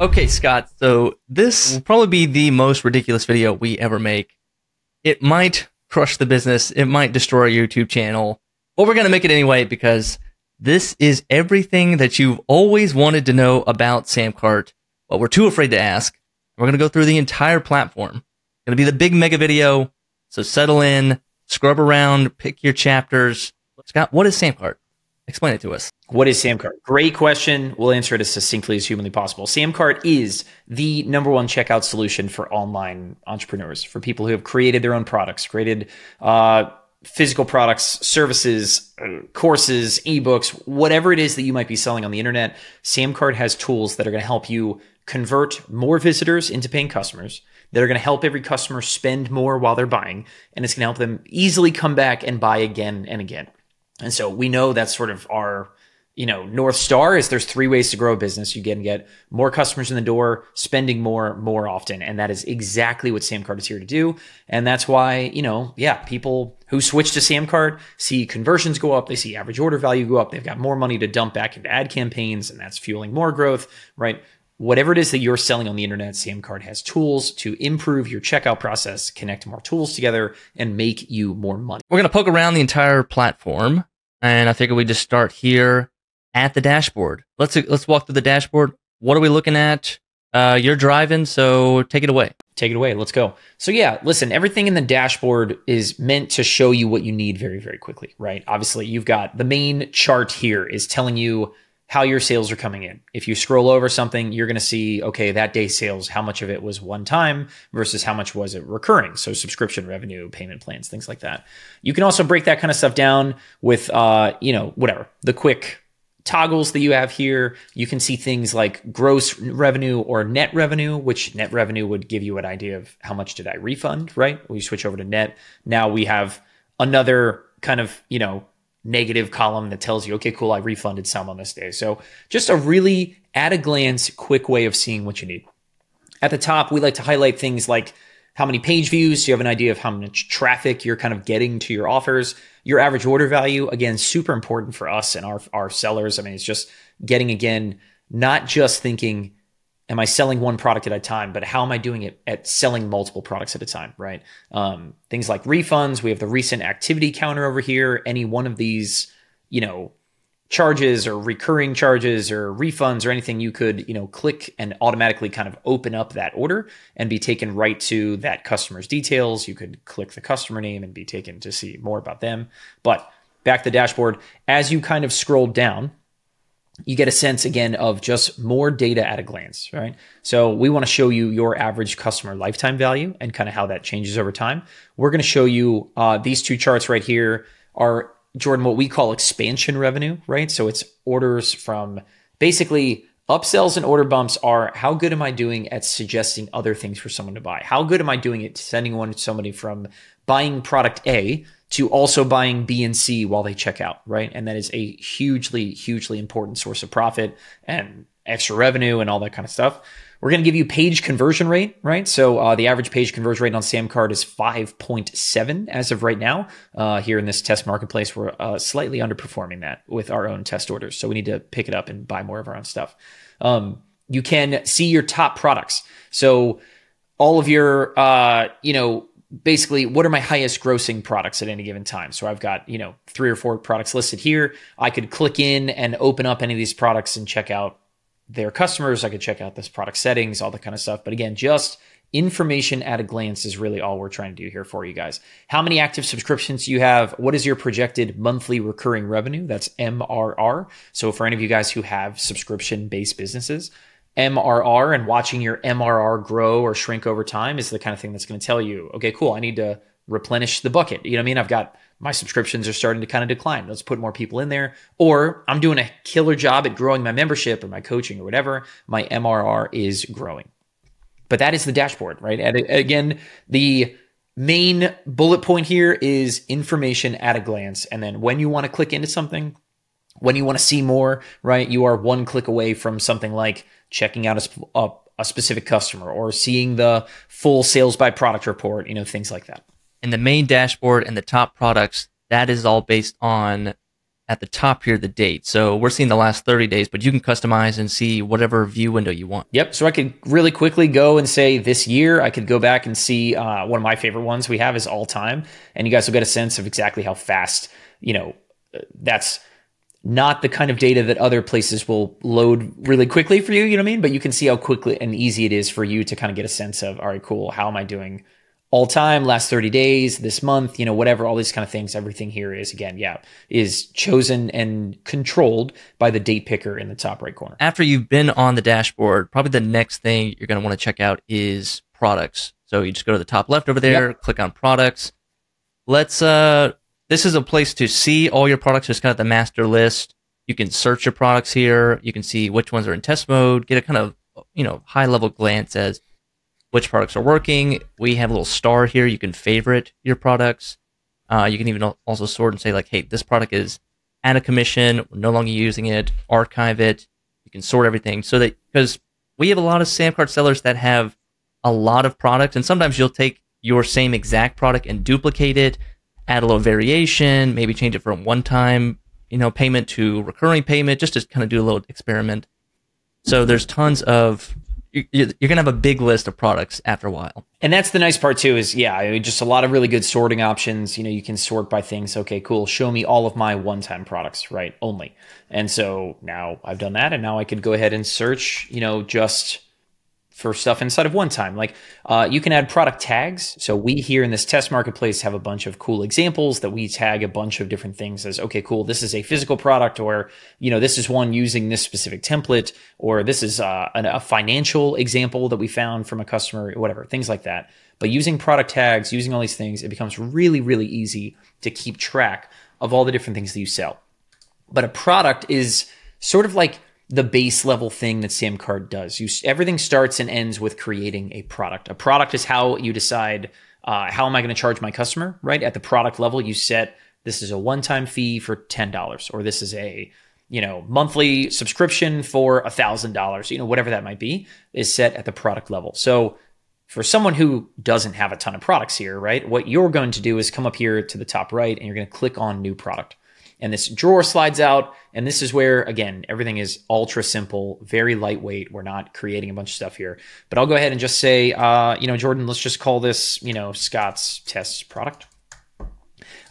Okay, Scott, so this will probably be the most ridiculous video we ever make. It might crush the business, it might destroy your YouTube channel, but we're going to make it anyway because this is everything that you've always wanted to know about SamCart, but we're too afraid to ask. We're going to go through the entire platform. It's going to be the big mega video, so settle in, scrub around, pick your chapters. Scott, what is SamCart? Explain it to us. What is SamCart? Great question. We'll answer it as succinctly as humanly possible. SamCart is the #1 checkout solution for online entrepreneurs, for people who have created their own products, created physical products, services, courses, ebooks, whatever it is that you might be selling on the internet. SamCart has tools that are going to help you convert more visitors into paying customers, that are going to help every customer spend more while they're buying, and it's going to help them easily come back and buy again and again. And so we know that's sort of our, North Star is there's 3 ways to grow a business. You can get more customers in the door, spending more often. And that is exactly what SamCart is here to do. And that's why, people who switch to SamCart see conversions go up. They see average order value go up. They've got more money to dump back into ad campaigns, and that's fueling more growth, right? Whatever it is that you're selling on the internet, SamCart has tools to improve your checkout process, connect more tools together, and make you more money. We're going to poke around the entire platform, and I figure we just start here at the dashboard. Let's walk through the dashboard. What are we looking at? You're driving, so take it away. Take it away. Let's go. So yeah, listen, everything in the dashboard is meant to show you what you need very, very quickly, right? Obviously, you've got the main chart here is telling you how your sales are coming in. If you scroll over something, you're going to see, okay, that day's sales, how much of it was one time versus how much was it recurring? So subscription revenue, payment plans, things like that. You can also break that kind of stuff down with, whatever, the quick toggles that you have here. You can see things like gross revenue or net revenue, which net revenue would give you an idea of how much did I refund, right? We switch over to net. Now we have another kind of, negative column that tells you, okay, cool, I refunded some on this day. So just a really at a glance, quick way of seeing what you need. At the top, we like to highlight things like how many page views. So you have an idea of how much traffic you're kind of getting to your offers. Your average order value, again, super important for us and our sellers. I mean, it's just getting, again, not just thinking, am I selling one product at a time, but how am I doing it at selling multiple products at a time, right? Things like refunds. We have the recent activity counter over here. Any one of these, charges or recurring charges or refunds or anything, you could, click and automatically kind of open up that order and be taken right to that customer's details. You could click the customer name and be taken to see more about them. But back to the dashboard, as you kind of scroll down, you get a sense again of just more data at a glance, right? So we want to show you your average customer lifetime value and kind of how that changes over time. We're going to show you these 2 charts right here are, Jordan, what we call expansion revenue, right? So it's orders from basically upsells and order bumps are how good am I doing at suggesting other things for someone to buy? How good am I doing at sending somebody from buying product A to also buying B and C while they check out, right? And that is a hugely, hugely important source of profit and extra revenue and all that kind of stuff. We're going to give you page conversion rate, right? So the average page conversion rate on SamCart is 5.7 as of right now. Here in this test marketplace, we're slightly underperforming that with our own test orders. So we need to pick it up and buy more of our own stuff. You can see your top products. So all of your, basically, what are my highest grossing products at any given time? So I've got, 3 or 4 products listed here. I could click in and open up any of these products and check out their customers. I could check out this product settings, all that kind of stuff. But again, just information at a glance is really all we're trying to do here for you guys. How many active subscriptions do you have? What is your projected monthly recurring revenue? That's MRR. So for any of you guys who have subscription-based businesses, MRR and watching your MRR grow or shrink over time is the kind of thing that's going to tell you, okay, cool, I need to replenish the bucket. You know what I mean? I've got my subscriptions are starting to kind of decline. Let's put more people in there. Or I'm doing a killer job at growing my membership or my coaching or whatever. My MRR is growing. But that is the dashboard, right? And again, the main bullet point here is information at a glance. And then when you want to click into something, when you want to see more, right, you are 1 click away from something like checking out a specific customer or seeing the full sales by product report, things like that. And the main dashboard and the top products, that is all based on at the top here the date. So we're seeing the last 30 days, but you can customize and see whatever view window you want. Yep. So I could really quickly go and say this year. I could go back and see one of my favorite ones we have is all time. And you guys will get a sense of exactly how fast, that's not the kind of data that other places will load really quickly for you, you know what I mean? But you can see how quickly and easy it is for you to kind of get a sense of, all right, cool, how am I doing all time, last 30 days, this month, whatever, all these kind of things. Everything here is, again, is chosen and controlled by the date picker in the top right corner. After you've been on the dashboard, probably the next thing you're going to want to check out is products. So you just go to the top left over there, click on products. This is a place to see all your products, just kind of the master list. You can search your products here. You can see which ones are in test mode, get a kind of, high level glance as which products are working. We have a little star here. You can favorite your products. You can even also sort and say like, hey, this product is at a commission. We're no longer using it. Archive it. You can sort everything so that, because we have a lot of SamCart sellers that have a lot of products, and sometimes you'll take your same exact product and duplicate it, add a little variation, maybe change it from one-time, payment to recurring payment, just to kind of do a little experiment. So there's tons of, you're going to have a big list of products after a while. And that's the nice part too is, just a lot of really good sorting options. You can sort by things. Okay, cool. Show me all of my one-time products, right? Only. And so now I've done that. And now I could go ahead and search, just for stuff inside of one time. Like you can add product tags. So we here in this test marketplace have a bunch of cool examples that we tag a bunch of different things as, okay, cool, this is a physical product, or, this is one using this specific template, or this is a financial example that we found from a customer, whatever, things like that. But using product tags, using all these things, it becomes really, really easy to keep track of all the different things that you sell. But a product is sort of like the base level thing that SamCart does. Everything starts and ends with creating a product. A product is how you decide, how am I going to charge my customer, right? At the product level, you set, this is a one-time fee for $10, or this is a, monthly subscription for $1,000, whatever that might be, is set at the product level. So for someone who doesn't have a ton of products here, right, what you're going to do is come up here to the top right, and you're going to click on new product. And this drawer slides out. And this is where, again, everything is ultra simple, very lightweight. We're not creating a bunch of stuff here. But I'll go ahead and just say, Jordan, let's just call this, Scott's test product.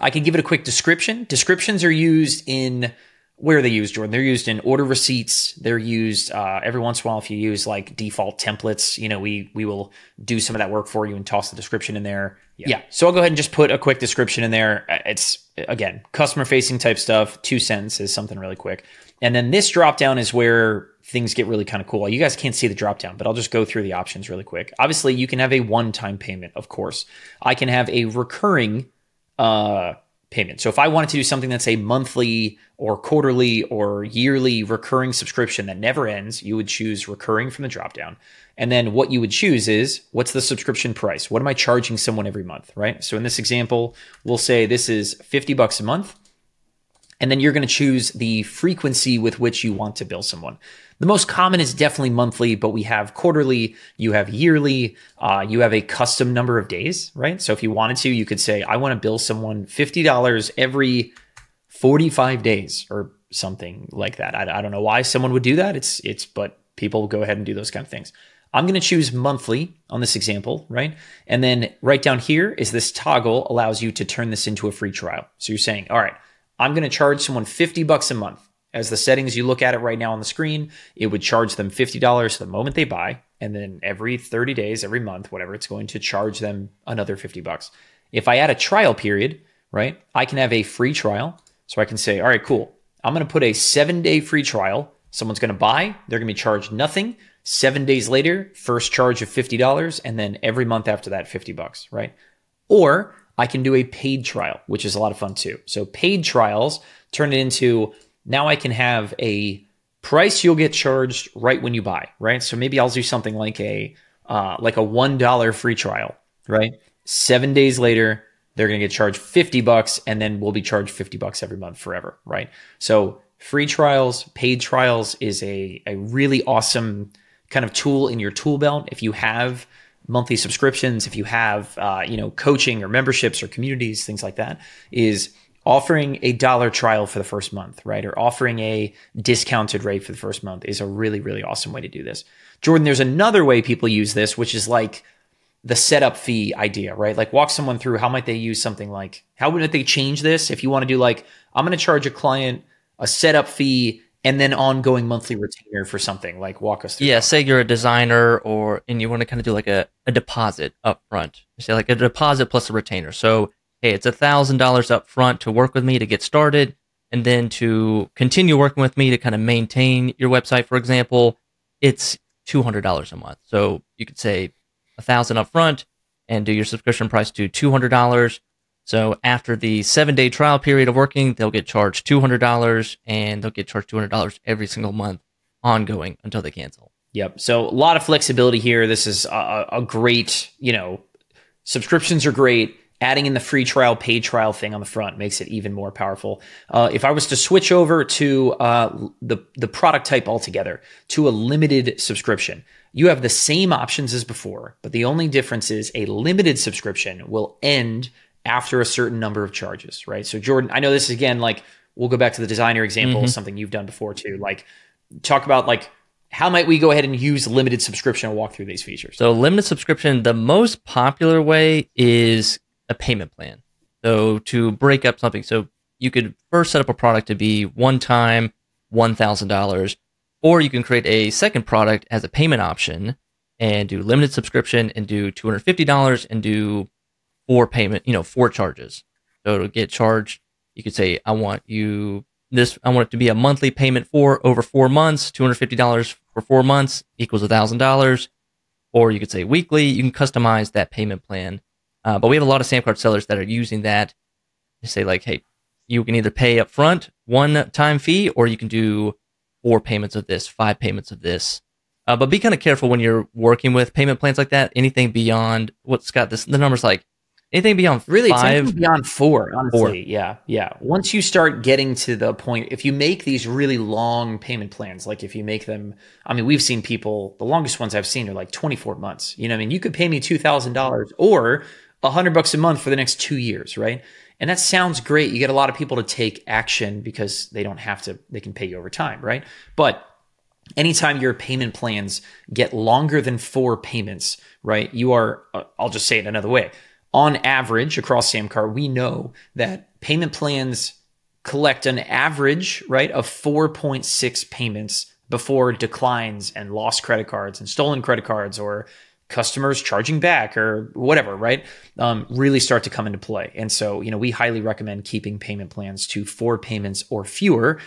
I can give it a quick description. Descriptions are used in, where are they used, Jordan? They're used in order receipts. They're used every once in a while if you use like default templates. We will do some of that work for you and toss the description in there. Yeah. So I'll go ahead and just put a quick description in there. It's, again, customer facing type stuff, 2 sentences, something really quick. And then this drop down is where things get really kind of cool. You guys can't see the drop down, but I'll just go through the options really quick. Obviously, you can have a one-time payment, of course. I can have a recurring payment. So if I wanted to do something that's a monthly or quarterly or yearly recurring subscription that never ends, you would choose recurring from the dropdown. And then what you would choose is, what's the subscription price? What am I charging someone every month, right? So in this example, we'll say this is $50 a month. And then you're going to choose the frequency with which you want to bill someone. The most common is definitely monthly, but we have quarterly, you have yearly, you have a custom number of days, right? So if you wanted to, you could say, I want to bill someone $50 every 45 days or something like that. I don't know why someone would do that. But people go ahead and do those kind of things. I'm going to choose monthly on this example, right? And then right down here is this toggle allows you to turn this into a free trial. So you're saying, all right, I'm going to charge someone $50 a month. As the settings you look at it right now on the screen, it would charge them $50 the moment they buy. And then every 30 days, every month, whatever, it's going to charge them another $50. If I add a trial period, right, I can have a free trial. So I can say, all right, cool. I'm going to put a 7-day free trial. Someone's going to buy. They're going to be charged nothing. 7 days later, first charge of $50. And then every month after that, $50, right? Or I can do a paid trial, which is a lot of fun too. So paid trials turn it into, now I can have a price you'll get charged right when you buy, right? So maybe I'll do something like a $1 free trial, right? 7 days later, they're going to get charged $50 and then we'll be charged $50 every month forever, right? So free trials, paid trials is a really awesome kind of tool in your tool belt. If you have monthly subscriptions, if you have, coaching or memberships or communities, things like that, is offering a dollar trial for the first month, right? Or offering a discounted rate for the first month is a really, really awesome way to do this. Jordan, there's another way people use this, which is like the setup fee idea, right? Like walk someone through how might they use something like, how would they change this? If you want to do like, I'm going to charge a client a setup fee and then ongoing monthly retainer for something, like walk us through. Yeah, say you're a designer and you want to kind of do like a deposit up front. Say like a deposit plus a retainer. So, hey, it's $1,000 up front to work with me to get started. And then to continue working with me to kind of maintain your website, for example, it's $200 a month. So you could say $1,000 up front and do your subscription price to $200. So after the 7-day trial period of working, they'll get charged $200 and they'll get charged $200 every single month ongoing until they cancel. Yep. So a lot of flexibility here. This is a great, subscriptions are great. Adding in the free trial, paid trial thing on the front makes it even more powerful. If I was to switch over to the product type altogether, to a limited subscription, you have the same options as before, but the only difference is a limited subscription will end after a certain number of charges, right? So Jordan, I know this is, again, like we'll go back to the designer example, something you've done before too. Like talk about like, how might we go ahead and use limited subscription and walk through these features? So limited subscription, the most popular way is a payment plan. So to break up something, so you could first set up a product to be one time $1,000, or you can create a second product as a payment option and do limited subscription and do $250 and do 4 charges. So it'll get charged. You could say, I want it to be a monthly payment for over 4 months, $250 for 4 months equals $1,000. Or you could say weekly. You can customize that payment plan. But we have a lot of SamCart sellers that are using that to say like, hey, you can either pay up front, one-time fee, or you can do 4 payments of this, 5 payments of this. But be kind of careful when you're working with payment plans like that. Anything beyond what Scott, the number's like, anything beyond really 5? It's anything beyond 4, honestly. 4. Yeah. Once you start getting to the point, if you make these really long payment plans, like if you make them, I mean, we've seen people, the longest ones I've seen are like 24 months. You know what I mean? You could pay me $2,000 or $100 a month for the next 2 years, right? And that sounds great. You get a lot of people to take action because they don't have to, they can pay you over time, right? But anytime your payment plans get longer than 4 payments, right? You are, I'll just say it another way. On average, across SamCart, we know that payment plans collect an average, right, of 4.6 payments before declines and lost credit cards and stolen credit cards or customers charging back or whatever, right? Really start to come into play. And so, we highly recommend keeping payment plans to 4 payments or fewer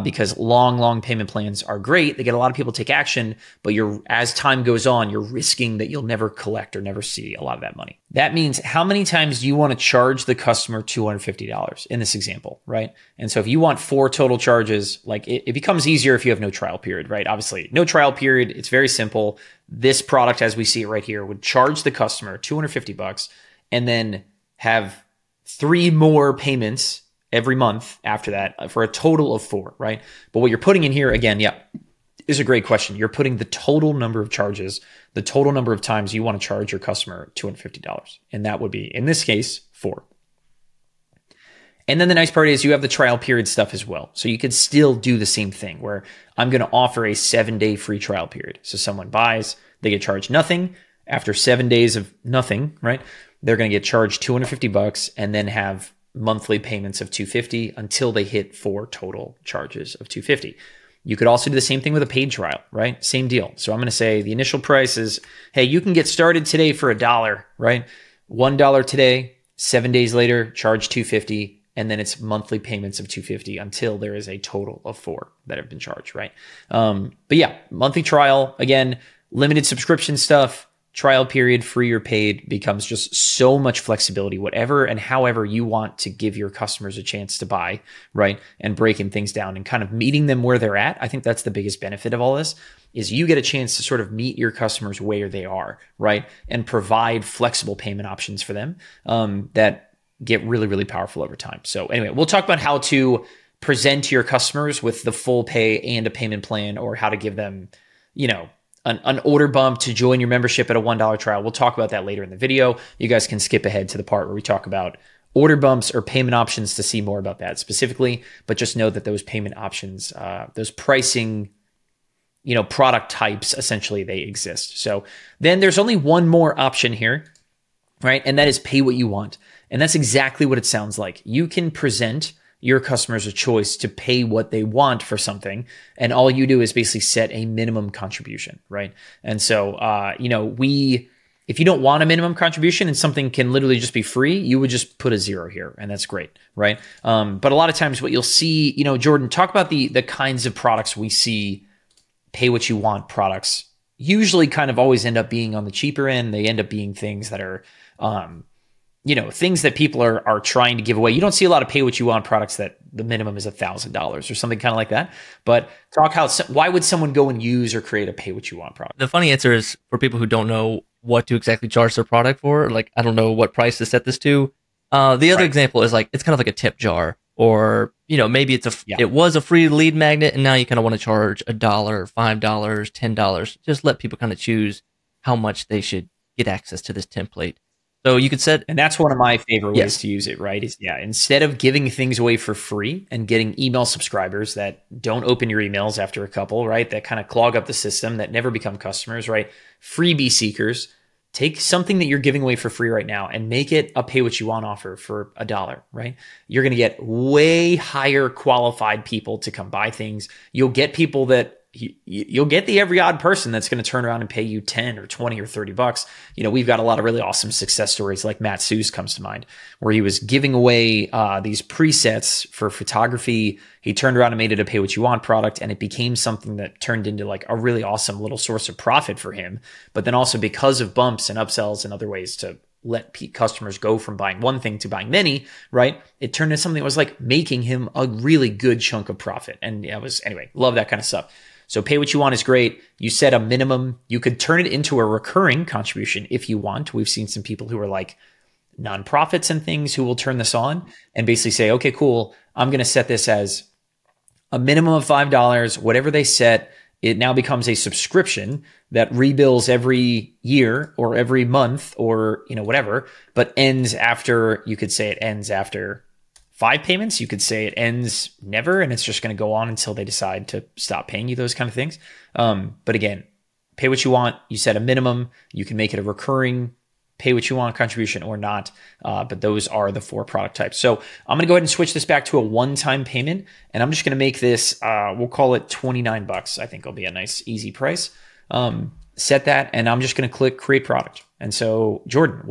because long payment plans are great. They get a lot of people to take action, but as time goes on, you're risking that you'll never collect or never see a lot of that money. That means how many times do you want to charge the customer $250 in this example, right? And so if you want 4 total charges, like it becomes easier if you have no trial period, right? Obviously, no trial period. It's very simple. This product, as we see it right here, would charge the customer $250 and then have 3 more payments every month after that for a total of 4, right? But what you're putting in here, again, is a great question. You're putting the total number of charges, the total number of times you want to charge your customer $250. And that would be, in this case, 4. And then the nice part is you have the trial period stuff as well. So you could still do the same thing where I'm going to offer a 7-day free trial period. So someone buys, they get charged nothing. After 7 days of nothing, right? They're going to get charged $250 and then have monthly payments of $250 until they hit 4 total charges of $250. You could also do the same thing with a paid trial, right? Same deal. So I'm going to say the initial price is, hey, you can get started today for $1, right? $1 today, 7 days later, charge $250. And then it's monthly payments of $250 until there is a total of 4 that have been charged, right? But yeah, monthly trial, again, limited subscription stuff, trial period, free or paid, becomes just so much flexibility, whatever and however you want to give your customers a chance to buy, right? And breaking things down and kind of meeting them where they're at. I think that's the biggest benefit of all this is you get a chance to sort of meet your customers where they are, right? And provide flexible payment options for them that get really, really powerful over time. So anyway, we'll talk about how to present to your customers with the full pay and a payment plan, or how to give them, an order bump to join your membership at a $1 trial. We'll talk about that later in the video. You guys can skip ahead to the part where we talk about order bumps or payment options to see more about that specifically, but just know that those payment options, those pricing, product types, essentially they exist. So then there's only one more option here, right? And that is pay what you want. And that's exactly what it sounds like. You can present your customers a choice to pay what they want for something. And all you do is basically set a minimum contribution, right? And so, if you don't want a minimum contribution and something can literally just be free, you would just put a 0 here, and that's great, right? But a lot of times what you'll see, Jordan, talk about the kinds of products we see pay what you want products usually kind of always end up being on the cheaper end. They end up being things that are, things that people are trying to give away. You don't see a lot of pay what you want products that the minimum is $1,000 or something kind of like that. But why would someone go and use or create a pay what you want product? The funny answer is for people who don't know what to exactly charge their product for. Like, I don't know what price to set this to. The other example is like, it's kind of like a tip jar, or, maybe it was a free lead magnet and now you kind of want to charge $1, $5, $10. Just let people kind of choose how much they should get access to this template. So you could set, and that's one of my favorite ways to use it, right? Is instead of giving things away for free and getting email subscribers that don't open your emails after a couple, right? That kind of clog up the system, that never become customers, right? Freebie seekers, take something that you're giving away for free right now and make it a pay what you want offer for $1, right? You're going to get way higher qualified people to come buy things. You'll get people that you'll get the every odd person that's going to turn around and pay you 10 or 20 or $30. We've got a lot of really awesome success stories, like Matt Sue's comes to mind, where he was giving away these presets for photography. He turned around and made it a pay what you want product, and it became something that turned into like a really awesome little source of profit for him. But then also because of bumps and upsells and other ways to let customers go from buying one thing to buying many, right? It turned into something that was like making him a really good chunk of profit. And love that kind of stuff. So pay what you want is great. You set a minimum. You could turn it into a recurring contribution if you want. We've seen some people who are like nonprofits and things who will turn this on and basically say, okay, cool. I'm going to set this as a minimum of $5. Whatever they set, it now becomes a subscription that rebills every year or every month or, whatever, but ends after, you could say it ends after 5 payments. You could say it ends never, and it's just going to go on until they decide to stop paying you, those kind of things. But again, pay what you want. You set a minimum. You can make it a recurring pay what you want contribution or not. But those are the 4 product types. So I'm going to go ahead and switch this back to a one-time payment, and I'm just going to make this, we'll call it $29. I think it'll be a nice, easy price. Set that, and I'm just going to click create product. And so Jordan,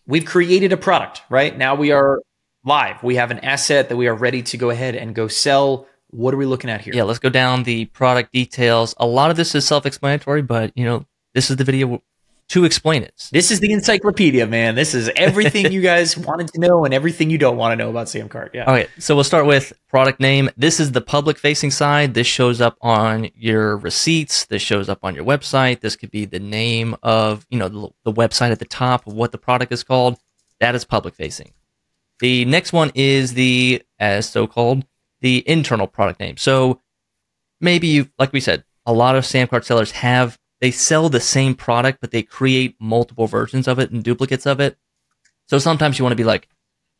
we've created a product, right? Now we are live. We have an asset that we are ready to go ahead and go sell. What are we looking at here? Yeah, let's go down the product details. A lot of this is self-explanatory, but this is the video to explain it. This is the encyclopedia, man. This is everything you guys wanted to know and everything you don't want to know about SamCart. Yeah. Okay, so we'll start with product name. This is the public-facing side. This shows up on your receipts. This shows up on your website. This could be the name of, the website at the top of what the product is called. That is public-facing. The next one is the internal product name. So maybe like we said, a lot of SamCart sellers they sell the same product, but they create multiple versions of it and duplicates of it. So sometimes you want to be like,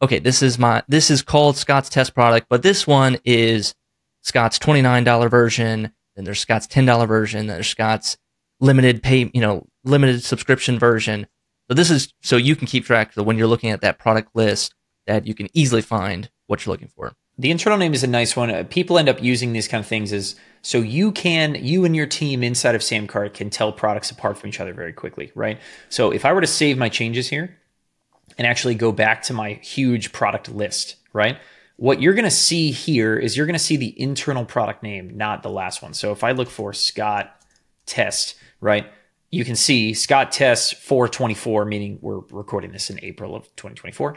okay, this is called Scott's test product, but this one is Scott's $29 version, then there's Scott's $10 version, then there's Scott's limited subscription version. So this is so you can keep track of when you're looking at that product list that you can easily find what you're looking for. The internal name is a nice one. People end up using these kind of things so you and your team inside of SamCart can tell products apart from each other very quickly, right? So if I were to save my changes here and actually go back to my huge product list, right? What you're going to see here is you're going to see the internal product name, not the last one. So if I look for Scott Test, right? You can see Scott Test 424, meaning we're recording this in April of 2024.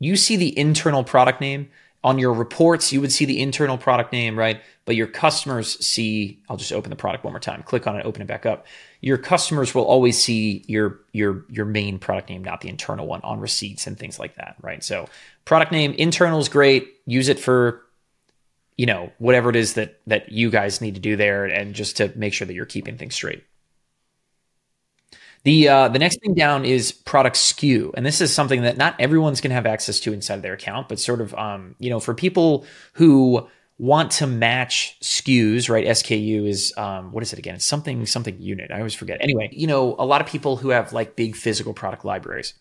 You see the internal product name. On your reports, you would see the internal product name, right? But your customers see, I'll just open the product one more time, click on it, open it back up. Your customers will always see your main product name, not the internal one on receipts and things like that, right? So product name, internal is great. Use it for, whatever it is that you guys need to do there and just to make sure that you're keeping things straight. The next thing down is product SKU, and this is something that not everyone's going to have access to inside of their account, but sort of for people who want to match SKUs, right? SKU is what is it again? It's something unit. I always forget. Anyway, a lot of people who have like big physical product libraries,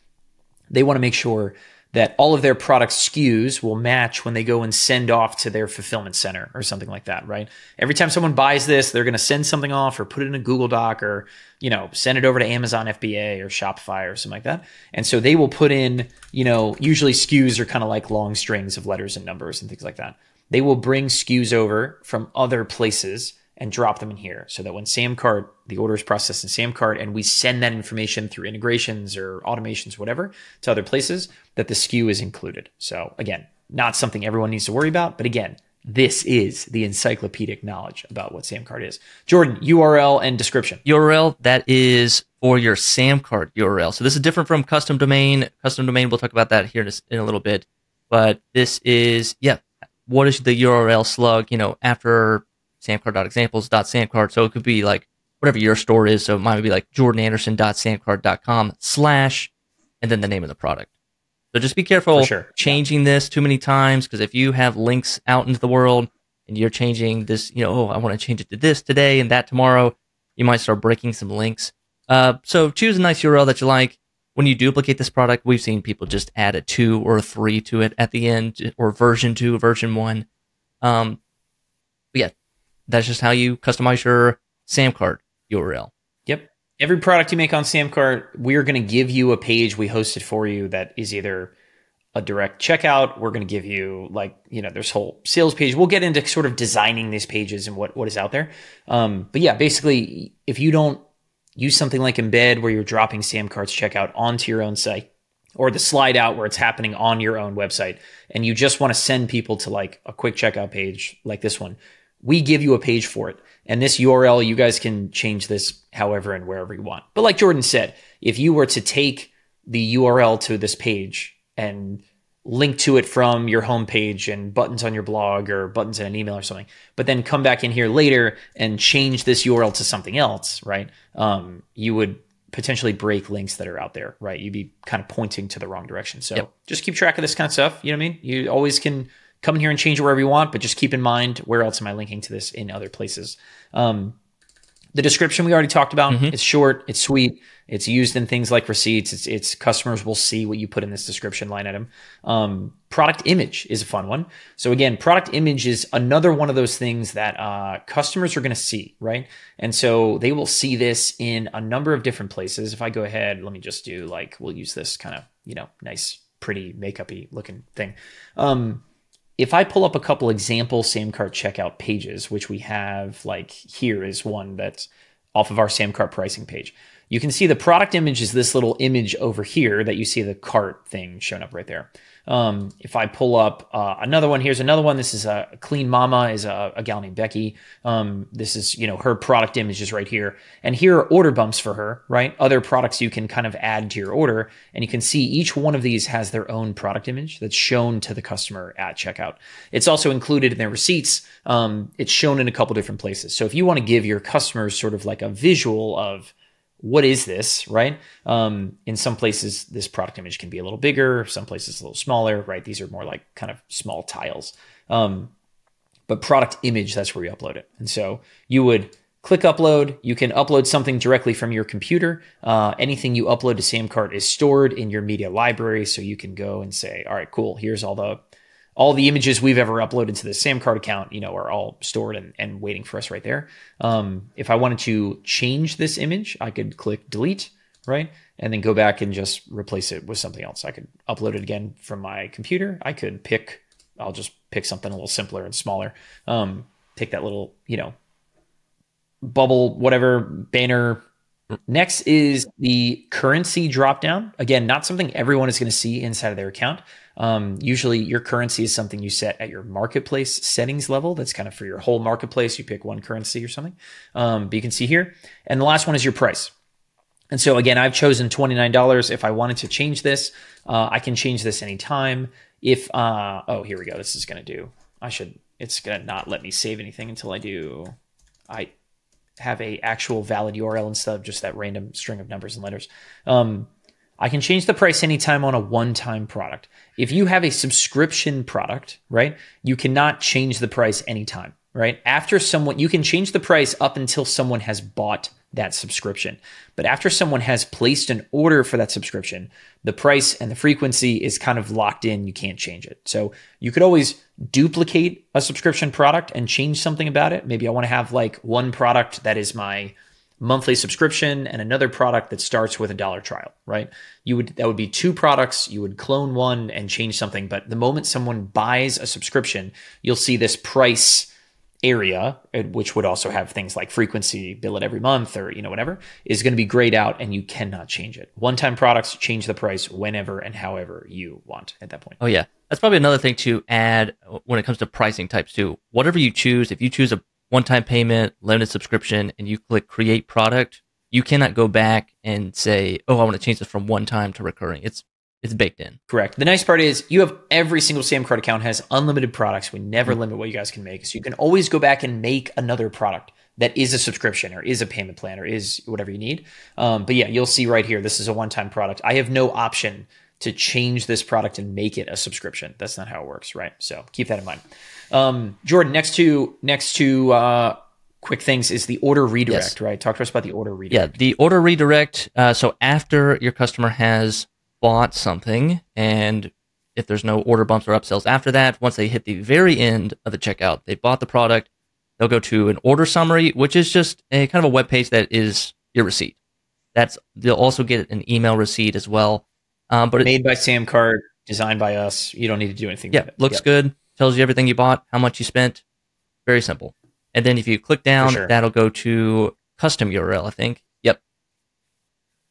they want to make sure that all of their product SKUs will match when they go and send off to their fulfillment center or something like that, right? Every time someone buys this, they're going to send something off or put it in a Google Doc or, send it over to Amazon FBA or Shopify or something like that. And so they will put in, usually SKUs are kind of like long strings of letters and numbers and things like that. They will bring SKUs over from other places and drop them in here so that when SamCart, the order is processed in SamCart and we send that information through integrations or automations, whatever, to other places, that the SKU is included. So again, not something everyone needs to worry about, but again, this is the encyclopedic knowledge about what SamCart is. Jordan, URL and description. URL, that is for your SamCart URL. So this is different from custom domain. Custom domain, we'll talk about that here in a little bit. But this is, what is the URL slug, after samcart.examples.samcart. So it could be like whatever your store is. So mine would be like jordananderson.samcart.com/ and then the name of the product. So just be careful changing this too many times, because if you have links out into the world and you're changing this, I want to change it to this today and that tomorrow, you might start breaking some links. So choose a nice URL that you like. When you duplicate this product, we've seen people just add a 2 or a 3 to it at the end, or version 2, version 1. That's just how you customize your SamCart URL. Yep. Every product you make on SamCart, we're going to give you a page we hosted for you that is either a direct checkout. We're going to give you there's a whole sales page. We'll get into sort of designing these pages and what is out there. But basically, if you don't use something like Embed, where you're dropping SamCart's checkout onto your own site, or the slide out where it's happening on your own website, and you just want to send people to like a quick checkout page like this one, we give you a page for it. And this URL, you guys can change this however and wherever you want. But like Jordan said, if you were to take the URL to this page and link to it from your homepage and buttons on your blog or buttons in an email or something, but then come back in here later and change this URL to something else, right? You would potentially break links that are out there, right? You'd be kind of pointing to the wrong direction. So just keep track of this kind of stuff. You know what I mean? You always can come in here and change it wherever you want, but just keep in mind, where else am I linking to this in other places? The description we already talked about. It's short, it's sweet, it's used in things like receipts. It's customers will see what you put in this description line item. Product image is a fun one. So again, product image is another one of those things that customers are going to see, right? And so they will see this in a number of different places. If I go ahead, let me just do we'll use this kind of, nice, pretty makeup-y looking thing. If I pull up a couple example SamCart checkout pages, which we have, here is one that's off of our SamCart pricing page. You can see the product image is this little image over here that you see the cart thing showing up right there. If I pull up another one, here's another one. This is a Clean Mama, is a gal named Becky. This is, her product image is right here. And here are order bumps for her, right? Other products you can kind of add to your order. And you can see each one of these has their own product image that's shown to the customer at checkout. It's also included in their receipts. It's shown in a couple different places. So if you want to give your customers sort of like a visual of, what is this, right? In some places, this product image can be a little bigger, some places a little smaller, right? These are more like kind of small tiles. But product image, that's where you upload it. And so you would click upload. You can upload something directly from your computer. Anything you upload to SamCart is stored in your media library. So you can go and say, all right, cool, here's all the images we've ever uploaded to the SamCart account, are all stored and waiting for us right there. If I wanted to change this image, I could click delete, right? And then go back and just replace it with something else. I could upload it again from my computer. I could I'll just pick something a little simpler and smaller. Take that little, bubble, whatever, banner. Next is the currency dropdown. Again, not something everyone is going to see inside of their account. Usually your currency is something you set at your marketplace settings level. That's kind of for your whole marketplace. You pick one currency or something. But you can see here. And the last one is your price. And so again, I've chosen $29. If I wanted to change this, I can change this anytime. If, oh, here we go. This is going to do, it's going to not let me save anything until I do, have a actual valid URL instead of just that random string of numbers and letters. I can change the price anytime on a one-time product. If you have a subscription product, right, you cannot change the price anytime, right? After someone, you can change the price up until someone has bought that subscription. But after someone has placed an order for that subscription, the price and the frequency is kind of locked in. You can't change it. So you could always duplicate a subscription product and change something about it. Maybe I want to have like one product that is my monthly subscription and another product that starts with $1 trial, right? That would be two products. You would clone one and change something. But the moment someone buys a subscription, you'll see this price area, which would also have things like frequency, bill it every month, or whatever, is going to be grayed out, and you cannot change it. One-time products, change the price whenever and however you want at that point. Oh yeah, that's probably another thing to add when it comes to pricing types too. Whatever you choose, if you choose a one-time payment, limited subscription, and you click create product, you cannot go back and say, oh, I want to change this from one-time to recurring. It's baked in. Correct. The nice part is you have every single SamCart account has unlimited products. We never limit what you guys can make. So you can always go back and make another product that is a subscription or is a payment plan or is whatever you need. But yeah, you'll see right here, this is a one-time product. I have no option to change this product and make it a subscription. That's not how it works, right? So keep that in mind. Jordan, next to quick things is the order redirect, yes. Right? Talk to us about the order redirect. Yeah, the order redirect. So after your customer has bought something, and if there's no order bumps or upsells after that, once they hit the very end of the checkout, they bought the product, they'll go to an order summary, which is just a kind of a web page that is your receipt. They'll also get an email receipt as well. But made by SamCart, designed by us. You don't need to do anything. Yeah, with it. Looks good. Tells you everything you bought, how much you spent. Very simple. And then if you click down, sure, that'll go to custom URL, I think. Yep.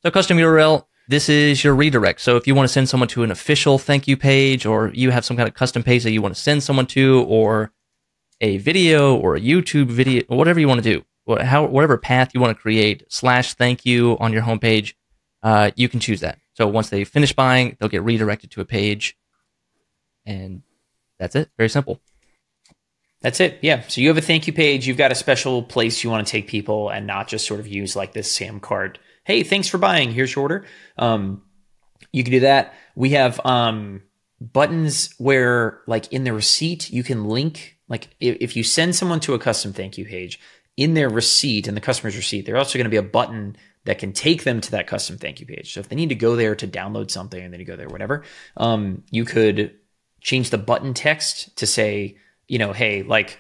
So custom URL, this is your redirect. So if you want to send someone to an official thank you page, or you have some kind of custom page that you want to send someone to, or a video or a YouTube video, or whatever you want to do, whatever path you want to create, /thank you on your homepage, you can choose that. So once they finish buying, they'll get redirected to a page, and that's it. Very simple. That's it. Yeah. So you have a thank you page. You've got a special place you want to take people, and not just sort of use like this SamCart. Hey, thanks for buying. Here's your order. You can do that. We have buttons where, like in the receipt, you can link. Like if you send someone to a custom thank you page, in their receipt, in the customer's receipt, there's also going to be a button that can take them to that custom thank you page. So if they need to go there to download something, and then you go there, whatever, you could change the button text to say, hey, like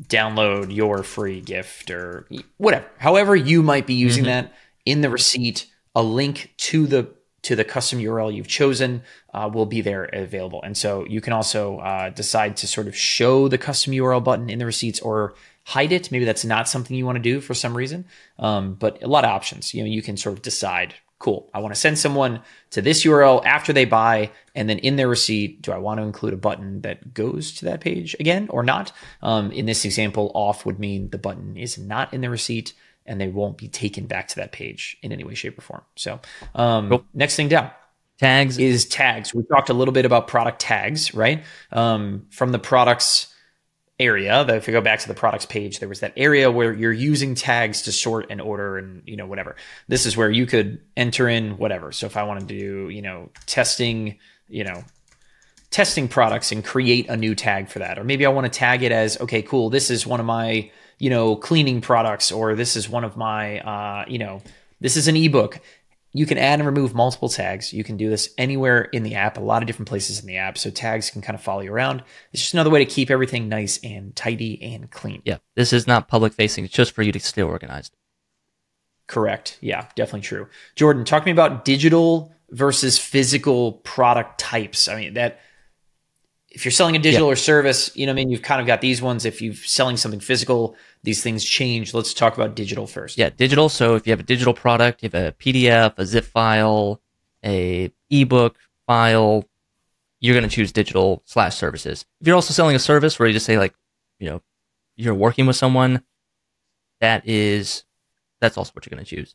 download your free gift or whatever. However you might be using that. In the receipt, a link to the custom URL you've chosen will be there available. And so you can also decide to sort of show the custom URL button in the receipts or hide it. Maybe that's not something you want to do for some reason, but a lot of options. You can sort of decide, cool, I want to send someone to this URL after they buy, and then in their receipt, do I want to include a button that goes to that page again or not? In this example, off would mean the button is not in the receipt, and they won't be taken back to that page in any way, shape, or form. So cool. Next thing down. Tags. We talked a little bit about product tags, right? From the products area, if you go back to the products page, there was that area where you're using tags to sort and order and, whatever. This is where you could enter in whatever. So if I wanted to do, testing products and create a new tag for that, or maybe I want to tag it as, okay, cool, this is one of my cleaning products, or this is one of my, this is an ebook. You can add and remove multiple tags. You can do this anywhere in the app, a lot of different places in the app. So tags can kind of follow you around. It's just another way to keep everything nice and tidy and clean. Yeah, this is not public facing. It's just for you to stay organized. Correct. Yeah, definitely true. Jordan, talk to me about digital versus physical product types. I mean, if you're selling a digital or service, you've kind of got these ones. If you're selling something physical, these things change. Let's talk about digital first. Yeah, digital. So if you have a digital product, you have a PDF, a zip file, a ebook file, you're going to choose digital /services. If you're also selling a service where you just say you're working with someone, that's also what you're going to choose.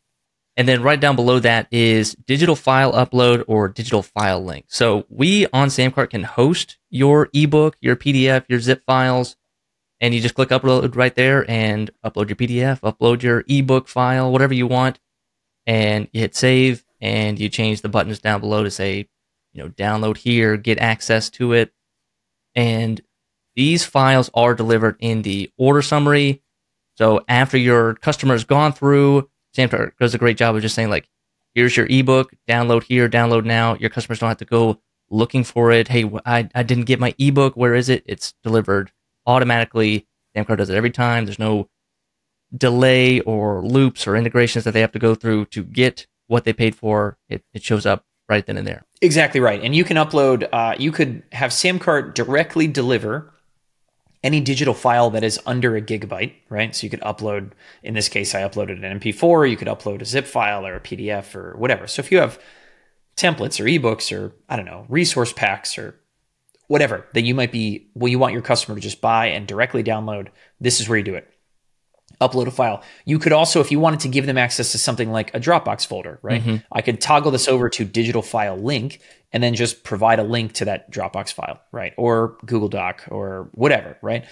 And then right down below that is digital file upload or digital file link. So we on SamCart can host your ebook, your PDF, your zip files, and you just click upload right there and upload your PDF, upload your ebook file, whatever you want, and you hit save, and you change the buttons down below to say, download here, get access to it. And these files are delivered in the order summary. So after your customer's gone through, SamCart does a great job of just saying, like, here's your ebook, download here, download now. Your customers don't have to go looking for it. Hey, I didn't get my ebook. Where is it? It's delivered automatically. SamCart does it every time. There's no delay or loops or integrations that they have to go through to get what they paid for. It shows up right then and there. Exactly right. And you can upload, you could have SamCart directly deliver any digital file that is under a gigabyte, right? So you could upload, in this case, I uploaded an MP4, you could upload a zip file or a PDF or whatever. So if you have templates or ebooks or, I don't know, resource packs or whatever that you might be, well, you want your customer to just buy and directly download, this is where you do it. Upload a file. You could also, if you wanted to give them access to something like a Dropbox folder, right? Mm-hmm. I could toggle this over to digital file link and then just provide a link to that Dropbox file, right? Or Google Doc or whatever, right?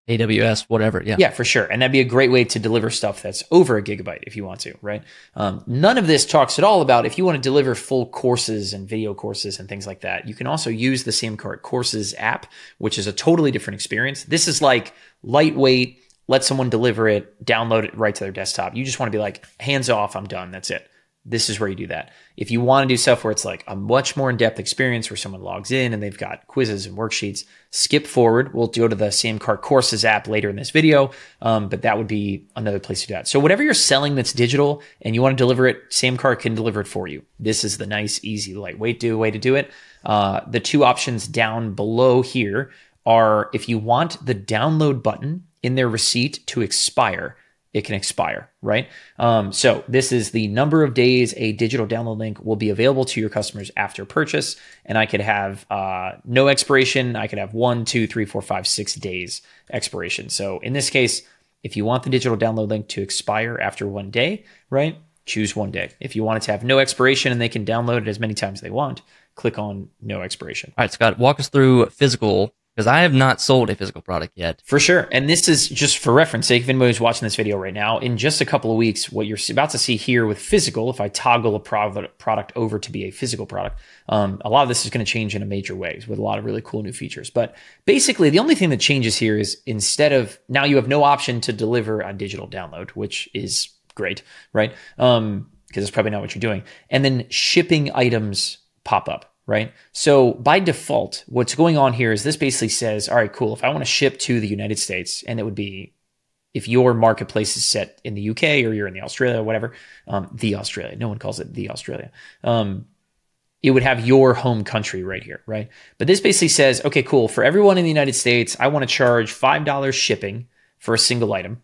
AWS, whatever, yeah. Yeah, for sure. And that'd be a great way to deliver stuff that's over a gigabyte if you want to, right? None of this talks at all about if you want to deliver full courses and video courses and things like that. You can also use the SamCart Courses app, which is a totally different experience. This is like lightweight, let someone deliver it, download it right to their desktop. You just want to be like, hands off, I'm done, that's it. This is where you do that. If you want to do stuff where it's like a much more in-depth experience where someone logs in and they've got quizzes and worksheets, skip forward. We'll go to the SamCart Courses app later in this video, but that would be another place to do that. So whatever you're selling that's digital and you want to deliver it, SamCart can deliver it for you. This is the nice, easy, lightweight way to do it. The two options down below here are if you want the download button in their receipt to expire, it can expire, right? So this is the number of days a digital download link will be available to your customers after purchase. And I could have no expiration. I could have 1, 2, 3, 4, 5, 6 days expiration. So in this case, if you want the digital download link to expire after 1 day, right? Choose 1 day. If you want it to have no expiration and they can download it as many times as they want, click on no expiration. All right, Scott, walk us through physical, because I have not sold a physical product yet. For sure. And this is just for reference sake, if anybody who's watching this video right now, in just a couple of weeks, what you're about to see here with physical, if I toggle a product over to be a physical product, a lot of this is going to change in a major way with a lot of really cool new features. But basically, the only thing that changes here is instead of, now you have no option to deliver a digital download, which is great, right? Because it's probably not what you're doing. And then shipping items pop up. Right. So by default, what's going on here is this basically says, all right, cool. If I want to ship to the United States, and it would be if your marketplace is set in the UK or you're in the Australia or whatever, the Australia, no one calls it the Australia. It would have your home country right here. Right. But this basically says, okay, cool. For everyone in the United States, I want to charge $5 shipping for a single item.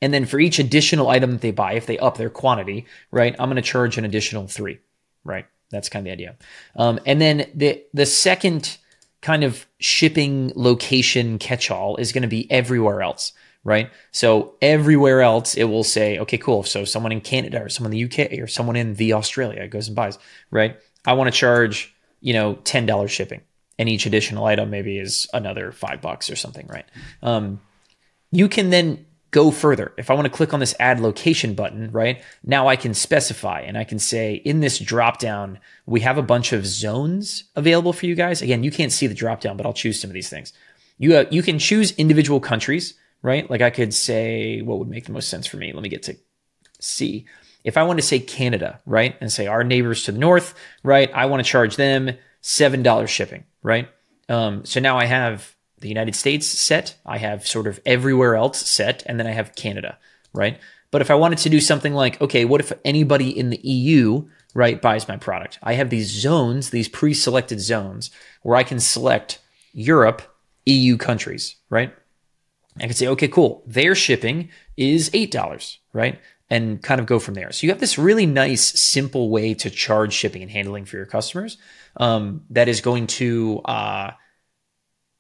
And then for each additional item that they buy, if they up their quantity, right, I'm going to charge an additional $3. Right. That's kind of the idea. And then the second kind of shipping location catch-all is going to be everywhere else, right? So everywhere else, it will say, okay, cool. So someone in Canada or someone in the UK or someone in the Australia goes and buys, right? I want to charge, $10 shipping, and each additional item maybe is another $5 or something, right? You can then go further. If I want to click on this add location button, right, now I can specify and I can say in this dropdown, we have a bunch of zones available for you guys. Again, you can't see the dropdown, but I'll choose some of these things. You can choose individual countries, right? Like I could say, what would make the most sense for me? Let me get to C. If I want to say Canada, right, and say our neighbors to the north, right, I want to charge them $7 shipping, right? So now I have the United States set, I have sort of everywhere else set, and then I have Canada, right? But if I wanted to do something like, okay, what if anybody in the EU, right, buys my product? I have these zones, these pre-selected zones, where I can select Europe, EU countries, right? I can say, okay, cool, their shipping is $8, right? And kind of go from there. So you have this really nice, simple way to charge shipping and handling for your customers that is going to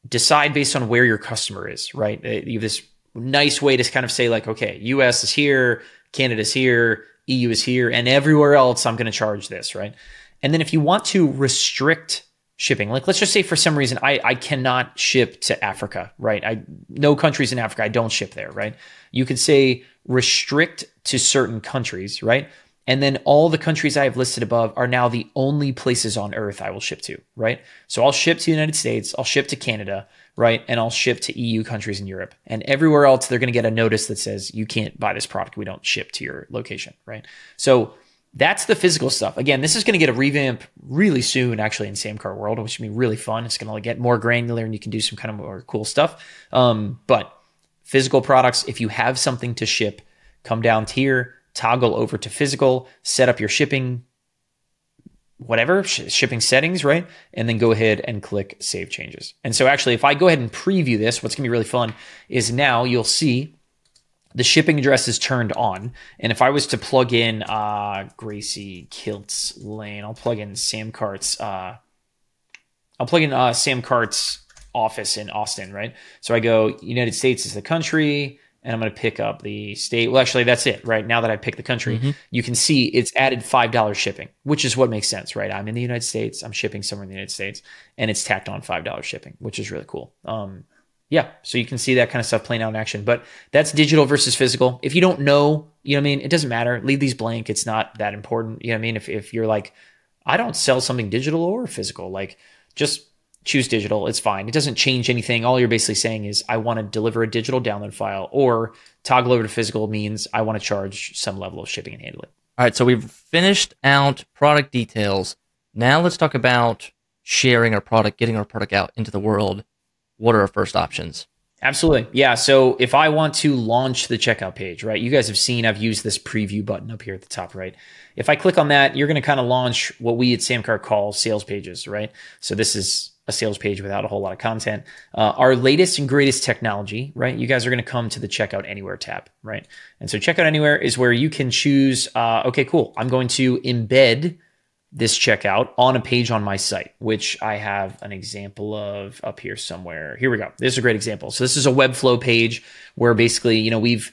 decide based on where your customer is, right? You have this nice way to kind of say like, okay, US is here, Canada's here, EU is here, and everywhere else I'm going to charge this, right? And then if you want to restrict shipping. Like, let's just say for some reason I cannot ship to Africa, right? No countries in Africa, I don't ship there, right? You could say restrict to certain countries, right? And then all the countries I have listed above are now the only places on earth I will ship to, right? So I'll ship to the United States, I'll ship to Canada, right? And I'll ship to EU countries in Europe. And everywhere else, they're going to get a notice that says, you can't buy this product. We don't ship to your location, right? So that's the physical stuff. Again, this is going to get a revamp really soon, actually, in SamCart world, which will be really fun. It's going to get more granular and you can do some kind of more cool stuff. But physical products, if you have something to ship, come down here, toggle over to physical, set up your shipping, whatever, shipping settings, right? And then go ahead and click Save Changes. And so actually, if I go ahead and preview this, what's going to be really fun is now you'll see the shipping address is turned on. And if I was to plug in Gracie Kilts Lane, I'll plug in SamCart's office in Austin, right? So I go, United States is the country, and I'm going to pick up the state. Well, actually, that's it, right? Now that I picked the country, you can see it's added $5 shipping, which is what makes sense, right? I'm in the United States, I'm shipping somewhere in the United States, and it's tacked on $5 shipping, which is really cool. Yeah, so you can see that kind of stuff playing out in action. But that's digital versus physical. If you don't know, you know what I mean? It doesn't matter. Leave these blank. It's not that important. You know what I mean? If you're like, I don't sell something digital or physical, like just choose digital. It's fine. It doesn't change anything. All you're basically saying is I want to deliver a digital download file, or toggle over to physical means I want to charge some level of shipping and handling. All right, so we've finished out product details. Now let's talk about sharing our product, getting our product out into the world. What are our first options? Absolutely. Yeah. So if I want to launch the checkout page, right? You guys have seen I've used this preview button up here at the top, right? If I click on that, you're going to kind of launch what we at SamCart call sales pages, right? So this is a sales page without a whole lot of content. Our latest and greatest technology, right? You guys are going to come to the Checkout Anywhere tab, right? And so Checkout Anywhere is where you can choose, okay, cool. I'm going to embed this checkout on a page on my site, which I have an example of up here somewhere. Here we go. This is a great example. So this is a Webflow page where basically, we've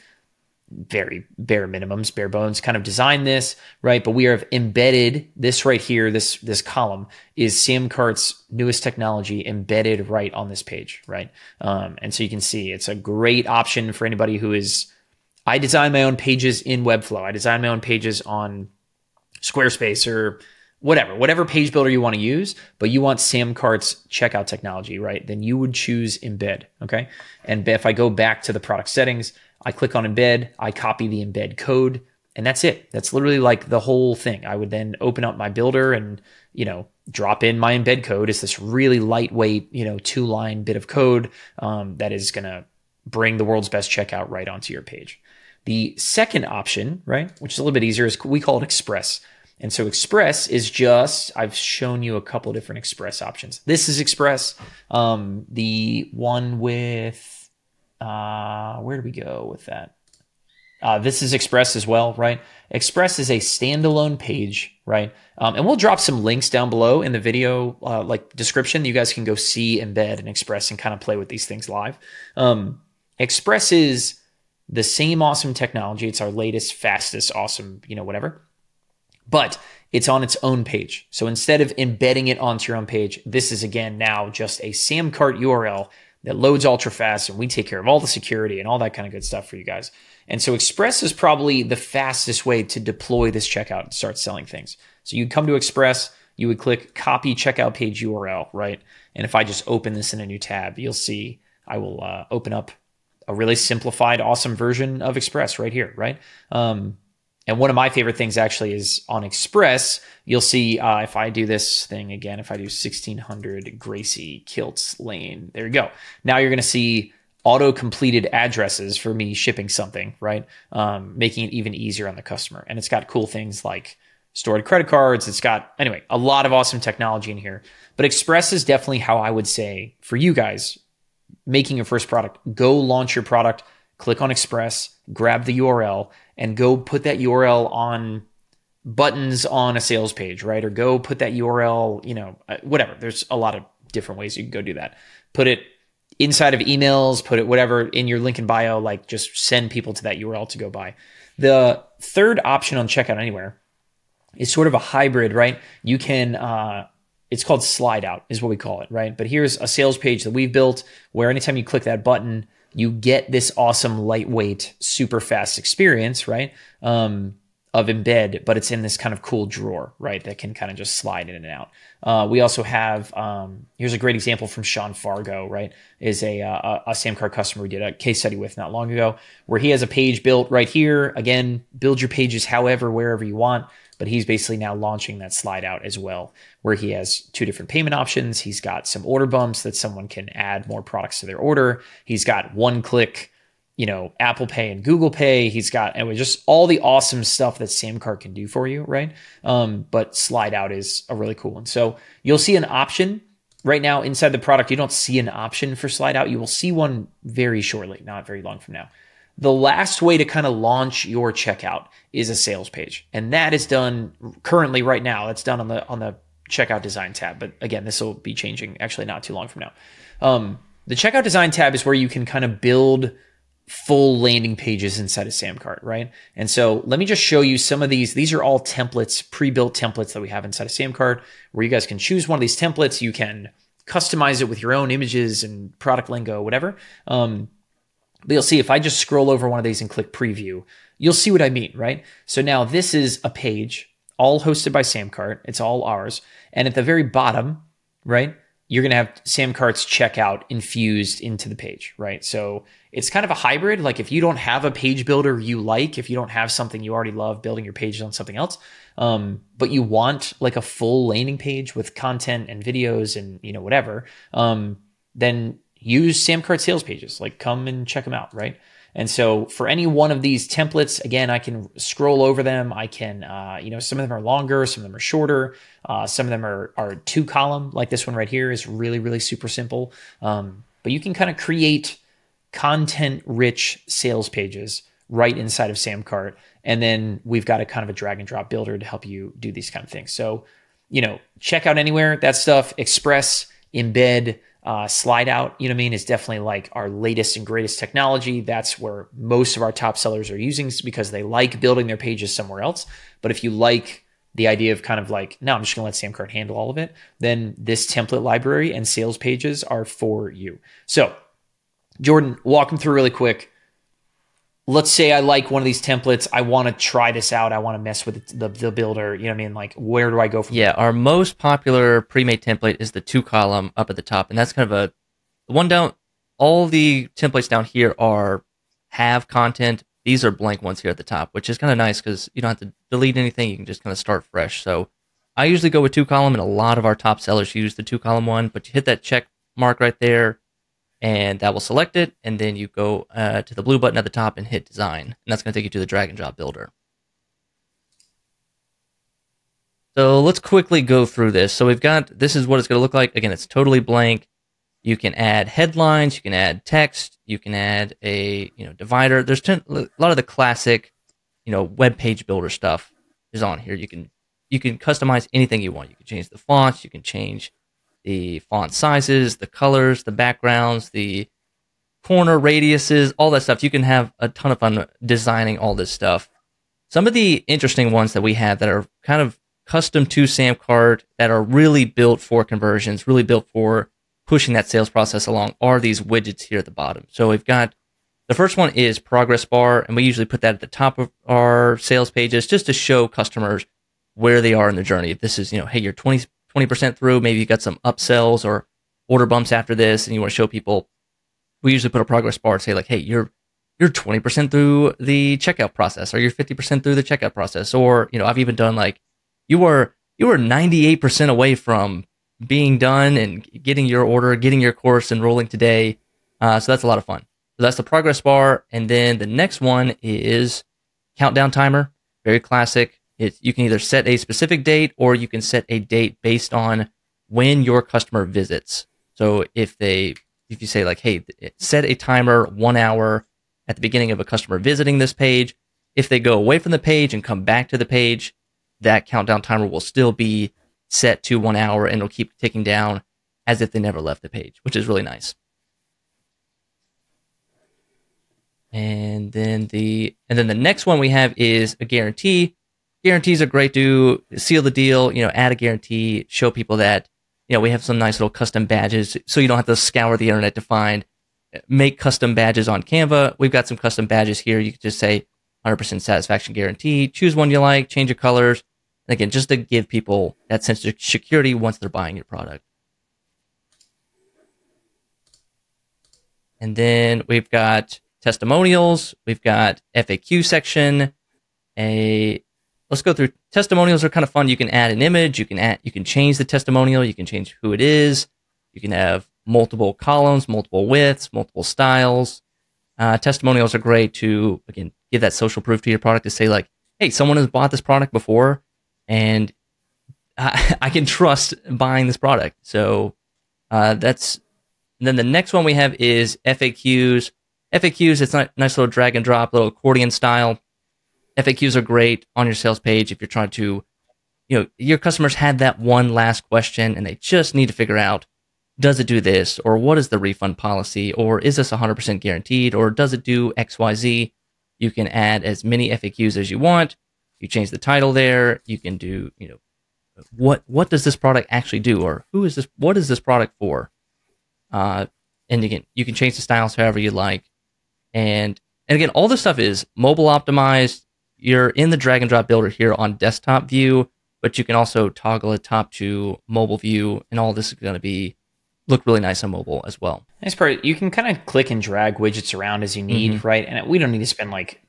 very bare minimums, bare bones kind of designed this, right? But we have embedded this right here. This column is SamCart's newest technology embedded right on this page, right? And so you can see it's a great option for anybody who I design my own pages in Webflow. I design my own pages on Squarespace or whatever page builder you want to use, but you want SamCart's checkout technology, right? Then you would choose embed, okay? And if I go back to the product settings, I click on embed, I copy the embed code, and that's it. That's literally like the whole thing. I would then open up my builder and, drop in my embed code. It's this really lightweight, 2-line bit of code that is going to bring the world's best checkout right onto your page. The second option, right, which is a little bit easier, is we call it Express. And so Express is I've shown you a couple of different Express options. This is Express. The one with, where do we go with that? This is Express as well, right? Express is a standalone page, right? And we'll drop some links down below in the video, description. You guys can go see, embed, and Express and kind of play with these things live. Express is the same awesome technology. It's our latest, fastest, awesome, whatever. But it's on its own page. So instead of embedding it onto your own page, this is again now just a SamCart URL that loads ultra fast, and we take care of all the security and all that kind of good stuff for you guys. And so Express is probably the fastest way to deploy this checkout and start selling things. So you'd come to Express, you would click copy checkout page URL, right? And if I just open this in a new tab, you'll see I will open up a really simplified, awesome version of Express right here, right? And one of my favorite things actually is on Express, you'll see if I do this thing again, if I do 1600 Gracie Kilts Lane, there you go. Now you're going to see auto-completed addresses for me shipping something, right? Making it even easier on the customer. And it's got cool things like stored credit cards. It's got, anyway, a lot of awesome technology in here. But Express is definitely how I would say for you guys making your first product, go launch your product, click on Express, grab the URL, and go put that URL on buttons on a sales page, right? Or go put that URL, whatever. There's a lot of different ways you can go do that. Put it inside of emails, put it whatever in your link in bio, like just send people to that URL to go buy. The third option on Checkout Anywhere is sort of a hybrid, right? You can it's called slide out is what we call it, right? But here's a sales page that we've built where anytime you click that button, you get this awesome, lightweight, super fast experience, right? Of embed, but it's in this kind of cool drawer, right? That can kind of just slide in and out. We also have, here's a great example from Sean Fargo, right? Is a SamCart customer we did a case study with not long ago, where he has a page built right here. Again, build your pages however, wherever you want, but he's basically now launching that slide out as well, where he has 2 different payment options. He's got some order bumps that someone can add more products to their order. He's got one-click, Apple Pay and Google Pay. He's got just all the awesome stuff that SamCart can do for you, right? But slide out is a really cool one. So you'll see an option right now inside the product. You don't see an option for slide out. You will see one very shortly, not very long from now. The last way to kind of launch your checkout is a sales page. And that is done currently right now. That's done on the checkout design tab. But again, this will be changing actually not too long from now. The checkout design tab is where you can kind of build full landing pages inside of SamCart, right? And so let me just show you some of these. These are all templates, pre-built templates that we have inside of SamCart, where you guys can choose one of these templates. You can customize it with your own images and product lingo, whatever. But you'll see if I just scroll over one of these and click preview, you'll see what I mean, right? So now this is a page all hosted by SamCart. It's all ours. And at the very bottom, right, you're going to have SamCart's checkout infused into the page, right? So it's kind of a hybrid. Like if you don't have a page builder you like, if you don't have something you already love building your pages on something else, but you want like a full landing page with content and videos and whatever, then use SamCart sales pages. Like come and check them out, right? And so for any one of these templates, again, I can scroll over them. I can, some of them are longer, some of them are shorter. Some of them are 2-column, like this one right here is really, really super simple. But you can kind of create content-rich sales pages right inside of SamCart. And then we've got a kind of a drag and drop builder to help you do these kind of things. So, check out anywhere, that stuff, Express, embed, slide out, is definitely like our latest and greatest technology. That's where most of our top sellers are using because they like building their pages somewhere else. But if you like the idea of kind of like, no, I'm just going to let SamCart handle all of it, then this template library and sales pages are for you. So Jordan, walk them through really quick. Let's say I like one of these templates. I want to try this out. I want to mess with the builder. Like where do I go from there? Our most popular pre-made template is the 2-column up at the top. And that's kind of the one down. All the templates down here have content. These are blank ones here at the top, which is kind of nice because you don't have to delete anything. You can just kind of start fresh. So I usually go with 2-column, and a lot of our top sellers use the 2-column one. But you hit that check mark right there, and that will select it, and then you go to the blue button at the top and hit design, and that's going to take you to the drag and drop builder. So let's quickly go through this. So this is what it's going to look like. Again, it's totally blank. You can add headlines, you can add text, you can add a divider. There's a lot of the classic web page builder stuff is on here. You can customize anything you want. You can change the fonts, you can change the font sizes, the colors, the backgrounds, the corner radiuses, all that stuff. You can have a ton of fun designing all this stuff. Some of the interesting ones that we have that are kind of custom to SamCart, that are really built for conversions, really built for pushing that sales process along, are these widgets here at the bottom. So we've got, the first one is progress bar, and we usually put that at the top of our sales pages just to show customers where they are in their journey. If this is, hey, you're 20% through, maybe you got some upsells or order bumps after this, and you want to show people, we usually put a progress bar and say like, hey, you're 20% through the checkout process, or you're 50% through the checkout process. Or, I've even done like, you were 98% away from being done and getting your order, getting your course enrolling today. So that's a lot of fun. So that's the progress bar. And then the next one is countdown timer. Very classic. You can either set a specific date, or you can set a date based on when your customer visits. So if you say like, hey, set a timer 1 hour at the beginning of a customer visiting this page, if they go away from the page and come back to the page, that countdown timer will still be set to 1 hour, and it'll keep ticking down as if they never left the page, which is really nice. And then the next one we have is a guarantee. Guarantees are great to seal the deal, add a guarantee, show people that we have some nice little custom badges, so you don't have to scour the internet to make custom badges on Canva. We've got some custom badges here. You can just say 100% satisfaction guarantee. Choose one you like, change your colors. And again, just to give people that sense of security once they're buying your product. And then we've got testimonials. We've got FAQ section. Let's go through. Testimonials are kind of fun. You can add an image. You can change the testimonial. You can change who it is. You can have multiple columns, multiple widths, multiple styles. Testimonials are great to, again, give that social proof to your product to say like, hey, someone has bought this product before and I can trust buying this product. So that's, and then the next one we have is FAQs. FAQs, it's a nice little drag and drop, little accordion style. FAQs are great on your sales page if you're trying to, your customers had that one last question and they just need to figure out, does it do this? Or what is the refund policy? Or is this 100% guaranteed? Or does it do XYZ? You can add as many FAQs as you want. You change the title there. You can do, what does this product actually do? Or what is this product for? And again, you can change the styles however you like. And again, all this stuff is mobile optimized. You're in the drag and drop builder here on desktop view, but you can also toggle it top to mobile view, and all this is going to look really nice on mobile as well. Nice part, you can kind of click and drag widgets around as you need, right? And we don't need to spend like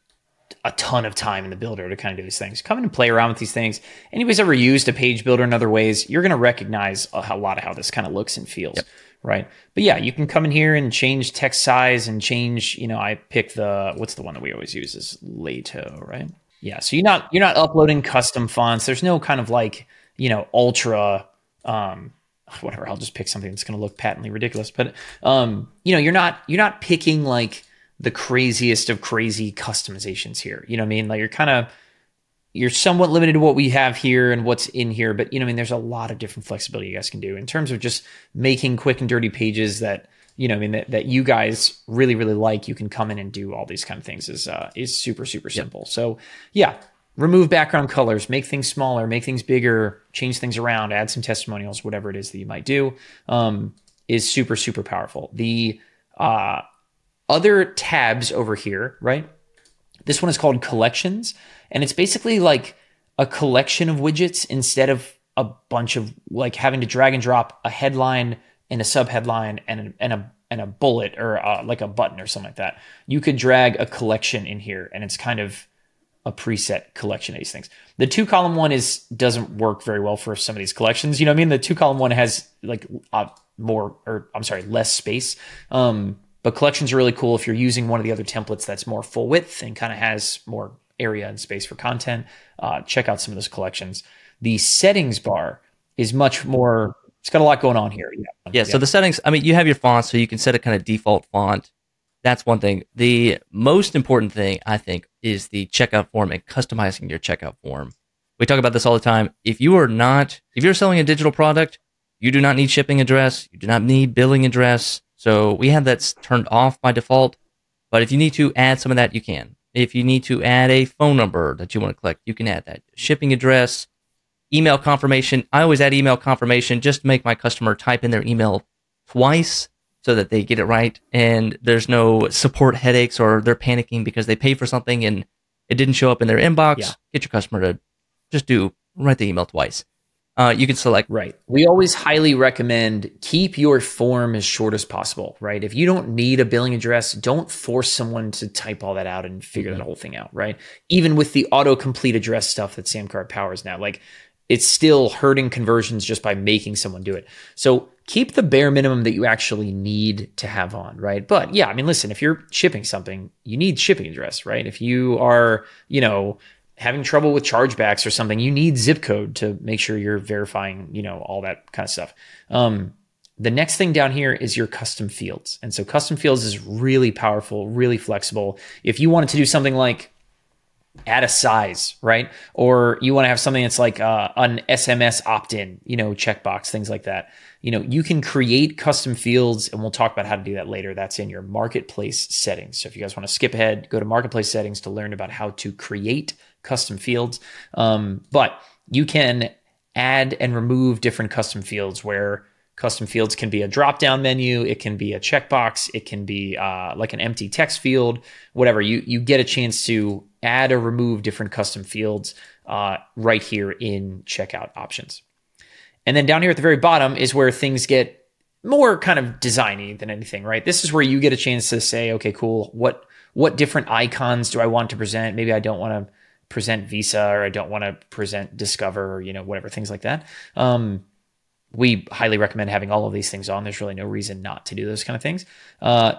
a ton of time in the builder to kind of do these things. Come in and play around with these things. Anybody's ever used a page builder in other ways, you're going to recognize a lot of how this kind of looks and feels, right? But yeah, you can come in here and change text size and change, I pick what's the one that we always use is Lato, right? Yeah, so you're not uploading custom fonts. There's no kind of like, ultra, whatever. I'll just pick something that's going to look patently ridiculous. But you're not picking like the craziest of crazy customizations here. You know what I mean? Like you're somewhat limited to what we have here and what's in here. But there's a lot of different flexibility you guys can do in terms of just making quick and dirty pages that that you guys really, really like. You can come in and do all these kind of things is super, super simple. So yeah, remove background colors, make things smaller, make things bigger, change things around, add some testimonials, whatever it is that you might do, is super, super powerful. The other tabs over here, right? This one is called collections, and it's basically like a collection of widgets instead of a bunch of like having to drag and drop a headline and a subheadline and a bullet or like a button or something like that. You could drag a collection in here, and it's kind of a preset collection of these things. The 2-column one doesn't work very well for some of these collections. You know what I mean? The 2-column one has like less space. But collections are really cool if you're using one of the other templates that's more full width and kind of has more area and space for content. Check out some of those collections. The settings bar is much more, it's got a lot going on here. Yeah. So the settings, you have your font, so you can set a kind of default font. That's one thing. The most important thing, I think, is the checkout form and customizing your checkout form. We talk about this all the time. If you're selling a digital product, you do not need shipping address. You do not need billing address. So we have that turned off by default. But if you need to add some of that, you can. If you need to add a phone number that you want to collect, you can add that. Shipping address, email confirmation. I always add email confirmation just to make my customer type in their email twice so that they get it right, and there's no support headaches or they're panicking because they paid for something and it didn't show up in their inbox. Yeah. Get your customer to just write the email twice. You can select. Right. We always highly recommend keep your form as short as possible, right? If you don't need a billing address, don't force someone to type all that out and figure that whole thing out, right? Even with the autocomplete address stuff that SamCart powers now, like it's still hurting conversions just by making someone do it. So keep the bare minimum that you actually need to have on, right? But yeah, listen, if you're shipping something, you need shipping address, right? If you are, having trouble with chargebacks or something, you need zip code to make sure you're verifying, all that kind of stuff. The next thing down here is your custom fields. And so custom fields is really powerful, really flexible. If you wanted to do something like add a size, right? Or you want to have something that's like an SMS opt-in, checkbox, things like that. You can create custom fields, and we'll talk about how to do that later. That's in your marketplace settings. So if you guys want to skip ahead, go to marketplace settings to learn about how to create custom fields. But you can add and remove different custom fields where Custom fields can be a drop-down menu. It can be a checkbox. It can be like an empty text field, whatever. You get a chance to add or remove different custom fields right here in checkout options. And then down here at the very bottom is where things get more kind of designy than anything, right? This is where you get a chance to say, okay, cool. What different icons do I want to present? Maybe I don't want to present Visa, or I don't want to present Discover, or, whatever, things like that. We highly recommend having all of these things on. There's really no reason not to do those kind of things.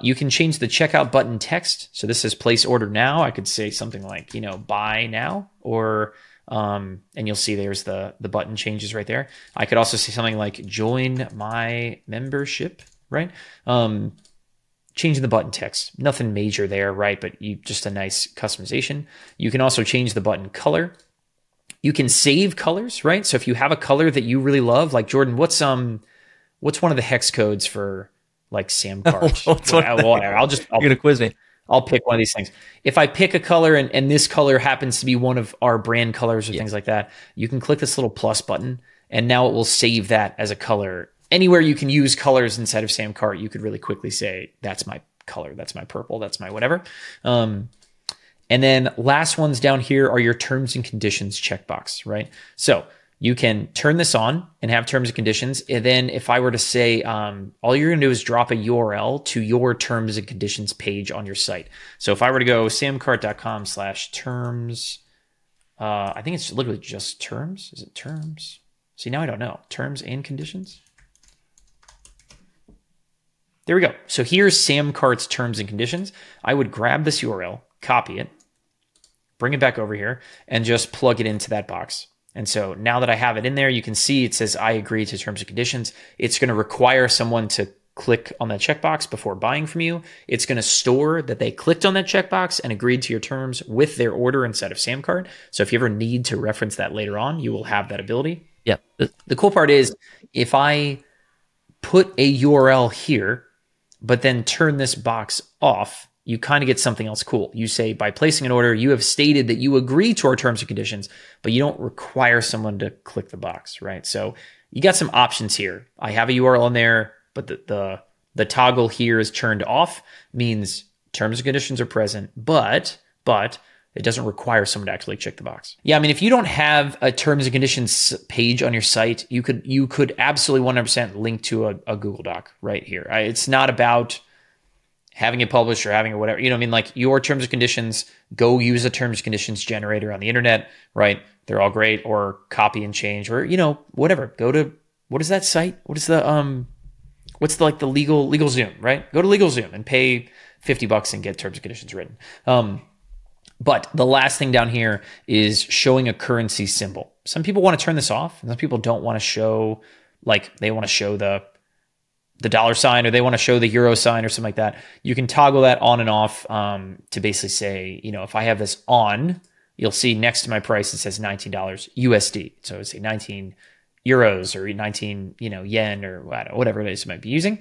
You can change the checkout button text. So this is place order now. I could say something like, buy now, or, and you'll see there's the button changes right there. I could also say something like join my membership, right? Changing the button text, nothing major there, right? But just a nice customization. You can also change the button color. You can save colors, right? So if you have a color that you really love, like Jordan, what's one of the hex codes for like SamCart? You're gonna quiz me. I'll pick one of these things. If I pick a color and this color happens to be one of our brand colors or things like that, you can click this little plus button, and now it will save that as a color. Anywhere you can use colors inside of SamCart, you could really quickly say, that's my color, that's my purple, that's my whatever. And then last ones down here are your terms and conditions checkbox, right? So you can turn this on and have terms and conditions. And then if I were to say, all you're gonna do is drop a URL to your terms and conditions page on your site. So if I were to go samcart.com/terms, I think it's literally just terms. Is it terms? See, now I don't know. Terms and conditions? There we go. So here's SamCart's terms and conditions. I would grab this URL, copy it, bring it back over here, and just plug it into that box. And so now that I have it in there, you can see it says, I agree to terms and conditions. It's going to require someone to click on that checkbox before buying from you. It's going to store that they clicked on that checkbox and agreed to your terms with their order inside of SamCart. So if you ever need to reference that later on, you will have that ability. Yeah. The cool part is if I put a URL here, but then turn this box off, you kind of get something else cool. You say, by placing an order, you have stated that you agree to our terms and conditions, but you don't require someone to click the box, right? So you got some options here. I have a URL in there, but the toggle here is turned off, means terms and conditions are present, but it doesn't require someone to actually check the box. Yeah, I mean, if you don't have a terms and conditions page on your site, you could absolutely 100% link to a Google Doc right here. It's not about having it published or having it whatever. I mean, like your terms and conditions, go use a terms and conditions generator on the internet, right? They're all great, or copy and change, or, whatever. Go to, what is that site? What is the, what's the, like the LegalZoom, right? Go to LegalZoom and pay $50 and get terms and conditions written. But the last thing down here is showing a currency symbol. Some people want to turn this off, and some people don't want to show, like they want to show the dollar sign, or they want to show the euro sign or something like that. You can toggle that on and off to basically say, if I have this on, you'll see next to my price, it says $19 USD. So it's say 19 euros or 19, yen or whatever it is you might be using.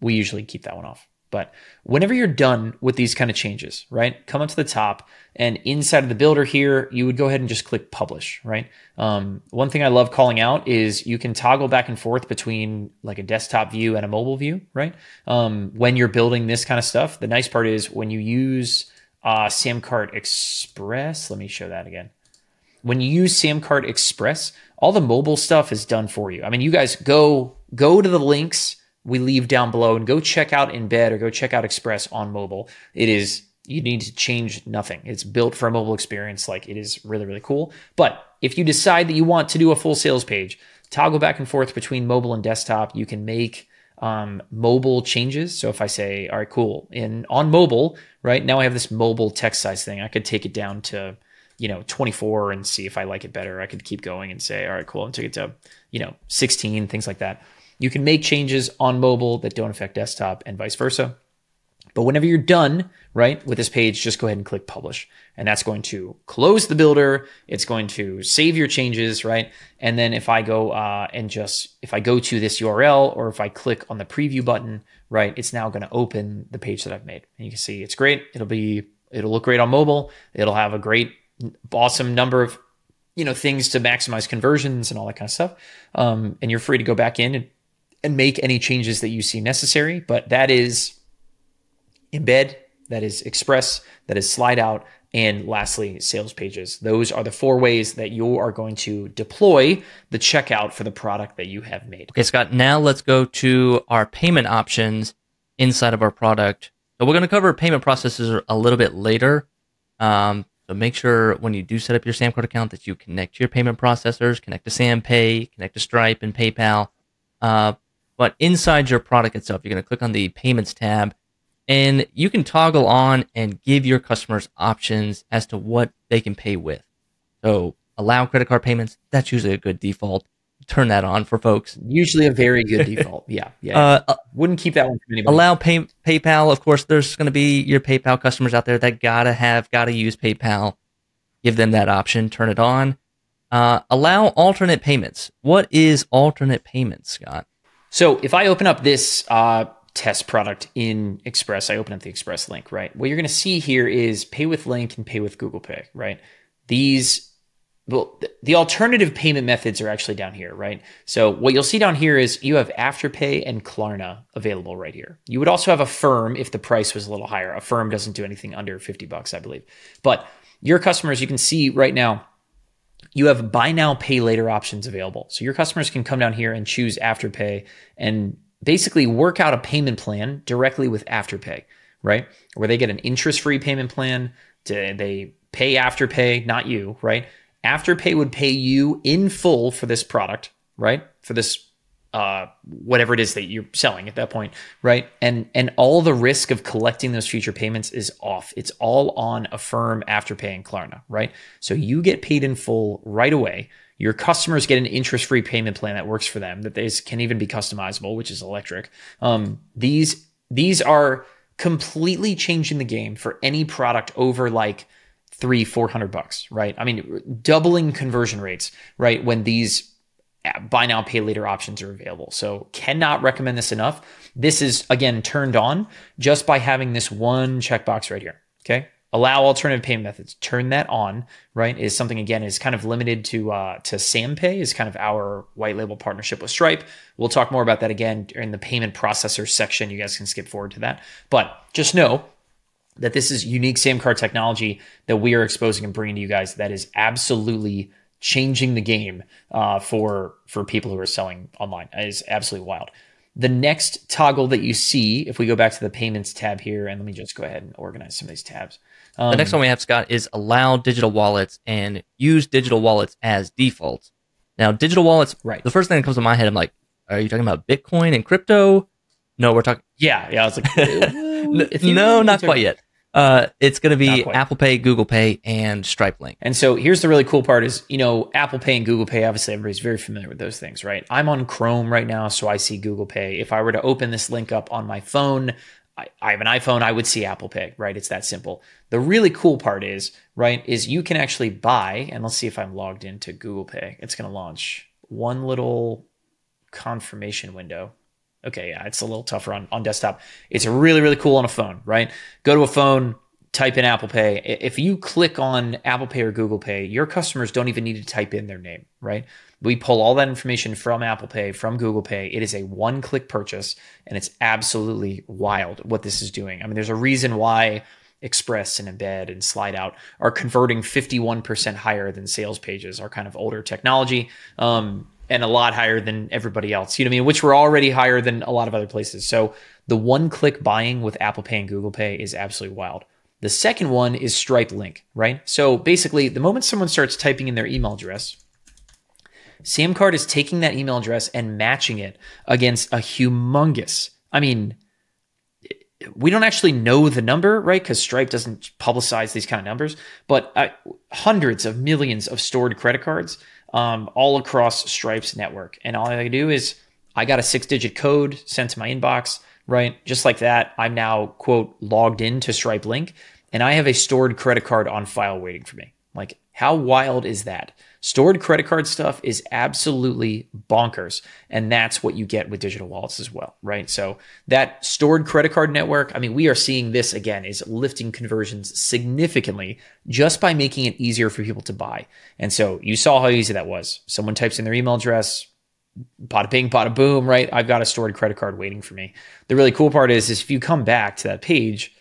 We usually keep that one off. But whenever you're done with these kind of changes, right, come up to the top, and inside of the builder here, you would go ahead and just click publish, right? One thing I love calling out is you can toggle back and forth between like a desktop view and a mobile view, right? When you're building this kind of stuff, the nice part is when you use SamCart Express, let me show that again. When you use SamCart Express, all the mobile stuff is done for you. I mean, you guys go to the links we leave down below and go check out Embed or go check out Express on mobile. You need to change nothing. It's built for a mobile experience. Like, it is really, really cool. But if you decide that you want to do a full sales page, toggle back and forth between mobile and desktop. You can make mobile changes. So if I say, all right, cool, on mobile, right now I have this mobile text size thing. I could take it down to 24 and see if I like it better. I could keep going and say, all right, cool, and take it to 16, things like that. You can make changes on mobile that don't affect desktop and vice versa. But whenever you're done, right, with this page, just go ahead and click publish. And that's going to close the builder. It's going to save your changes, right? And then if I go if I go to this URL, or if I click on the preview button, right, it's now going to open the page that I've made. And you can see it's great. It'll look great on mobile. It'll have a great, awesome number of things to maximize conversions and all that kind of stuff. And you're free to go back in and and make any changes that you see necessary. But that is embed, that is express, that is slide out, and lastly, sales pages. Those are the 4 ways that you are going to deploy the checkout for the product that you have made. Okay, Scott, now let's go to our payment options inside of our product. So we're going to cover payment processes a little bit later. So make sure when you do set up your SamCart account that you connect to your payment processors, connect to SamPay, connect to Stripe and PayPal. But inside your product itself, you're going to click on the Payments tab, and you can toggle on and give your customers options as to what they can pay with. So allow credit card payments. That's usually a good default. Turn that on for folks. Usually a very good default. Yeah. Wouldn't keep that one from anybody. Allow PayPal. Of course, there's going to be your PayPal customers out there that gotta use PayPal. Give them that option. Turn it on. Allow alternate payments. What is alternate payments, Scott? So if I open up this test product in Express, I open up the Express link, right? What you're going to see here is pay with Link and pay with Google Pay, right? The alternative payment methods are actually down here, right? So what you'll see down here is you have Afterpay and Klarna available right here. You would also have Affirm if the price was a little higher. Affirm doesn't do anything under $50, I believe. But your customers, you can see right now, you have buy now, pay later options available. So your customers can come down here and choose Afterpay and basically work out a payment plan directly with Afterpay, right? Where they get an interest-free payment plan. They pay Afterpay, not you, right? Afterpay would pay you in full for this product, right? For this whatever it is that you're selling at that point, right? And all the risk of collecting those future payments is off. It's all on Affirm, Afterpay, and Klarna, right? So you get paid in full right away. Your customers get an interest-free payment plan that works for them, that can even be customizable, which is electric. These are completely changing the game for any product over like $300-400, right? I mean, doubling conversion rates, right? When these buy now, pay later options are available. So cannot recommend this enough. This is, again, turned on just by having this one checkbox right here, okay? Allow alternative payment methods. Turn that on, right? Is something, again, is kind of limited to SamPay, is kind of our white label partnership with Stripe. We'll talk more about that again in the payment processor section. You guys can skip forward to that. But just know that this is unique SamCart technology that we are exposing and bringing to you guys that is absolutely changing the game for people who are selling online. It is absolutely wild. The next toggle that you see, if we go back to the payments tab here, and let me just go ahead and organize some of these tabs. The next one we have, Scott, is allow digital wallets and use digital wallets as defaults. Now, digital wallets, right? The first thing that comes to my head, I'm like, are you talking about Bitcoin and crypto? No, we're talking. Yeah. I was like, no, not quite yet. It's going to be Apple Pay, Google Pay, and Stripe Link. And so here's the really cool part is, Apple Pay and Google Pay, obviously everybody's very familiar with those things, right? I'm on Chrome right now, so I see Google Pay. If I were to open this link up on my phone, I have an iPhone, I would see Apple Pay, right? It's that simple. The really cool part is, right, is you can actually buy, and let's see if I'm logged into Google Pay. It's going to launch one little confirmation window. Okay, yeah, it's a little tougher on desktop. It's really, really cool on a phone, right? Go to a phone, type in Apple Pay. If you click on Apple Pay or Google Pay, your customers don't even need to type in their name, right? We pull all that information from Apple Pay, from Google Pay. It is a one-click purchase, and it's absolutely wild what this is doing. I mean, there's a reason why Express and Embed and Slide Out are converting 51% higher than sales pages, our kind of older technology. And a lot higher than everybody else, you know what I mean? Which were already higher than a lot of other places. So the one-click buying with Apple Pay and Google Pay is absolutely wild. The second one is Stripe Link, right? So basically, the moment someone starts typing in their email address, SamCart is taking that email address and matching it against a humongous, I mean, we don't actually know the number, right? Because Stripe doesn't publicize these kind of numbers, but hundreds of millions of stored credit cards all across Stripe's network. And all I do is I got a 6-digit code sent to my inbox, right? Just like that, I'm now, quote, logged into Stripe Link, and I have a stored credit card on file waiting for me. Like, how wild is that? Stored credit card stuff is absolutely bonkers. And that's what you get with digital wallets as well, right? So that stored credit card network, I mean, we are seeing this again is lifting conversions significantly just by making it easier for people to buy. And so you saw how easy that was. Someone types in their email address, bada bing, bada boom, right? I've got a stored credit card waiting for me. The really cool part is if you come back to that page,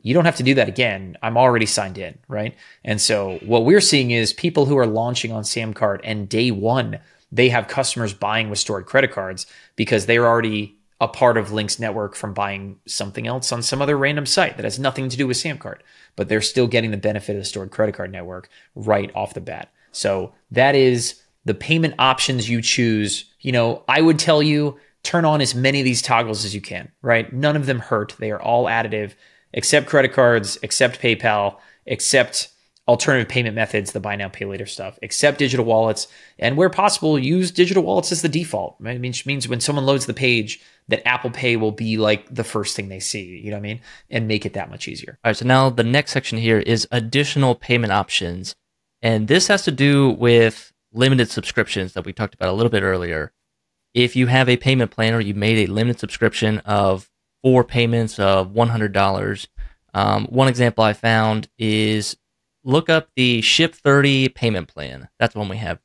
you don't have to do that again. I'm already signed in, right? And so what we're seeing is people who are launching on SamCart and day one, they have customers buying with stored credit cards because they're already a part of Link's network from buying something else on some other random site that has nothing to do with SamCart, but they're still getting the benefit of the stored credit card network right off the bat. So that is the payment options you choose. You know, I would tell you turn on as many of these toggles as you can, right? None of them hurt. They are all additive. Accept credit cards, accept PayPal, accept alternative payment methods, the buy now, pay later stuff, accept digital wallets, and where possible, use digital wallets as the default, right? Which means when someone loads the page, that Apple Pay will be like the first thing they see, you know what I mean? And make it that much easier. All right, so now the next section here is additional payment options. And this has to do with limited subscriptions that we talked about a little bit earlier. If you have a payment plan or you made a limited subscription of 4 payments of $100, one example I found is look up the Ship 30 payment plan. That's the one we have.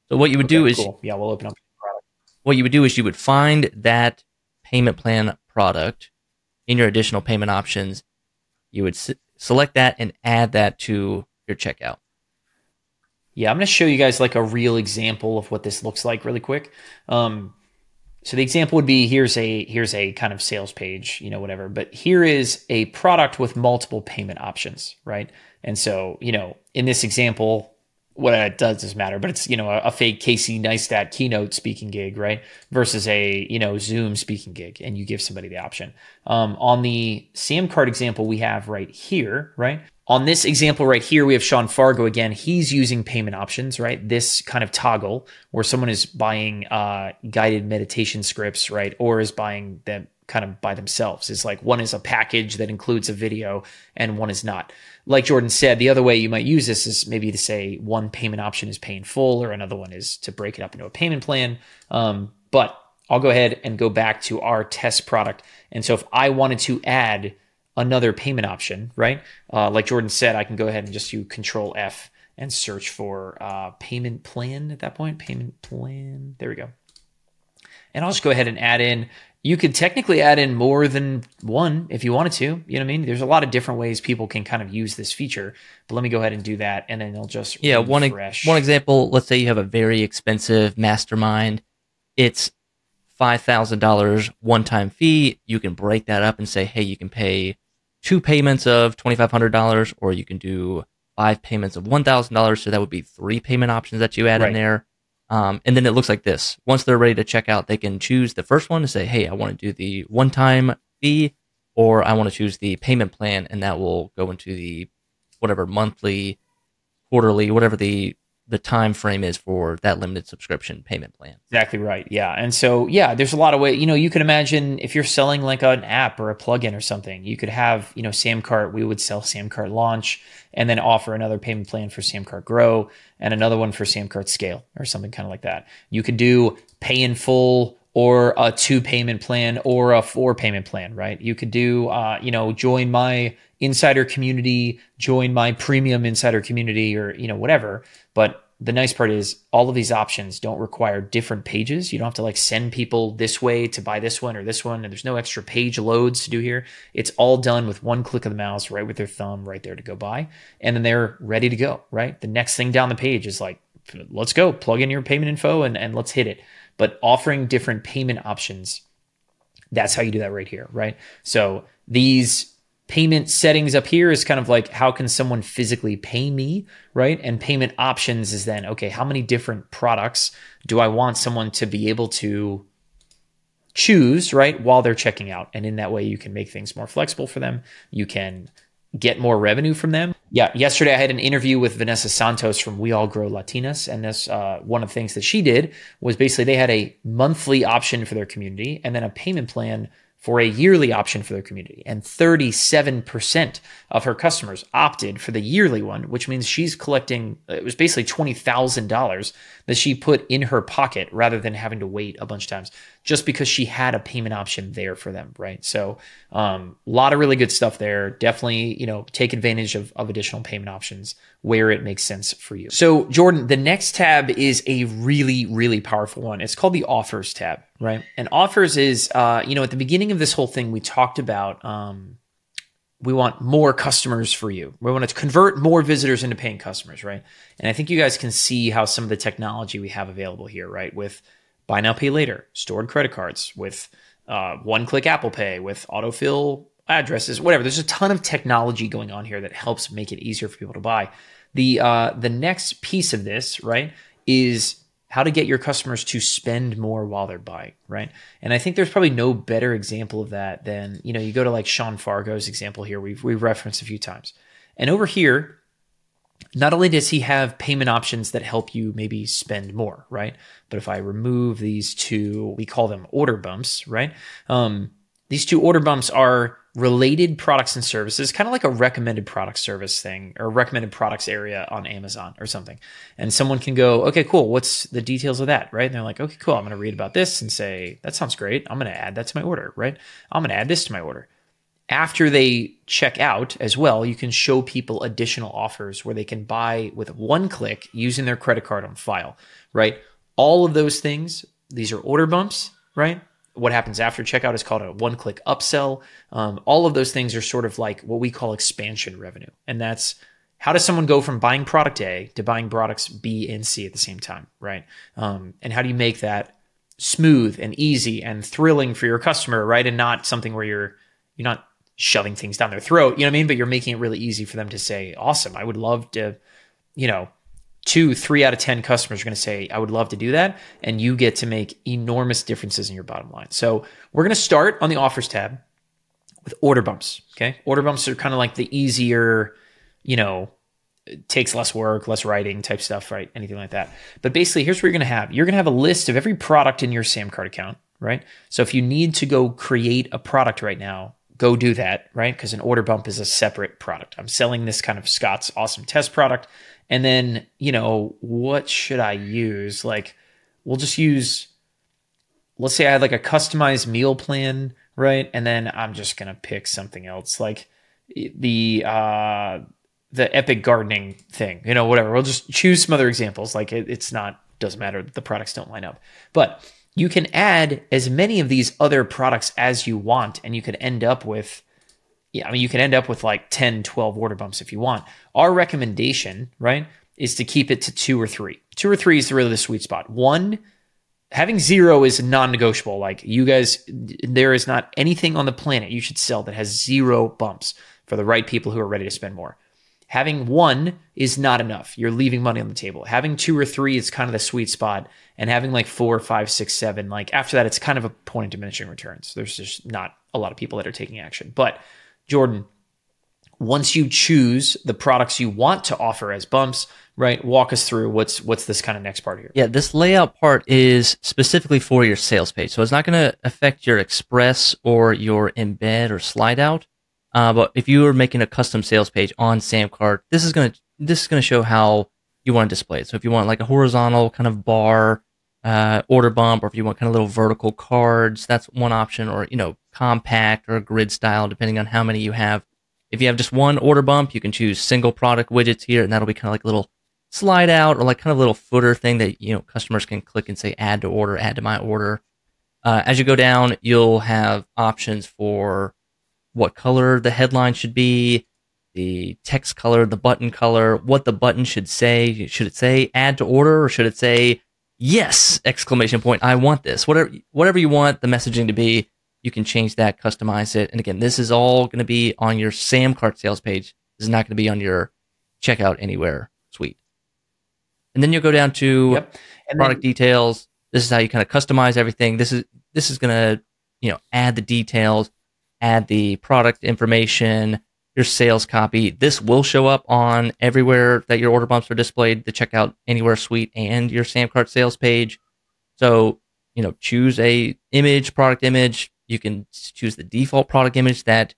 So what you would do is, cool. Yeah, we'll open up the product. What you would do is you would find that payment plan product in your additional payment options. You would select that and add that to your checkout. Yeah, I'm going to show you guys like a real example of what this looks like really quick. So the example would be here's a kind of sales page, you know, whatever. But here is a product with multiple payment options, right? And so, you know, in this example, what it doesn't matter, but it's, you know, a fake Casey Neistat keynote speaking gig, right? Versus a, you know, Zoom speaking gig, and you give somebody the option. On the SamCart example we have right here, right? On this example right here, we have Sean Fargo again. He's using payment options, right? This kind of toggle where someone is buying guided meditation scripts, right? Or is buying them kind of by themselves. It's like one is a package that includes a video and one is not. Like Jordan said, the other way you might use this is maybe to say one payment option is pay in full or another one is to break it up into a payment plan. But I'll go ahead and go back to our test product. And so if I wanted to add another payment option, right? Like Jordan said, I can go ahead and just do Control F and search for payment plan at that point. Payment plan. There we go. And I'll just go ahead and add in. You could technically add in more than one if you wanted to. You know what I mean? There's a lot of different ways people can kind of use this feature. But let me go ahead and do that, and then they'll just refresh. One example, let's say you have a very expensive mastermind. It's $5,000 one-time fee. You can break that up and say, hey, you can pay 2 payments of $2,500, or you can do 5 payments of $1,000. So that would be 3 payment options that you add in there. And then it looks like this. Once they're ready to check out, they can choose the first one to say, hey, I want to do the one-time fee, or I want to choose the payment plan, and that will go into the whatever monthly, quarterly, whatever the time frame is for that limited subscription payment plan. Exactly right. Yeah. And so, yeah, there's a lot of ways, you know, you can imagine if you're selling like an app or a plugin or something, you could have, you know, SamCart, we would sell SamCart Launch and then offer another payment plan for SamCart Grow and another one for SamCart Scale or something kind of like that. You could do pay in full or a 2 payment plan or a 4 payment plan, right? You could do, you know, join my insider community, join my premium insider community, or, you know, whatever. But the nice part is all of these options don't require different pages. You don't have to like send people this way to buy this one or this one. And there's no extra page loads to do here. It's all done with one click of the mouse, right with their thumb right there to go buy. And then they're ready to go, right? The next thing down the page is like, let's go plug in your payment info and let's hit it. But offering different payment options, that's how you do that right here, right? So these payment settings up here is kind of like, how can someone physically pay me, right? And payment options is then, okay, how many different products do I want someone to be able to choose, right, while they're checking out? And in that way, you can make things more flexible for them. You can get more revenue from them. Yeah, yesterday I had an interview with Vanessa Santos from We All Grow Latinas. And this one of the things that she did was basically they had a monthly option for their community and then a payment plan for a yearly option for their community. And 37% of her customers opted for the yearly one, which means she's collecting, it was basically $20,000 that she put in her pocket rather than having to wait a bunch of times. just because she had a payment option there for them, right? So a lot of really good stuff there. Definitely, take advantage of additional payment options where it makes sense for you. So Jordan, the next tab is a really, really powerful one. It's called the Offers tab, right? And Offers is, at the beginning of this whole thing, we talked about we want more customers for you. We want to convert more visitors into paying customers, right? And I think you guys can see how some of the technology we have available here, right? With buy now, pay later, stored credit cards, with one-click Apple Pay, with autofill addresses, whatever. There's a ton of technology going on here that helps make it easier for people to buy. The next piece of this, right, is how to get your customers to spend more while they're buying, right? And I think there's probably no better example of that than, you go to like Sean Fargo's example here, we've referenced a few times. And over here, not only does he have payment options that help you maybe spend more, right? But if I remove these two, we call them order bumps, right? These two order bumps are related products and services, kind of like a recommended product service thing or recommended products area on Amazon or something. And someone can go, okay, cool. What's the details of that, right? And they're like, okay, cool. I'm going to read about this and say, that sounds great. I'm going to add that to my order, right? I'm going to add this to my order. After they check out as well, you can show people additional offers where they can buy with one click using their credit card on file, right? All of those things, these are order bumps, right? What happens after checkout is called a one-click upsell. All of those things are sort of like what we call expansion revenue. And that's how does someone go from buying product A to buying products B and C at the same time, right? And how do you make that smooth and easy and thrilling for your customer, right? And not something where you're not shoving things down their throat, you know what I mean? But you're making it really easy for them to say, awesome, I would love to, 2-3 out of 10 customers are going to say, I would love to do that. And you get to make enormous differences in your bottom line. So we're going to start on the offers tab with order bumps. Okay. Order bumps are kind of like the easier, it takes less work, less writing type stuff, right? Anything like that. But basically here's what you're going to have. You're going to have a list of every product in your SamCart account, right? So if you need to go create a product right now, go do that, right? Because an order bump is a separate product. I'm selling this kind of Scott's awesome test product. And then, what should I use? Like, we'll just use, let's say I had like a customized meal plan, right? And then I'm just going to pick something else, like the epic gardening thing, whatever. We'll just choose some other examples. Like doesn't matter. The products don't line up. But you can add as many of these other products as you want, and you could end up with, you can end up with like 10, 12 order bumps if you want. Our recommendation, right, is to keep it to 2 or 3. 2 or 3 is really the sweet spot. 1, having 0 is non-negotiable. Like you guys, there is not anything on the planet you should sell that has 0 bumps for the right people who are ready to spend more. Having 1 is not enough. You're leaving money on the table. Having 2 or 3 is kind of the sweet spot. And having like 4, 5, 6, 7, like after that, it's kind of a point of diminishing returns. There's just not a lot of people that are taking action. But Jordan, once you choose the products you want to offer as bumps, right? Walk us through what's this kind of next part here. Yeah, this layout part is specifically for your sales page. So it's not going to affect your express or your embed or slide out. But if you are making a custom sales page on SamCart, this is going to show how you want to display it. So if you want like a horizontal kind of bar order bump, or if you want kind of little vertical cards, that's one option, or compact or grid style, depending on how many you have. If you have just one order bump, you can choose single product widgets here, and that'll be kind of like a little slide out or like kind of a little footer thing that customers can click and say add to order, add to my order. As you go down, you'll have options for what color the headline should be, the text color, the button color, what the button should say. Should it say add to order, or should it say yes, exclamation point, I want this? Whatever you want the messaging to be, you can change that, customize it. And again, this is all going to be on your SamCart sales page. This is not going to be on your checkout anywhere suite. And then you'll go down to product details. This is how you kind of customize everything. This is going to add the details, add the product information, your sales copy. This will show up on everywhere that your order bumps are displayed, the checkout anywhere suite and your SamCart sales page. So, choose a product image. You can choose the default product image that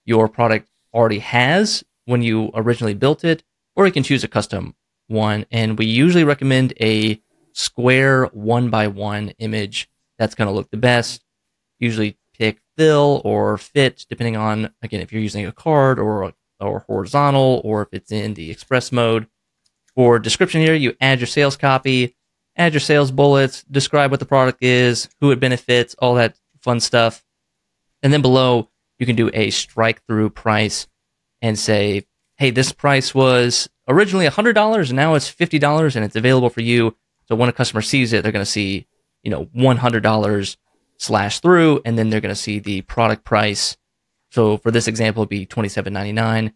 your product already has when you originally built it, or you can choose a custom one. And we usually recommend a square 1x1 image that's going to look the best. Usually pick fill or fit, depending on, again, if you're using a card or horizontal, or if it's in the express mode. For description here, you add your sales copy, add your sales bullets, describe what the product is, who it benefits, all that fun stuff. And then below, you can do a strike through price and say, hey, this price was originally $100 and now it's $50 and it's available for you. So when a customer sees it, they're going to see, $100 slash through, and then they're going to see the product price. So for this example, it'd be $27.99.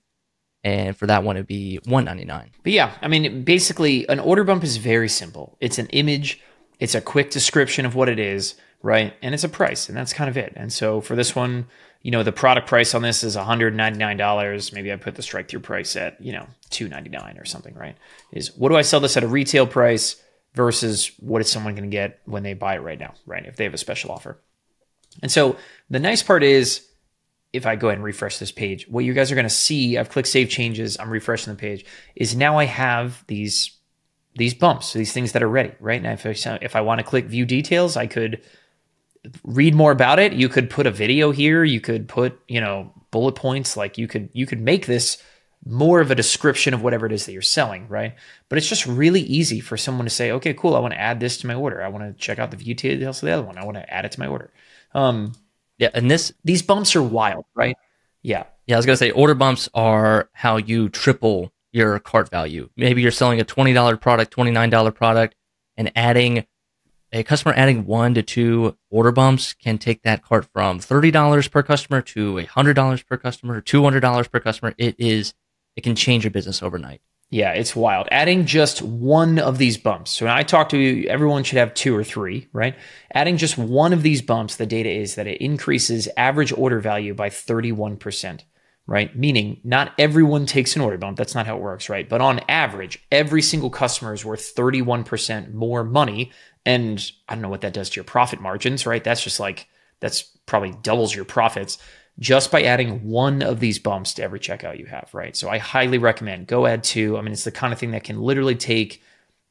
And for that one, it'd be $199. But yeah, I mean, basically, an order bump is very simple. It's an image. It's a quick description of what it is, right? And it's a price, and that's kind of it. And so for this one, the product price on this is $199. Maybe I put the strike-through price at, $299 or something, right? Is what do I sell this at a retail price versus what is someone going to get when they buy it right now, right? If they have a special offer. And so the nice part is, if I go ahead and refresh this page, what you guys are going to see, I've clicked Save Changes, I'm refreshing the page, is now I have these bumps, these things that are ready, right? Now, if I want to click View Details, I could read more about it. You could put a video here. You could put, bullet points. Like you could make this more of a description of whatever it is that you're selling, right? But it's just really easy for someone to say, okay, cool, I want to add this to my order. I want to check out the view details of the other one. I want to add it to my order. Yeah, and these bumps are wild, right? Yeah. Yeah, I was going to say order bumps are how you triple your cart value. Maybe you're selling a $20 product, $29 product, and a customer adding 1 to 2 order bumps can take that cart from $30 per customer to $100 per customer, $200 per customer. It can change your business overnight. Yeah, it's wild. Adding just one of these bumps. So when I talk to you, everyone should have 2 or 3, right? Adding just one of these bumps, the data is that it increases average order value by 31%, right? Meaning not everyone takes an order bump. That's not how it works, right? But on average, every single customer is worth 31% more money. And I don't know what that does to your profit margins, right? That's probably doubles your profits just by adding one of these bumps to every checkout you have, right? So I highly recommend go add 2. I mean, it's the kind of thing that can literally take,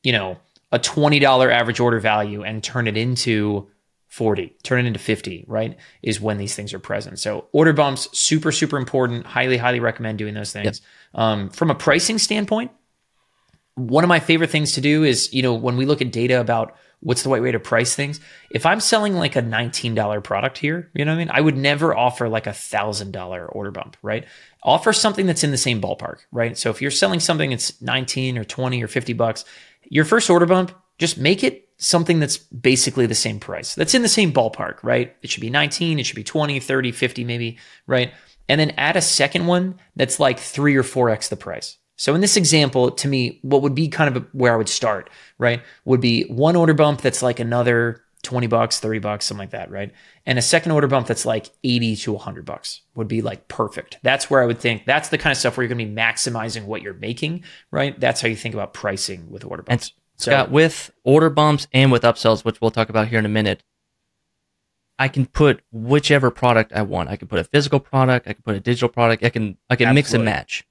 a $20 average order value and turn it into 40, turn it into 50, right? Is when these things are present. So order bumps, super, super important. Highly, highly recommend doing those things. Yep. From a pricing standpoint, one of my favorite things to do is, when we look at data about what's the right way to price things, if I'm selling like a $19 product here, you know what I mean? I would never offer like $1,000 order bump, right? Offer something that's in the same ballpark, right? So if you're selling something that's 19 or 20 or $50, your first order bump, just make it something that's basically the same price. That's in the same ballpark, right? It should be 19, it should be 20, 30, 50 maybe, right? And then add a second one that's like 3 or 4x the price. So in this example, to me, what would be kind of where I would start, right, would be one order bump that's like another $20, $30, something like that, right? And a second order bump that's like $80 to $100 would be like perfect. That's where I would think that's the kind of stuff where you're going to be maximizing what you're making, right? That's how you think about pricing with order bumps. And Scott, with order bumps and with upsells, which we'll talk about here in a minute, I can put whichever product I want. I can put a physical product. I can put a digital product. I can mix and match.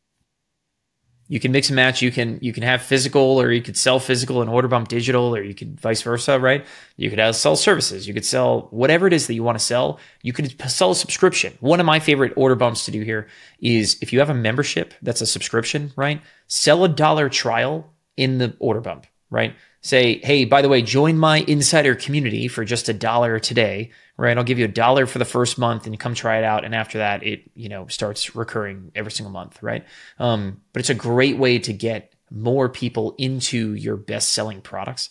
You can mix and match. You can have physical, or you could sell physical and order bump digital, or you could vice versa, right? You could sell services. You could sell whatever it is that you want to sell. You could sell a subscription. One of my favorite order bumps to do here is if you have a membership that's a subscription, right? Sell a $1 trial in the order bump, right? Say, hey, by the way, join my insider community for just $1 today, right? I'll give you $1 for the first month and come try it out. And after that, it, starts recurring every single month, right? But it's a great way to get more people into your best selling products,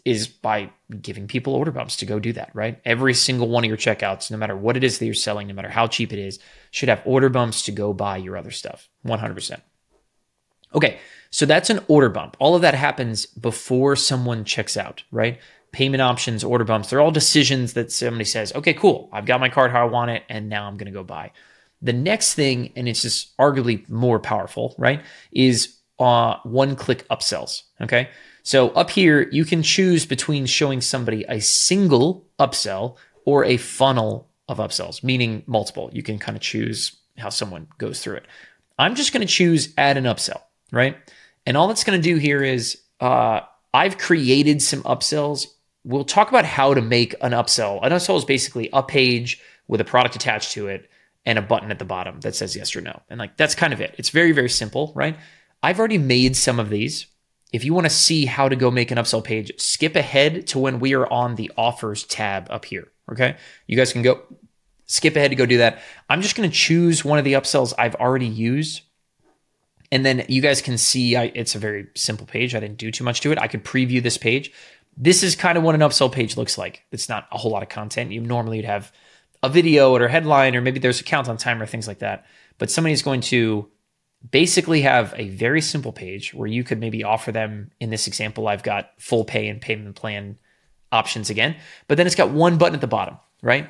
is by giving people order bumps to go do that, right? Every single one of your checkouts, no matter what it is that you're selling, no matter how cheap it is, should have order bumps to go buy your other stuff, 100%. Okay, so that's an order bump. All of that happens before someone checks out, right? Payment options, order bumps, they're all decisions that somebody says, okay, cool, I've got my cart how I want it, and now I'm going to go buy. The next thing, and it's just arguably more powerful, right, is one-click upsells, okay? So up here, you can choose between showing somebody a single upsell or a funnel of upsells, meaning multiple. You can kind of choose how someone goes through it. I'm just going to choose add an upsell, right? And all that's going to do here is I've created some upsells we'll talk about how to make an upsell. An upsell is basically a page with a product attached to it and a button at the bottom that says yes or no. And like, that's kind of it. It's very, very simple, right? I've already made some of these. If you want to see how to go make an upsell page, skip ahead to when we are on the offers tab up here. Okay. You guys can go skip ahead to go do that. I'm just going to choose one of the upsells I've already used. And then you guys can see it's a very simple page. I didn't do too much to it. I could preview this page. This is kind of what an upsell page looks like. It's not a whole lot of content. You normally would have a video or a headline, or maybe there's a count on timer, things like that. But somebody's going to basically have a very simple page where you could maybe offer them, in this example, I've got full pay and payment plan options again, but then it's got one button at the bottom, right?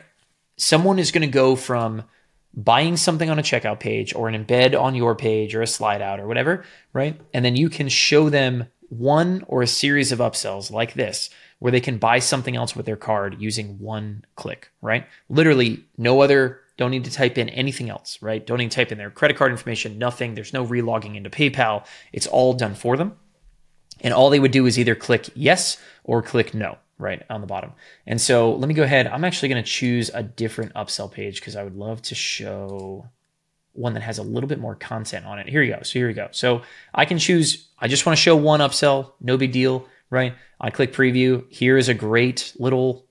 Someone is going to go from buying something on a checkout page or an embed on your page or a slide out or whatever, right? And then you can show them one or a series of upsells like this, where they can buy something else with their card using one click, right? Literally no other, don't need to type in anything else, right? Don't even type in their credit card information, nothing. There's no relogging into PayPal. It's all done for them. And all they would do is either click yes or click no, right on the bottom. And so let me go ahead. I'm actually going to choose a different upsell page because I would love to show one that has a little bit more content on it. Here you go. So here we go. So I can choose, I just want to show one upsell, no big deal, right? I click preview. Here is a great little,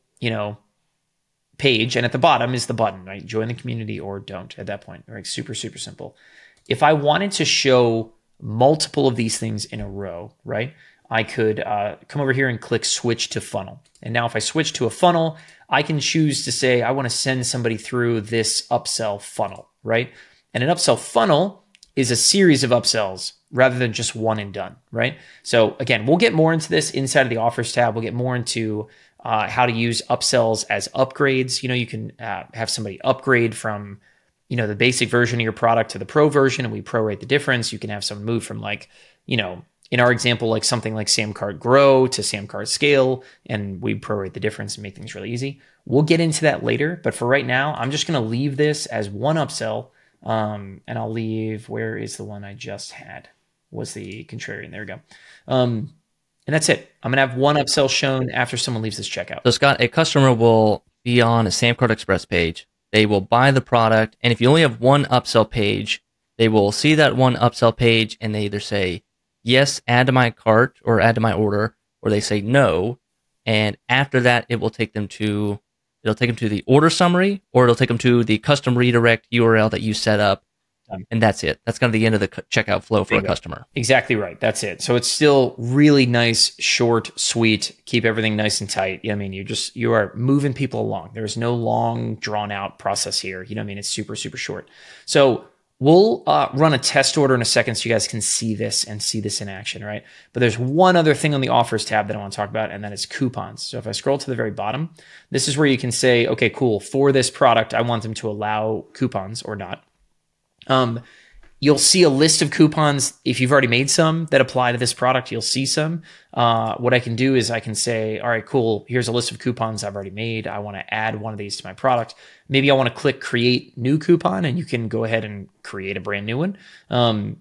page. And at the bottom is the button, right? Join the community or don't at that point, right? Super, super simple. If I wanted to show multiple of these things in a row, right? I could come over here and click switch to funnel. And now if I switch to a funnel, I can choose to say, I want to send somebody through this upsell funnel, right? And an upsell funnel is a series of upsells rather than just one and done, right? So again, we'll get more into this inside of the offers tab. We'll get more into how to use upsells as upgrades. You can have somebody upgrade from, the basic version of your product to the pro version, and we prorate the difference. You can have someone move from in our example, like something like SamCart Grow to SamCart Scale, and we prorate the difference and make things really easy. We'll get into that later, but for right now, I'm just going to leave this as one upsell, and I'll leave, where is the one I just had? Was the contrarian, there we go. And that's it. I'm going to have one upsell shown after someone leaves this checkout. So Scott, a customer will be on a SamCart Express page. They will buy the product, and if you only have one upsell page, they will see that one upsell page, and they either say, yes, add to my cart or add to my order, or they say no. And after that, it'll take them to the order summary, or it'll take them to the custom redirect URL that you set up. And that's it. That's kind of the end of the checkout flow for a customer. Exactly right. That's it. So it's still really nice, short, sweet, keep everything nice and tight. You are moving people along. There's no long drawn out process here. It's super, super short. So we'll run a test order in a second so you guys can see this in action, right? But there's one other thing on the offers tab that I want to talk about, and that is coupons. So if I scroll to the very bottom, this is where you can say, okay, cool, for this product, I want them to allow coupons or not. You'll see a list of coupons. If you've already made some that apply to this product, you'll see some. What I can do is I can say, all right, cool, here's a list of coupons I've already made. I want to add one of these to my product. Maybe I want to click create new coupon, and you can go ahead and create a brand new one.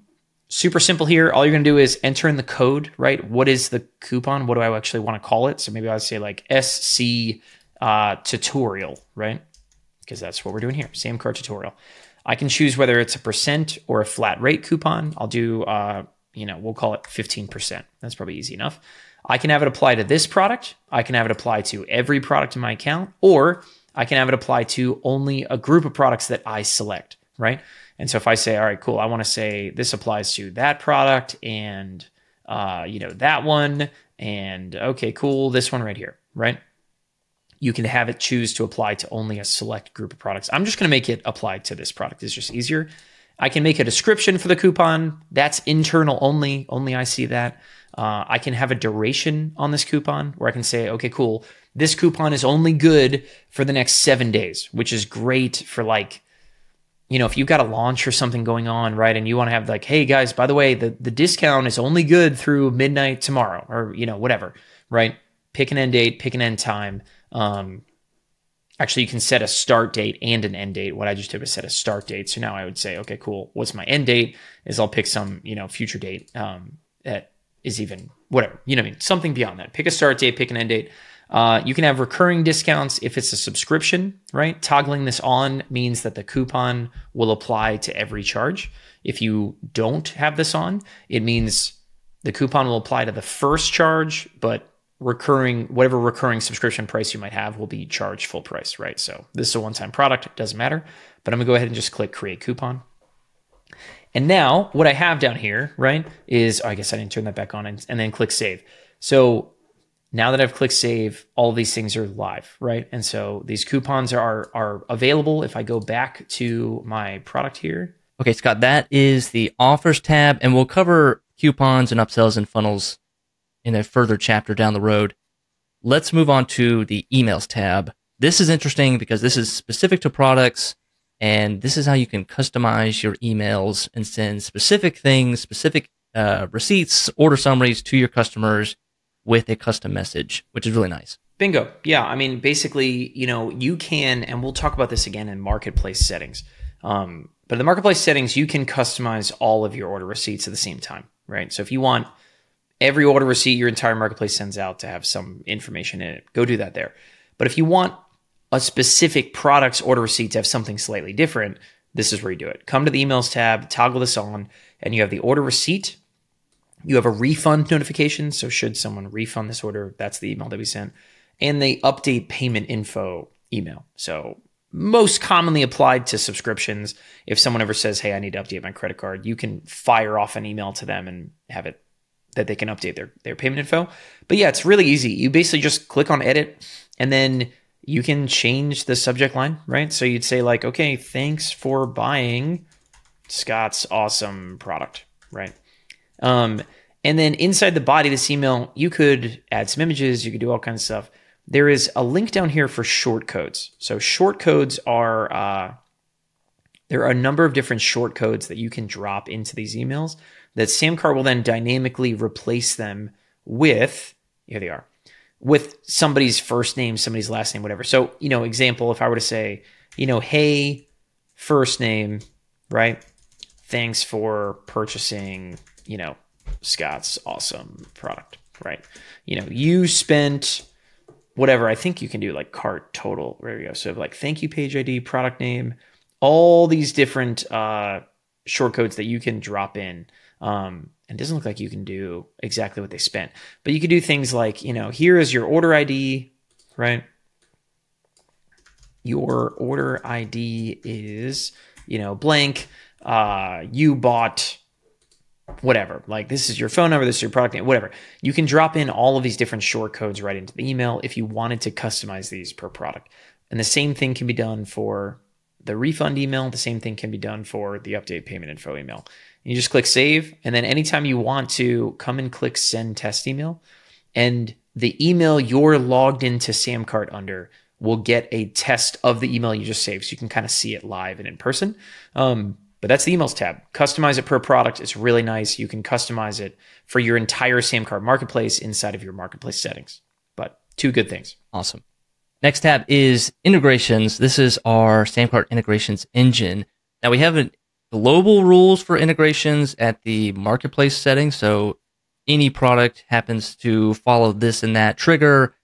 Super simple here. All you're going to do is enter in the code, right? What is the coupon? What do I actually want to call it? So maybe I'll say like SC tutorial, right? Because that's what we're doing here, SamCart tutorial. I can choose whether it's a percent or a flat rate coupon. I'll do, we'll call it 15%. That's probably easy enough. I can have it apply to this product. I can have it apply to every product in my account, or I can have it apply to only a group of products that I select, right? And so if I say, all right, cool, I want to say this applies to that product and, that one, and okay, cool, this one right here, right? You can have it choose to apply to only a select group of products. I'm just going to make it apply to this product. It's just easier. I can make a description for the coupon. That's internal only. Only I see that. I can have a duration on this coupon where I can say, okay, cool, this coupon is only good for the next 7 days, which is great for if you've got a launch or something going on, right? And you want to have hey guys, by the way, the discount is only good through midnight tomorrow or, whatever, right? Pick an end date, pick an end time. Actually, you can set a start date and an end date. What I just did was set a start date. So now I would say, okay, cool. What's my end date? Is I'll pick some, future date that is even whatever. Something beyond that. Pick a start date, pick an end date. You can have recurring discounts if it's a subscription, right? Toggling this on means that the coupon will apply to every charge. If you don't have this on, it means the coupon will apply to the first charge, but whatever recurring subscription price you might have will be charged full price, right? So this is a one-time product, it doesn't matter, but I'm gonna go ahead and just click create coupon. And now what I have down here, right, is, I guess I didn't turn that back on, and then click save. So now that I've clicked save, all of these things are live, right? And so these coupons are available. If I go back to my product here. Okay, Scott, that is the offers tab, and we'll cover coupons and upsells and funnels in a further chapter down the road. Let's move on to the emails tab. This is interesting because this is specific to products, and this is how you can customize your emails and send specific things, specific receipts, order summaries to your customers with a custom message, which is really nice. Bingo. Yeah, I mean, basically, you can, and we'll talk about this again in marketplace settings. But in the marketplace settings, you can customize all of your order receipts at the same time, right? So if you want every order receipt your entire marketplace sends out to have some information in it, go do that there. But if you want a specific product's order receipt to have something slightly different, this is where you do it. Come to the emails tab, toggle this on, and you have the order receipt. You have a refund notification. So should someone refund this order, that's the email that we sent. And the update payment info email. So most commonly applied to subscriptions. If someone ever says, hey, I need to update my credit card, you can fire off an email to them and have it that they can update their payment info. But yeah, it's really easy. You basically just click on edit, and then you can change the subject line, right? So you'd say like, okay, thanks for buying Scott's awesome product, right? And then inside the body of this email, you could add some images, you could do all kinds of stuff. There is a link down here for short codes. So short codes are, there are a number of different short codes that you can drop into these emails that SamCart will then dynamically replace them with, here they are, with somebody's first name, somebody's last name, whatever. So, example, if I were to say, hey, first name, right? Thanks for purchasing, Scott's awesome product, right? You spent whatever. I think you can do like cart total. There we go. So like thank you page ID, product name, all these different short codes that you can drop in. And it doesn't look like you can do exactly what they spent, but you could do things like, here is your order ID, right? Your order ID is, blank. You bought whatever, like this is your phone number, this is your product name, whatever. You can drop in all of these different short codes right into the email if you wanted to customize these per product. And the same thing can be done for the refund email. The same thing can be done for the update payment info email. You just click save. And then anytime you want to come and click send test email, and the email you're logged into SamCart under will get a test of the email you just saved. So you can kind of see it live and in person. But that's the emails tab. Customize it per product. It's really nice. You can customize it for your entire SamCart marketplace inside of your marketplace settings. But two good things. Awesome. Next tab is integrations. This is our SamCart integrations engine. Now we have global rules for integrations at the marketplace settings. So any product happens to follow this and that trigger,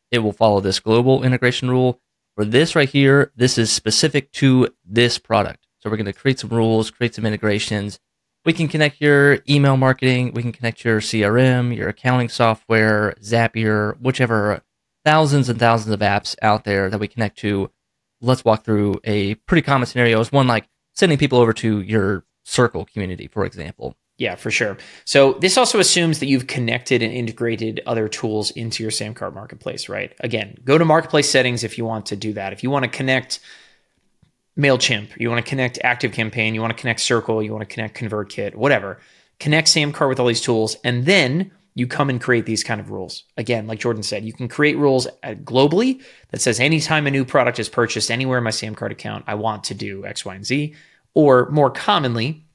it will follow this global integration rule. For this right here, this is specific to this product. So we're going to create some rules, create some integrations. We can connect your email marketing. We can connect your CRM, your accounting software, Zapier, whichever, thousands and thousands of apps out there that we connect to. Let's walk through a pretty common scenario. It's one like sending people over to your Circle community, for example. Yeah, for sure. So this also assumes that you've connected and integrated other tools into your SamCart marketplace, right? Again, go to marketplace settings if you want to do that. If you want to connect MailChimp, you want to connect ActiveCampaign, you want to connect Circle, you want to connect ConvertKit, whatever. Connect SamCart with all these tools, and then you come and create these kind of rules. Again, like Jordan said, you can create rules globally that says anytime a new product is purchased anywhere in my SamCart account, I want to do X, Y, and Z. Or more commonly,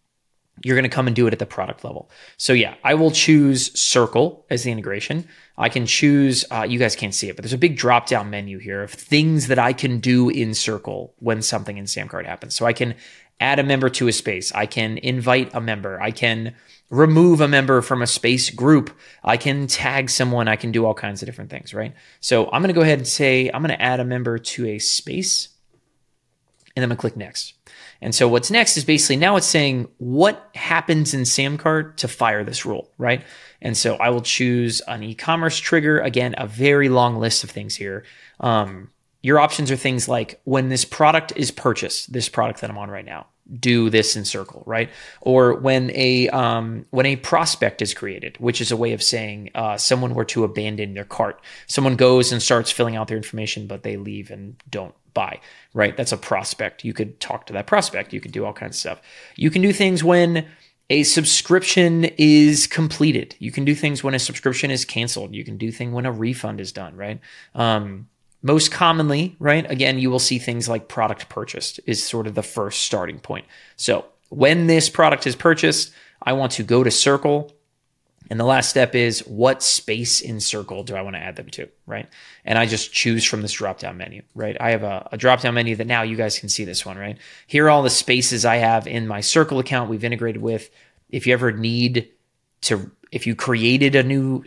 you're going to come and do it at the product level. So yeah, I will choose Circle as the integration. I can choose, you guys can't see it, but there's a big drop-down menu here of things that I can do in Circle when something in SamCart happens. So I can add a member to a space. I can invite a member. I can remove a member from a space group. I can tag someone. I can do all kinds of different things, right? So I'm going to go ahead and say, I'm going to add a member to a space, and I'm going to click next. And so what's next is basically now it's saying what happens in SamCart to fire this rule, right? And so I will choose an e-commerce trigger. Again, a very long list of things here. Your options are things like when this product is purchased, this product that I'm on right now, do this in circle, right? Or when a prospect is created, which is a way of saying someone were to abandon their cart. Someone goes and starts filling out their information, but they leave and don't buy, right? That's a prospect. You could talk to that prospect. You could do all kinds of stuff. You can do things when a subscription is completed. You can do things when a subscription is canceled. You can do things when a refund is done, right? Most commonly, right, again, you will see things like product purchased is sort of the first starting point. So when this product is purchased, I want to go to circle. And the last step is what space in circle do I want to add them to, right? And I just choose from this drop-down menu, right? I have a drop-down menu that now you guys can see this one, right? Here are all the spaces I have in my circle account we've integrated with. If you ever need to, if you created a new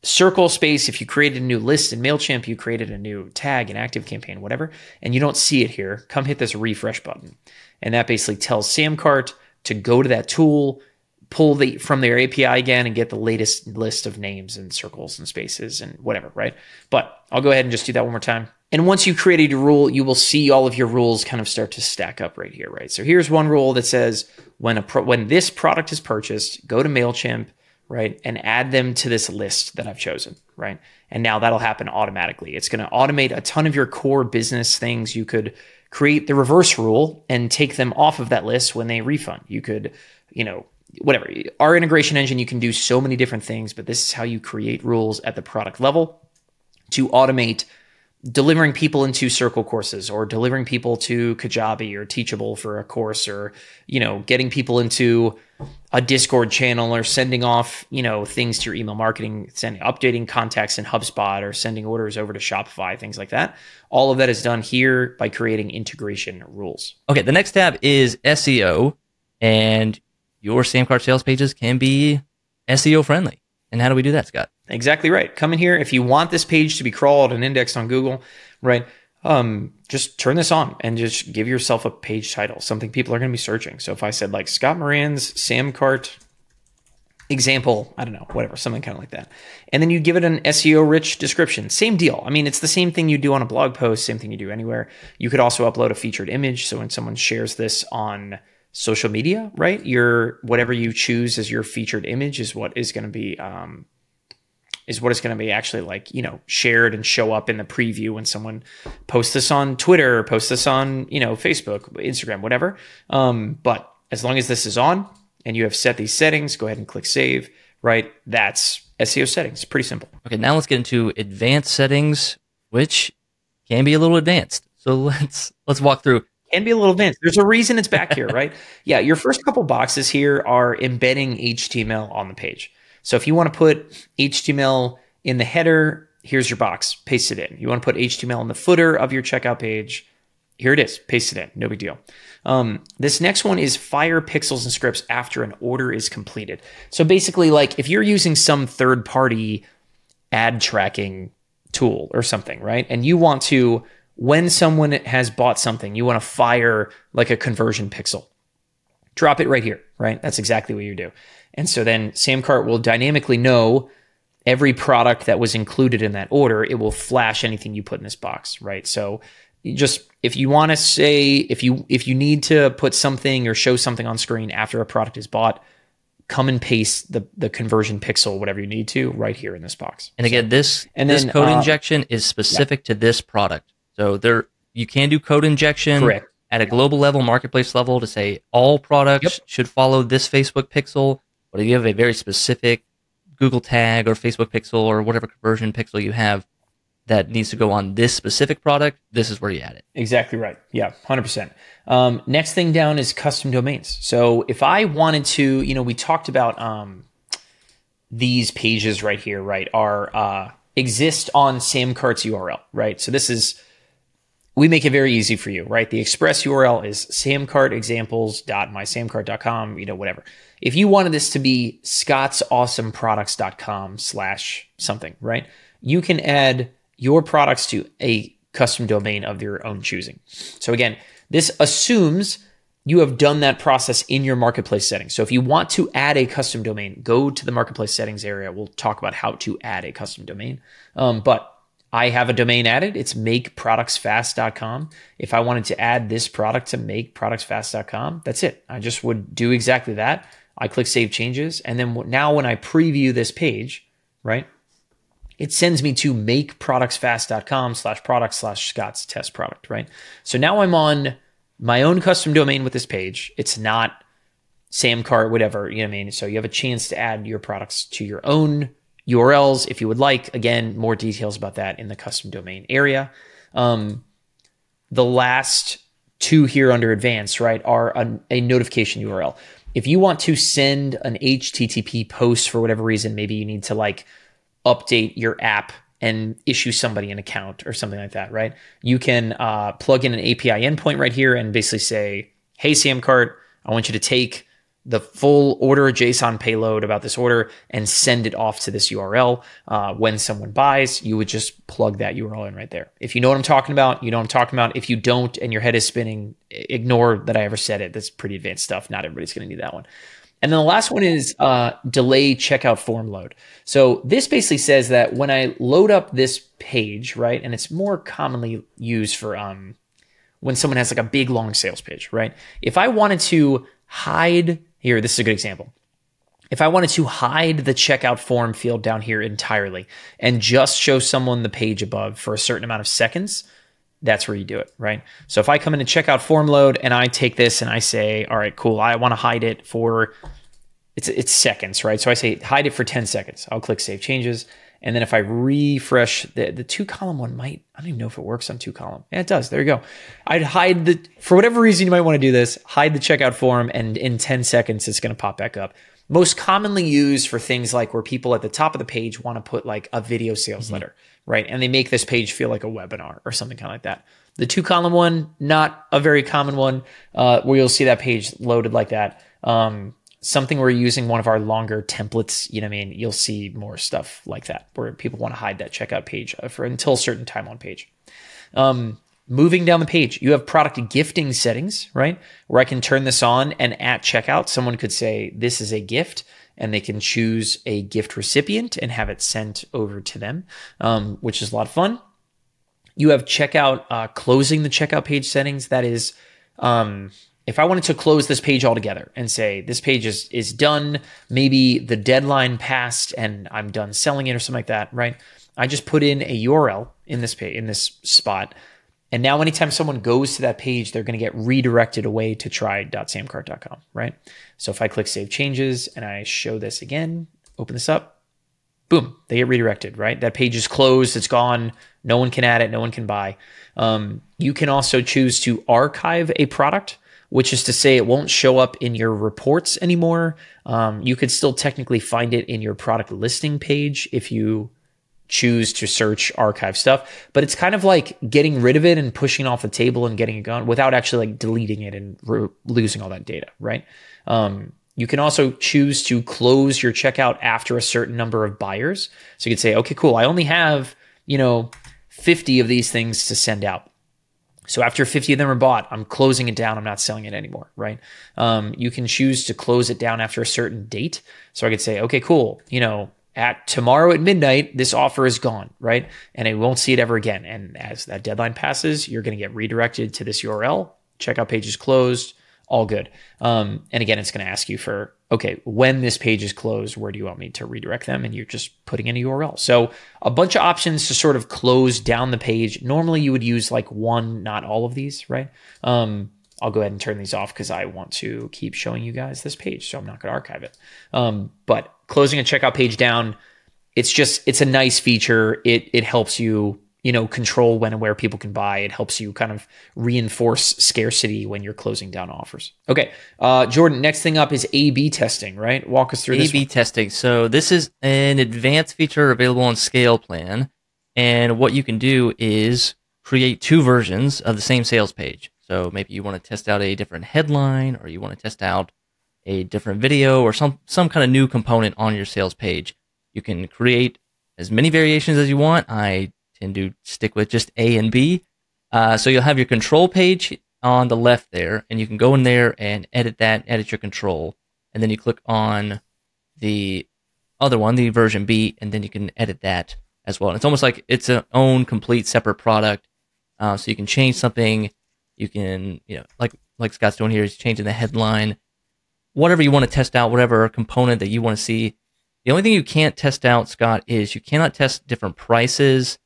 circle space, if you created a new list in MailChimp, you created a new tag, an active campaign, whatever, and you don't see it here, come hit this refresh button. And that basically tells SamCart to go to that tool, pull from their API again and get the latest list of names and circles and spaces and whatever, right? But I'll go ahead and just do that one more time. And once you've created your rule, you will see all of your rules kind of start to stack up right here, right? So here's one rule that says when this product is purchased, go to MailChimp, right, and add them to this list that I've chosen, right? And now that'll happen automatically. It's going to automate a ton of your core business things. You could create the reverse rule and take them off of that list when they refund. You could, whatever. Our integration engine, you can do so many different things, but this is how you create rules at the product level to automate delivering people into Circle courses or delivering people to Kajabi or Teachable for a course or, getting people into a Discord channel or sending off, things to your email marketing, updating contacts in HubSpot or sending orders over to Shopify, things like that. All of that is done here by creating integration rules. Okay, the next tab is SEO, and your SamCart sales pages can be SEO friendly. And how do we do that, Scott? Exactly right. Come in here. If you want this page to be crawled and indexed on Google, right, just turn this on and just give yourself a page title, something people are going to be searching. So if I said like Scott Moran's SamCart example, I don't know, whatever, something kind of like that. And then you give it an SEO rich description. Same deal. I mean, it's the same thing you do on a blog post, same thing you do anywhere. You could also upload a featured image. So when someone shares this on social media, right, whatever you choose as your featured image is what is going to be actually shared and show up in the preview when someone posts this on Twitter or posts this on, Facebook, Instagram, whatever. But as long as this is on and you have set these settings, go ahead and click save, right? That's SEO settings. Pretty simple. Okay, now let's get into advanced settings, which can be a little advanced. So let's walk through. Can be a little advanced. There's a reason it's back here, right? Yeah, your first couple boxes here are embedding HTML on the page. So if you want to put HTML in the header, here's your box, paste it in. You want to put HTML in the footer of your checkout page, here it is, paste it in, no big deal. This next one is fire pixels and scripts after an order is completed. So basically, like if you're using some third-party ad tracking tool or something, right? And you want to, when someone has bought something, you want to fire like a conversion pixel. Drop it right here, right? That's exactly what you do. And so then SamCart will dynamically know every product that was included in that order. It will flash anything you put in this box, right? So if you want to say, if you need to put something or show something on screen after a product is bought, come and paste the conversion pixel, whatever you need to, right here in this box. And again, this code injection is specific to this product. So you can do code injection. Correct. At a global level, marketplace level, to say all products should follow this Facebook pixel. But if you have a very specific Google tag or Facebook pixel or whatever conversion pixel you have that needs to go on this specific product, this is where you add it. Exactly right. Yeah, 100%. Next thing down is custom domains. So if I wanted to, we talked about these pages right here, right, are exist on SamCart's URL, right? So this is we make it very easy for you, right? The express URL is samcartexamples.mysamcart.com, whatever. If you wanted this to be scottsawesomeproducts.com/something, right? You can add your products to a custom domain of your own choosing. So again, this assumes you have done that process in your marketplace settings. So if you want to add a custom domain, go to the marketplace settings area. We'll talk about how to add a custom domain. But I have a domain added. It's makeproductsfast.com. If I wanted to add this product to makeproductsfast.com, that's it. I just would do exactly that. I click Save Changes. And then now when I preview this page, right, it sends me to makeproductsfast.com/product/Scott's test product, right? So now I'm on my own custom domain with this page. It's not SamCart, whatever, you know what I mean? So you have a chance to add your products to your own URLs if you would like. Again, more details about that in the custom domain area. The last two here under advanced, right, are a notification URL. If you want to send an HTTP post for whatever reason, maybe you need to like update your app and issue somebody an account or something like that, right? You can plug in an API endpoint right here and basically say, hey, SamCart, I want you to take the full order JSON payload about this order and send it off to this URL. When someone buys, you would just plug that URL in right there. If you know what I'm talking about, you know what I'm talking about. If you don't and your head is spinning, ignore that I ever said it. That's pretty advanced stuff. Not everybody's going to need that one. And then the last one is delay checkout form load. So this basically says that when I load up this page, right, and it's more commonly used for when someone has like a big, long sales page, right? If I wanted to hide, here, this is a good example. If I wanted to hide the checkout form field down here entirely and just show someone the page above for a certain amount of seconds, that's where you do it, right? So if I come into checkout form load and I take this and I say, all right, cool, I want to hide it for, it's seconds, right? So I say hide it for 10 seconds. I'll click Save Changes. And then if I refresh the two column one I don't even know if it works on two column. Yeah, it does. There you go. I'd hide for whatever reason you might want to do this, hide the checkout form, and in 10 seconds, it's going to pop back up. Most commonly used for things like where people at the top of the page want to put like a video sales letter, right? And they make this page feel like a webinar or something kind of like that. The two column one, not a very common one, where you'll see that page loaded like that. Something we're using one of our longer templates, you know what I mean? You'll see more stuff like that where people want to hide that checkout page for until a certain time on page. Moving down the page, you have product gifting settings, right? Where I can turn this on and at checkout, someone could say, this is a gift, and they can choose a gift recipient and have it sent over to them, which is a lot of fun. You have checkout, closing the checkout page settings. That is, if I wanted to close this page altogether and say this page is done, maybe the deadline passed and I'm done selling it or something like that, right? I just put in a URL in this page, in this spot. And now anytime someone goes to that page, they're going to get redirected away to try.samcart.com, right? So if I click Save Changes and I show this again, open this up, boom, they get redirected, right? That page is closed, it's gone, no one can add it, no one can buy. You can also choose to archive a product, which is to say it won't show up in your reports anymore. You could still technically find it in your product listing page if you choose to search archive stuff, but it's kind of like getting rid of it and pushing it off the table and getting it gone without actually like deleting it and losing all that data, right? You can also choose to close your checkout after a certain number of buyers. So you could say, okay, cool, I only have, 50 of these things to send out. So after 50 of them are bought, I'm closing it down. I'm not selling it anymore, right? You can choose to close it down after a certain date. So I could say, okay, cool, at tomorrow at midnight, this offer is gone, right? And I won't see it ever again. And as that deadline passes, you're going to get redirected to this URL. Checkout page is closed, all good. And again, it's going to ask you for, okay, when this page is closed, where do you want me to redirect them? And you're just putting in a URL. So a bunch of options to sort of close down the page. Normally you would use like one, not all of these, right? I'll go ahead and turn these off because I want to keep showing you guys this page. So I'm not going to archive it. But closing a checkout page down, it's a nice feature. It helps you, control when and where people can buy. It helps you kind of reinforce scarcity when you're closing down offers. Okay. Jordan, next thing up is A/B testing, right? Walk us through this. A/B testing. So this is an advanced feature available on Scale Plan. And what you can do is create two versions of the same sales page. So maybe you want to test out a different headline, or you want to test out a different video, or some kind of new component on your sales page. You can create as many variations as you want. I tend to stick with just A and B. So you'll have your control page on the left there, and you can go in there and edit that, edit your control, and then you click on the other one, the version B, and then you can edit that as well. And it's almost like it's an own complete separate product. So you can change something. You can, like Scott's doing here, he's changing the headline. Whatever you want to test out, whatever component that you want to see. The only thing you can't test out, Scott, is you cannot test different prices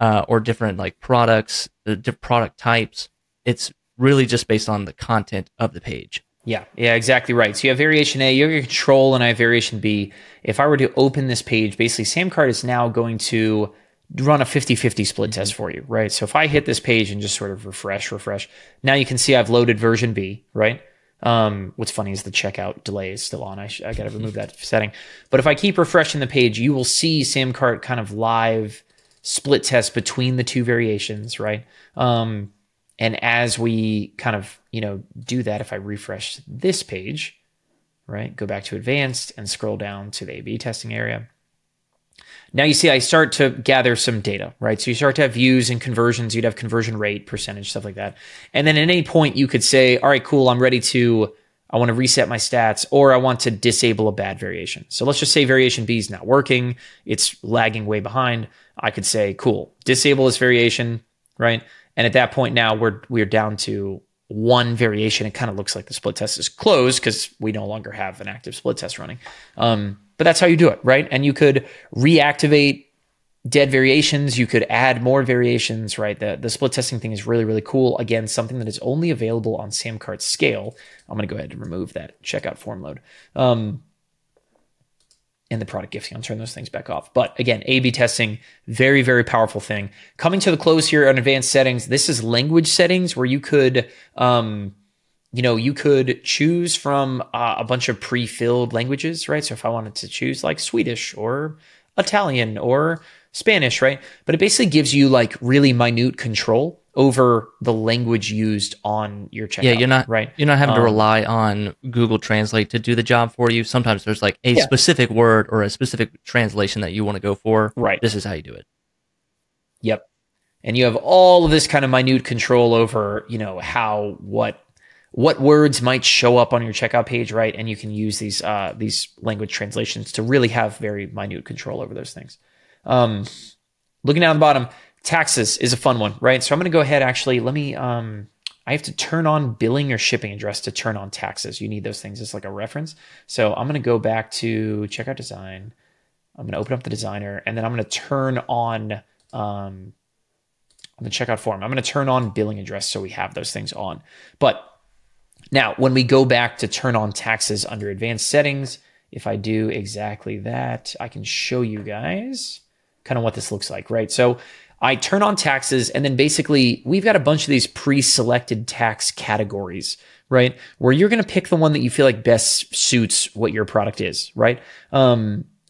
or different products, the different product types. It's really just based on the content of the page. Yeah, exactly right. So you have variation A, you have your control, and I have variation B. If I were to open this page, basically SamCart is now going to run a 50-50 split test for you, right? So if I hit this page and just sort of refresh, now you can see I've loaded version B, right? What's funny is the checkout delay is still on. I got to remove that setting. But if I keep refreshing the page, you will see SamCart kind of live split test between the two variations, right? And as we kind of, do that, if I refresh this page, right, go back to advanced and scroll down to the A/B testing area. Now you see I start to gather some data, right? So you start to have views and conversions. You'd have conversion rate, percentage, stuff like that. And then at any point you could say, all right, cool, I want to reset my stats, or I want to disable a bad variation. So let's just say variation B is not working. It's lagging way behind. I could say, cool, disable this variation, right? And at that point now we're down to one variation. It kind of looks like the split test is closed because we no longer have an active split test running. But that's how you do it, right? And you could reactivate dead variations. You could add more variations, right? The split testing thing is really, really cool. Again, something that is only available on SamCart Scale. I'm going to go ahead and remove that checkout form load. And the product gifting, I'll turn those things back off. But again, A/B testing, very, very powerful thing. Coming to the close here on advanced settings, this is language settings where you could, you could choose from a bunch of pre-filled languages, right? So if I wanted to choose like Swedish or Italian or Spanish, right? But it basically gives you like really minute control over the language used on your checkout. Yeah, you're not right. You're not having to rely on Google Translate to do the job for you. Sometimes there's like a specific word or a specific translation that you want to go for. Right. This is how you do it. Yep. And you have all of this kind of minute control over, how what words might show up on your checkout page, right? And you can use these language translations to really have very minute control over those things. Looking down the bottom, taxes is a fun one, right? So I'm going to go ahead, actually, let me, I have to turn on billing or shipping address to turn on taxes. You need those things as like a reference. So I'm going to go back to checkout design. I'm going to open up the designer, and then I'm going to turn on, on the checkout form, I'm going to turn on billing address so we have those things on. But now when we go back to turn on taxes under advanced settings, if I do exactly that, I can show you guys kind of what this looks like, right? So I turn on taxes, and then basically we've got a bunch of these pre-selected tax categories, right? Where you're going to pick the one that you feel like best suits what your product is, right?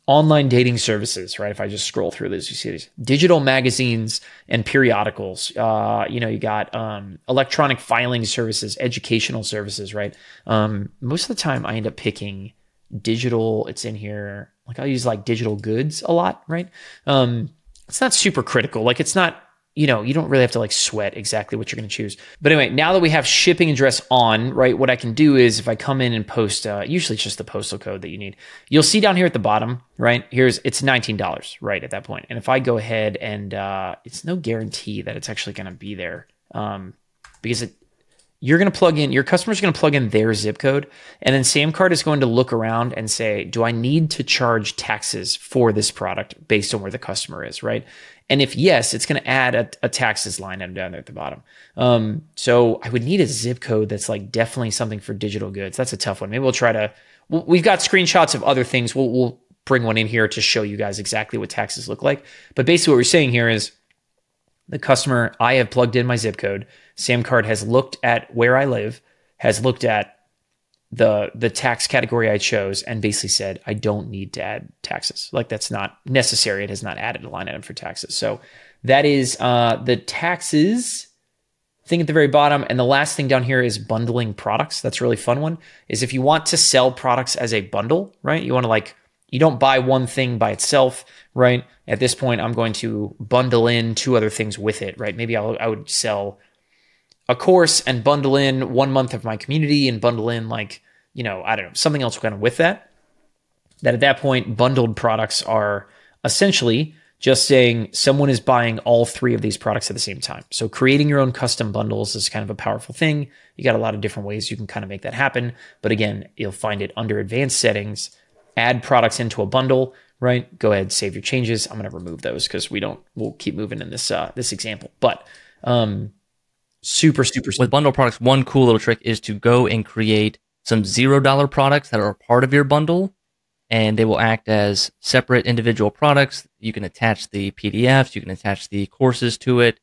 Online dating services, right? If I just scroll through this, you see these digital magazines and periodicals. You got electronic filing services, educational services, right? Most of the time I end up picking digital. It's in here. Like I'll use like digital goods a lot, right? It's not super critical. Like it's not, you don't really have to like sweat exactly what you're going to choose. But anyway, now that we have shipping address on, right, what I can do is if I come in and post, usually it's just the postal code that you need. You'll see down here at the bottom, right, it's $19, right, at that point. And if I go ahead and it's no guarantee that it's actually going to be there because you're going to plug in, your customer's going to plug in their zip code, and then SamCart is going to look around and say, do I need to charge taxes for this product based on where the customer is, right? And if yes, it's going to add a taxes line item down there at the bottom. So I would need a zip code that's like definitely something for digital goods. That's a tough one. Maybe we've got screenshots of other things. We'll bring one in here to show you guys exactly what taxes look like. But basically what we're saying here is the customer, I have plugged in my zip code. SamCart has looked at where I live, has looked at the tax category I chose, and basically said, I don't need to add taxes. Like that's not necessary. It has not added a line item for taxes. So That is the taxes thing at the very bottom. And the last thing down here is bundling products. That's a really fun one, is if you want to sell products as a bundle, right? You want to you don't buy one thing by itself, right? At this point, I'm going to bundle in 2 other things with it, right? Maybe I would sell a course and bundle in 1 month of my community and bundle in I don't know, something else kind of with that. That at that point, bundled products are essentially just saying someone is buying all 3 of these products at the same time. So creating your own custom bundles is kind of a powerful thing. You got a lot of different ways you can kind of make that happen. But again, you'll find it under advanced settings, add products into a bundle, right? Go ahead, save your changes. I'm going to remove those because we'll keep moving in this example. But super. With bundle products, one cool little trick is to go and create some $0 products that are a part of your bundle, and they will act as separate individual products. You can attach the PDFs, you can attach the courses to it,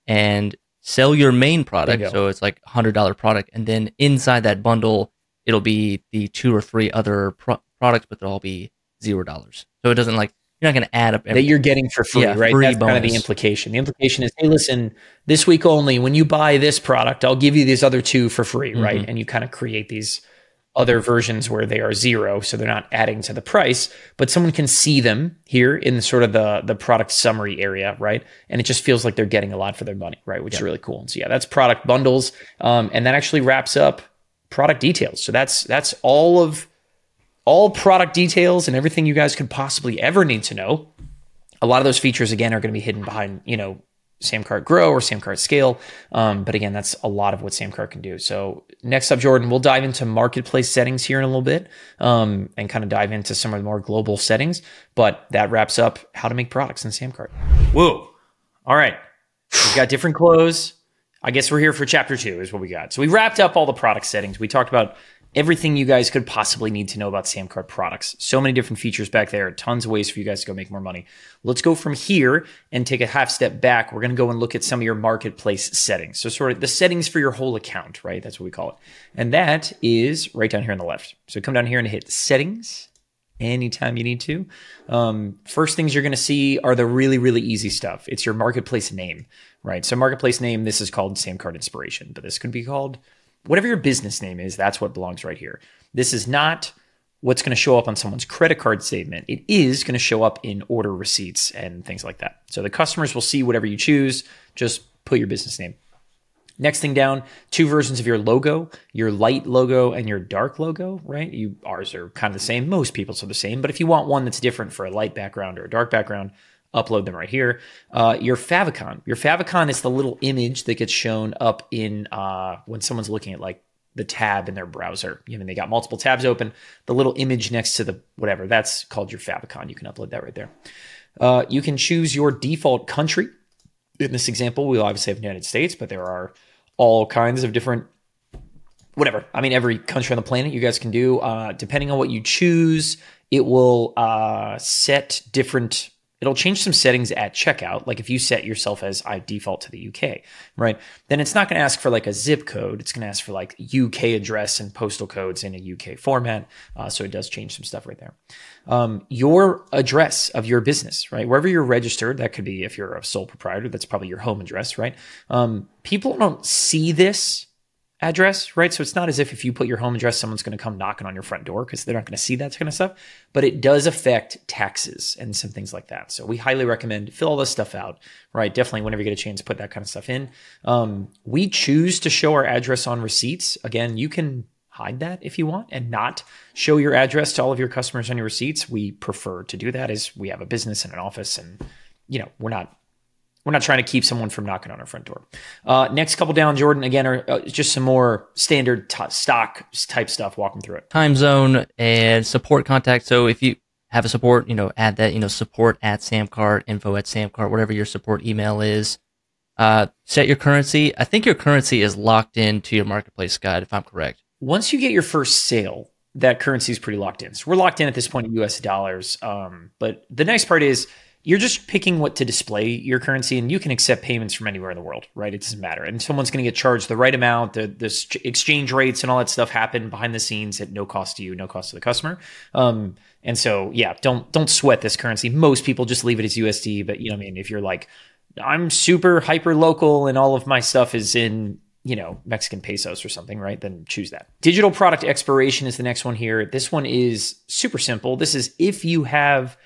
and sell your main product. So it's like $100 product, and then inside that bundle, it'll be the 2 or 3 other products, but they'll all be $0. So it doesn't you're not going to add up everything. That you're getting for free, right? Free That's bonus. kind of the implication. The implication is, hey, listen, this week only, when you buy this product, I'll give you these other 2 for free, right? And you kind of create these other versions where they are 0, so they're not adding to the price, but someone can see them here in sort of the product summary area, right? And it just feels like they're getting a lot for their money, right? Which is really cool. And so that's product bundles, and that actually wraps up product details. So that's all product details and everything you guys could possibly ever need to know. A lot of those features, again, are going to be hidden behind, SamCart Grow or SamCart Scale. But again, that's a lot of what SamCart can do. So next up, Jordan, we'll dive into marketplace settings here in a little bit, and kind of dive into some of the more global settings. But that wraps up how to make products in SamCart. Whoa. All right. We've got different clothes. I guess we're here for chapter 2 is what we got. So we wrapped up all the product settings. We talked about everything you guys could possibly need to know about SamCart products. So many different features back there, tons of ways for you guys to go make more money. Let's go from here and take a half step back. We're going to go and look at some of your marketplace settings. So sort of the settings for your whole account, right? That's what we call it. And that is right down here on the left. So come down here and hit settings anytime you need to. First things you're going to see are the really, really easy stuff. It's your marketplace name, right? So marketplace name, this is called SamCart Inspiration, but this could be called whatever your business name is. That's what belongs right here. This is not what's going to show up on someone's credit card statement. It is going to show up in order receipts and things like that. So the customers will see whatever you choose. Just put your business name. Next thing down, 2 versions of your logo, your light logo and your dark logo, right? Ours are kind of the same. Most people's are the same. But if you want one that's different for a light background or a dark background, upload them right here. Your favicon. Your favicon is the little image that gets shown up in when someone's looking at the tab in their browser. They got multiple tabs open. The little image next to the whatever, that's called your favicon. You can upload that right there. You can choose your default country. In this example, we'll obviously have United States, but there are all kinds of different whatever. Every country on the planet you guys can do. Depending on what you choose, it will set different. It'll change some settings at checkout. Like if you set yourself as I default to the UK, right? Then it's not going to ask for a zip code. It's going to ask for UK address and postal codes in a UK format. So it does change some stuff right there. Your address of your business, right? Wherever you're registered, that could be if you're a sole proprietor, that's probably your home address, right? People don't see this address, right? So it's not as if you put your home address, someone's going to come knocking on your front door because they're not going to see that kind of stuff, but it does affect taxes and some things like that. So we highly recommend fill all this stuff out, right? Definitely whenever you get a chance, put that kind of stuff in. We choose to show our address on receipts. Again, you can hide that if you want and not show your address to all of your customers on your receipts. We prefer to do that as we have a business and an office and, we're not trying to keep someone from knocking on our front door. Next couple down, Jordan, again, are just some more standard stock type stuff. Walk them through it. Time zone and support contact. So if you have a support, add that, support at SamCart, info at SamCart, whatever your support email is. Set your currency. I think your currency is locked into your marketplace guide, if I'm correct. Once you get your first sale, that currency is pretty locked in. So we're locked in at this point in US dollars. But the nice part is, you're just picking what to display your currency, and you can accept payments from anywhere in the world, right? It doesn't matter. And someone's going to get charged the right amount. The exchange rates and all that stuff happen behind the scenes at no cost to you, no cost to the customer. And so, yeah, don't sweat this currency. Most people just leave it as USD, but if you're I'm super hyper local and all of my stuff is in, Mexican pesos or something, right? Then choose that. Digital product expiration is the next one here. This one is super simple. This is if you have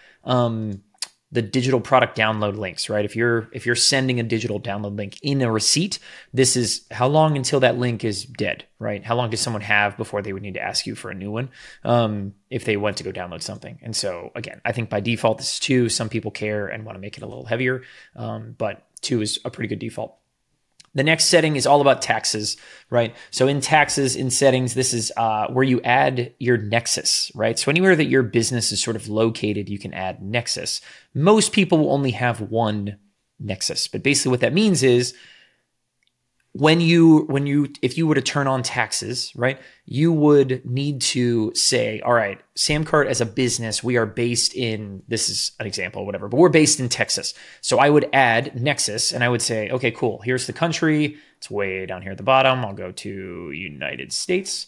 the digital product download links, right? If you're sending a digital download link in a receipt, this is how long until that link is dead, right? How long does someone have before they would need to ask you for a new one if they went to go download something? And so again, I think by default, this is 2. Some people care and want to make it a little heavier, but 2 is a pretty good default. The next setting is all about taxes, right? So in taxes, in settings, this is where you add your nexus, right? So anywhere that your business is sort of located, you can add nexus. Most people will only have one nexus, but basically what that means is if you were to turn on taxes, right, you would need to say, all right, SamCart as a business, we are based in, this is an example, whatever, but we're based in Texas. So I would add Nexus and I would say, okay, cool. Here's the country. It's way down here at the bottom. I'll go to United States.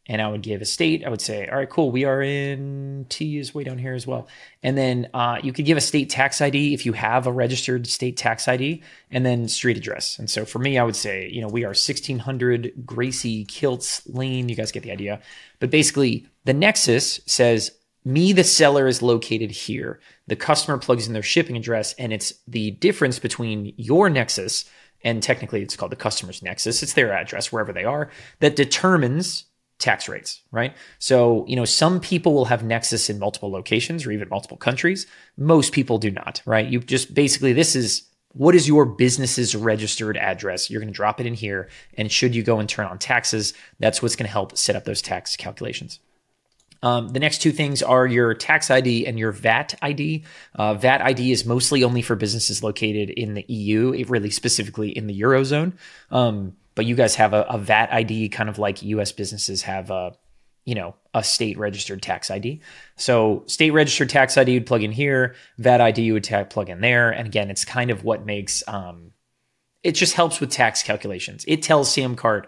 And I would give a state. I would say, all right, cool. We are in T is way down here as well. And then you could give a state tax ID if you have a registered state tax ID, and then street address. And so for me, I would say, we are 1600 Gracie Kilts Lane. You guys get the idea. But basically, the nexus says, me, the seller, is located here. The customer plugs in their shipping address, and it's the difference between your nexus, and technically it's called the customer's nexus. It's their address, wherever they are, that determines tax rates, right? So, some people will have nexus in multiple locations or even multiple countries. Most people do not, right? You just basically, this is what is your business's registered address. You're going to drop it in here. And should you go and turn on taxes, that's what's going to help set up those tax calculations. The next 2 things are your tax ID and your VAT ID. VAT ID is mostly only for businesses located in the EU, really specifically in the Eurozone. But you guys have a VAT ID, kind of like US businesses have a state registered tax ID. So state registered tax ID you'd plug in here, VAT ID you would plug in there. And again, it's kind of what makes, it just helps with tax calculations. It tells SamCart,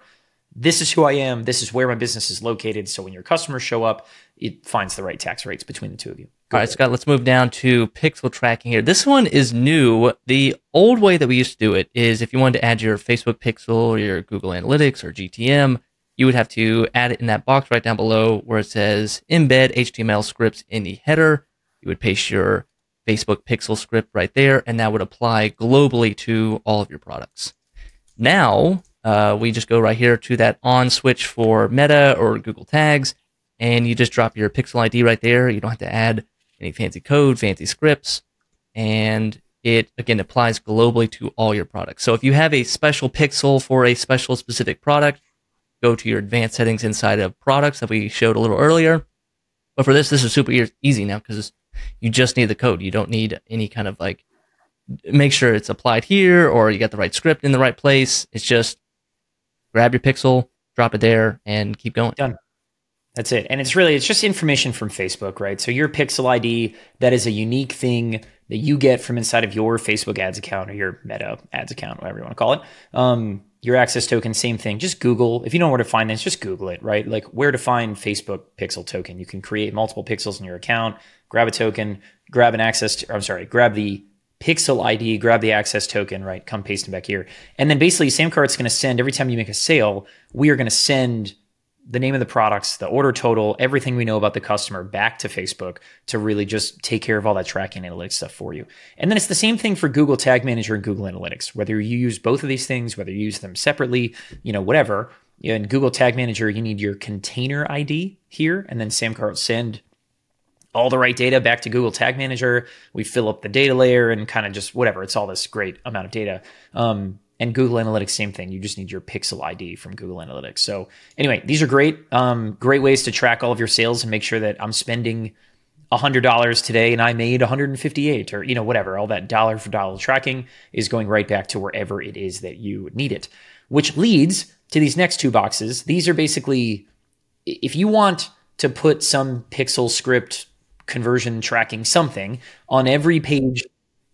this is who I am, this is where my business is located. So when your customers show up, it finds the right tax rates between the 2 of you. All right, Scott, let's move down to pixel tracking here. This one is new. The old way that we used to do it is if you wanted to add your Facebook pixel or your Google Analytics or GTM, you would have to add it in that box right down below where it says embed HTML scripts in the header. You would paste your Facebook pixel script right there, and that would apply globally to all of your products. Now, we just go right here to that on switch for Meta or Google Tags, and you just drop your pixel ID right there. You don't have to add any fancy code, fancy scripts, and it, again, applies globally to all your products. So if you have a special pixel for a special specific product, go to your advanced settings inside of products that we showed a little earlier. But for this is super easy now because you just need the code. You don't need any kind of make sure it's applied here or you got the right script in the right place. It's just grab your pixel, drop it there, and keep going. Done. That's it. And it's just information from Facebook, right? So your pixel ID, that is a unique thing that you get from inside of your Facebook ads account or your Meta ads account, whatever you want to call it. Your access token, same thing. Just Google. If you don't know where to find this, just Google it, right? Like where to find Facebook pixel token. You can create multiple pixels in your account, grab a token, grab the pixel ID, grab the access token, right? Come paste them back here. And then basically SamCart's going to send, every time you make a sale, we are going to send the name of the products, the order total, everything we know about the customer back to Facebook to really just take care of all that tracking analytics stuff for you. And then it's the same thing for Google Tag Manager and Google Analytics. Whether you use both of these things, whether you use them separately, whatever. In Google Tag Manager, you need your container ID here, and then SamCart will send all the right data back to Google Tag Manager. We fill up the data layer and kind of just whatever. It's all this great amount of data. And Google Analytics, same thing. You just need your pixel ID from Google Analytics. So anyway, these are great, great ways to track all of your sales and make sure that I'm spending $100 today and I made 158 or, whatever. All that dollar for dollar tracking is going right back to wherever it is that you need it, which leads to these next 2 boxes. These are basically, if you want to put some pixel script conversion tracking something on every page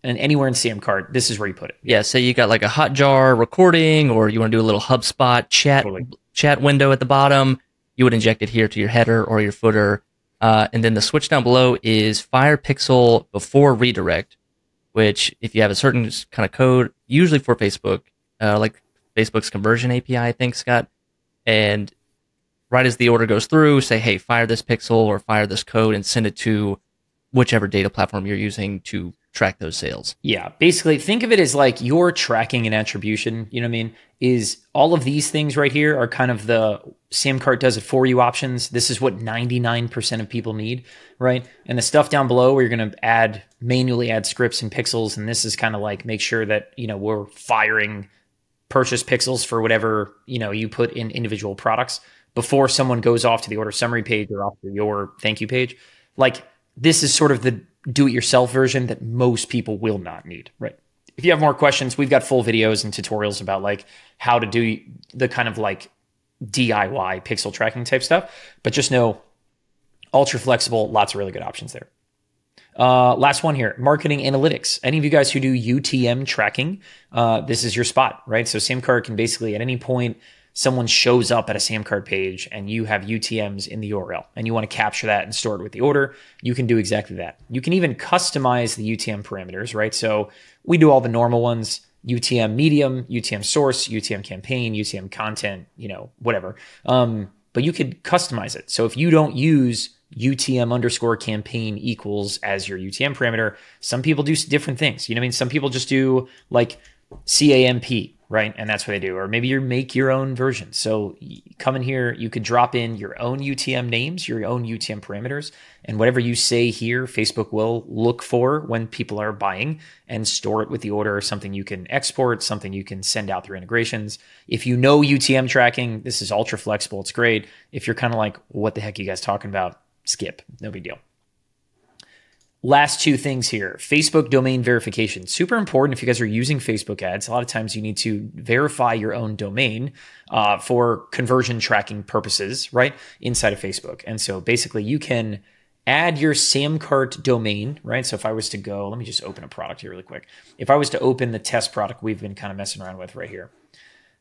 and anywhere in SamCart, this is where you put it. Yeah, say you got like a Hotjar recording, or you want to do a little HubSpot chat window at the bottom, you would inject it here to your header or your footer. And then the switch down below is fire pixel before redirect. which if you have a certain kind of code, usually for Facebook, like Facebook's conversion API, I think, Scott, and right as the order goes through, say, hey, fire this pixel or fire this code and send it to whichever data platform you're using to track those sales. Yeah, basically think of it as like your tracking and attribution, you know what I mean? Is all of these things right here are kind of the SamCart does it for you options. This is what 99% of people need, right? And the stuff down below where you're going to manually add scripts and pixels. And this is kind of like make sure that, we're firing purchase pixels for whatever, you put in individual products before someone goes off to the order summary page or off to your thank you page. Like this is sort of the do-it-yourself version that most people will not need, right? If you have more questions, we've got full videos and tutorials about like how to do the kind of like DIY pixel tracking type stuff, but just know ultra flexible, lots of really good options there. Last one here, marketing analytics. Any of you guys who do UTM tracking, this is your spot, right? So SamCart can basically at any point someone shows up at a SamCart page and you have UTMs in the URL and you want to capture that and store it with the order, you can do exactly that. You can even customize the UTM parameters, right? So we do all the normal ones, UTM medium, UTM source, UTM campaign, UTM content, whatever. But you could customize it. So if you don't use UTM_campaign equals as your UTM parameter, some people do different things. You know what I mean? Some people just do like CAMP, right? And that's what they do. Or maybe you make your own version. So come in here, you could drop in your own UTM names, your own UTM parameters, and whatever you say here, Facebook will look for when people are buying and store it with the order, something you can export, something you can send out through integrations. If you know UTM tracking, this is ultra flexible. It's great. If you're kind of like, what the heck are you guys talking about? Skip, no big deal. Last two things here, Facebook domain verification. Super important if you guys are using Facebook ads. A lot of times you need to verify your own domain for conversion tracking purposes, right? Inside of Facebook. And so basically you can add your SamCart domain, right? So if I was to go, let me just open a product here really quick. If I was to open the test product we've been kind of messing around with right here.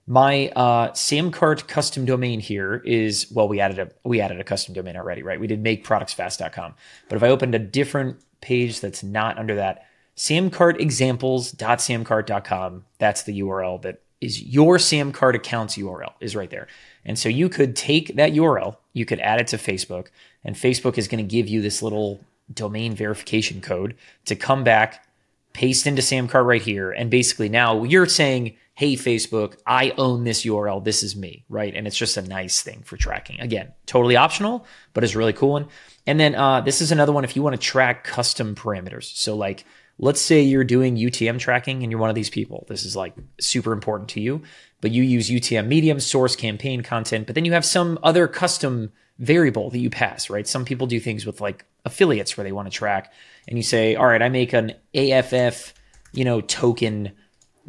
My SamCart custom domain here is, well, we added a custom domain already, right? We did makeproductsfast.com. But if I opened a different page that's not under that, samcartexamples.samcart.com, that's the URL that is your SamCart account's URL is right there. And so you could take that URL, you could add it to Facebook, and Facebook is going to give you this little domain verification code to come back, paste into SamCart right here. And basically now you're saying, hey, Facebook, I own this URL. This is me, right? And it's just a nice thing for tracking. Again, totally optional, but it's a really cool one. And then this is another one if you want to track custom parameters. So like, let's say you're doing UTM tracking and you're one of these people. This is like super important to you, but you use UTM medium, source, campaign, content, but then you have some other custom variable that you pass, right? Some people do things with like affiliates where they want to track and you say, all right, I make an AFF, token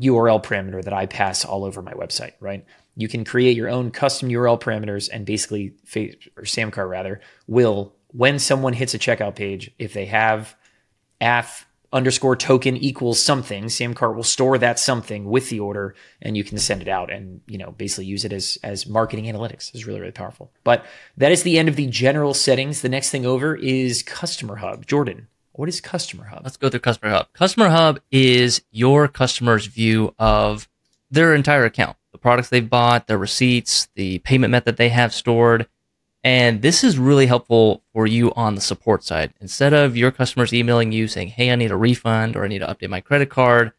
URL parameter that I pass all over my website, right? You can create your own custom URL parameters and basically, or SamCart rather, will, when someone hits a checkout page, if they have AF_token equals something, SamCart will store that something with the order and you can send it out and, basically use it as marketing analytics. It's really, really powerful. But that is the end of the general settings. The next thing over is Customer Hub. Jordan, what is Customer Hub? Let's go through Customer Hub. Customer Hub is your customer's view of their entire account, the products they've bought, their receipts, the payment method they have stored. And this is really helpful for you on the support side. Instead of your customers emailing you saying, hey, I need a refund or I need to update my credit card,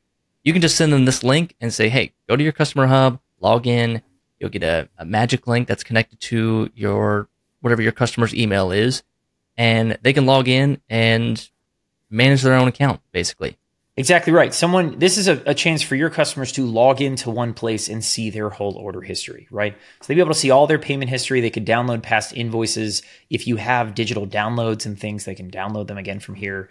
you can just send them this link and say, hey, go to your Customer Hub, log in. You'll get a magic link that's connected to your whatever your customer's email is. And they can log in and manage their own account, basically. Exactly right. This is a chance for your customers to log into one place and see their whole order history, right? So they'll be able to see all their payment history. They could download past invoices. If you have digital downloads and things, they can download them again from here.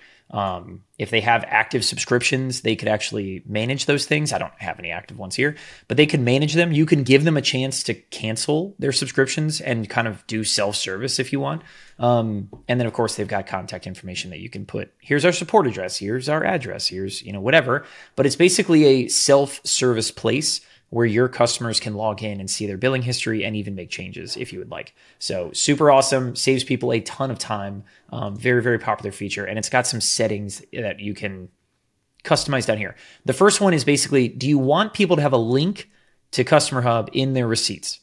If they have active subscriptions, they could actually manage those things. I don't have any active ones here, but they can manage them. You can give them a chance to cancel their subscriptions and kind of do self-service if you want. And then of course they've got contact information that you can put. Here's our support address. Here's our address. Here's, whatever, but it's basically a self-service place where your customers can log in and see their billing history and even make changes if you would like. So super awesome, saves people a ton of time. Very, very popular feature. And it's got some settings that you can customize down here. The first one is basically, do you want people to have a link to Customer Hub in their receipts?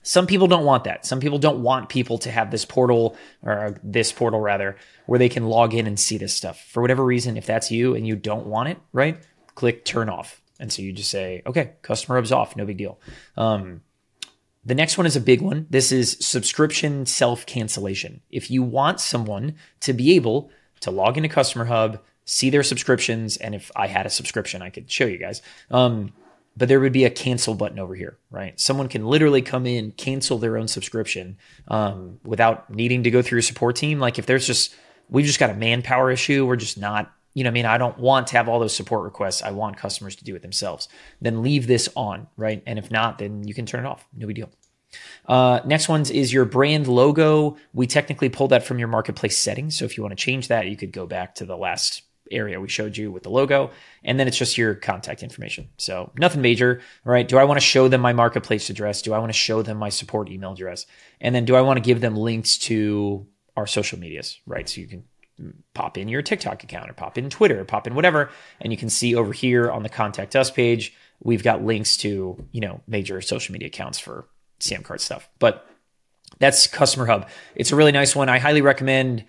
Some people don't want that. Some people don't want people to have this portal, or this portal rather, where they can log in and see this stuff. For whatever reason, if that's you and you don't want it, right? Click turn off. And so you just say, okay, Customer Hub's off, no big deal. The next one is a big one. This is subscription self-cancellation. If you want someone to be able to log into Customer Hub, see their subscriptions, and if I had a subscription, I could show you guys. But there would be a cancel button over here, right? Someone can literally come in, cancel their own subscription without needing to go through a support team. Like if we've just got a manpower issue, we're just not, I don't want to have all those support requests. I want customers to do it themselves. Then leave this on, right? And if not, then you can turn it off. No big deal. Next ones is your brand logo. We technically pulled that from your marketplace settings. So if you want to change that, you could go back to the last area we showed you with the logo, and then it's just your contact information. So nothing major, right? Do I want to show them my marketplace address? Do I want to show them my support email address? And then do I want to give them links to our social medias, right? So you can pop in your TikTok account or pop in Twitter or pop in whatever. And you can see over here on the contact us page, we've got links to, major social media accounts for SamCart stuff. But that's Customer Hub. It's a really nice one. I highly recommend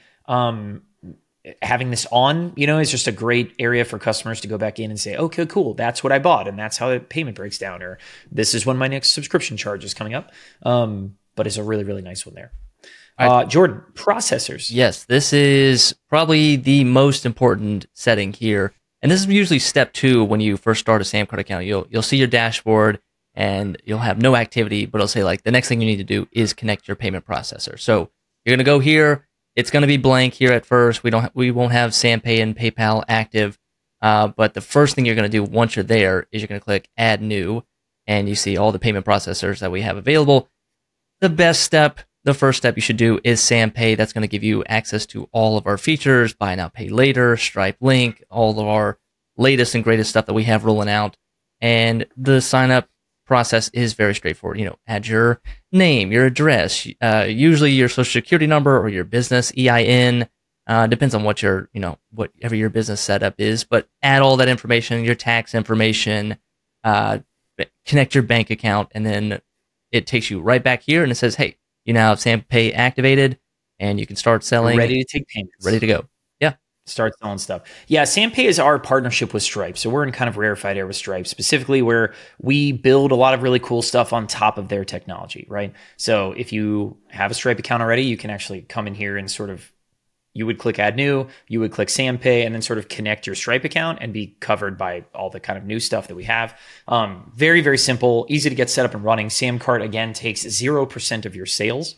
having this on, is just a great area for customers to go back in and say, okay, cool, that's what I bought, and that's how the payment breaks down, or this is when my next subscription charge is coming up. But it's a really, really nice one there. Jordan, processors. Yes, this is probably the most important setting here. And this is usually step 2 when you first start a SamCart account. You'll see your dashboard and you'll have no activity, but it'll say like the next thing you need to do is connect your payment processor. So you're going to go here. It's going to be blank here at first. We won't have SamPay and PayPal active. But the first thing you're going to do once you're there is you're going to click Add New, and you see all the payment processors that we have available. The first step you should do is SamPay. That's going to give you access to all of our features, Buy Now, Pay Later, Stripe Link, all of our latest and greatest stuff that we have rolling out. And the sign up process is very straightforward. Add your name, your address, usually your social security number or your business EIN. Depends on whatever your business setup is, but add all that information, your tax information, connect your bank account, and then it takes you right back here and it says, hey, you now have SamPay activated and you can start selling. Ready to take payments. Ready to go. Yeah. Start selling stuff. Yeah, SamPay is our partnership with Stripe. So we're in kind of rarefied air with Stripe, specifically where we build a lot of really cool stuff on top of their technology, right? So if you have a Stripe account already, you can actually come in here and you would click Add New, you would click SamPay, and then sort of connect your Stripe account and be covered by all the kind of new stuff that we have. Very, very simple, easy to get set up and running. SamCart, again, takes 0% of your sales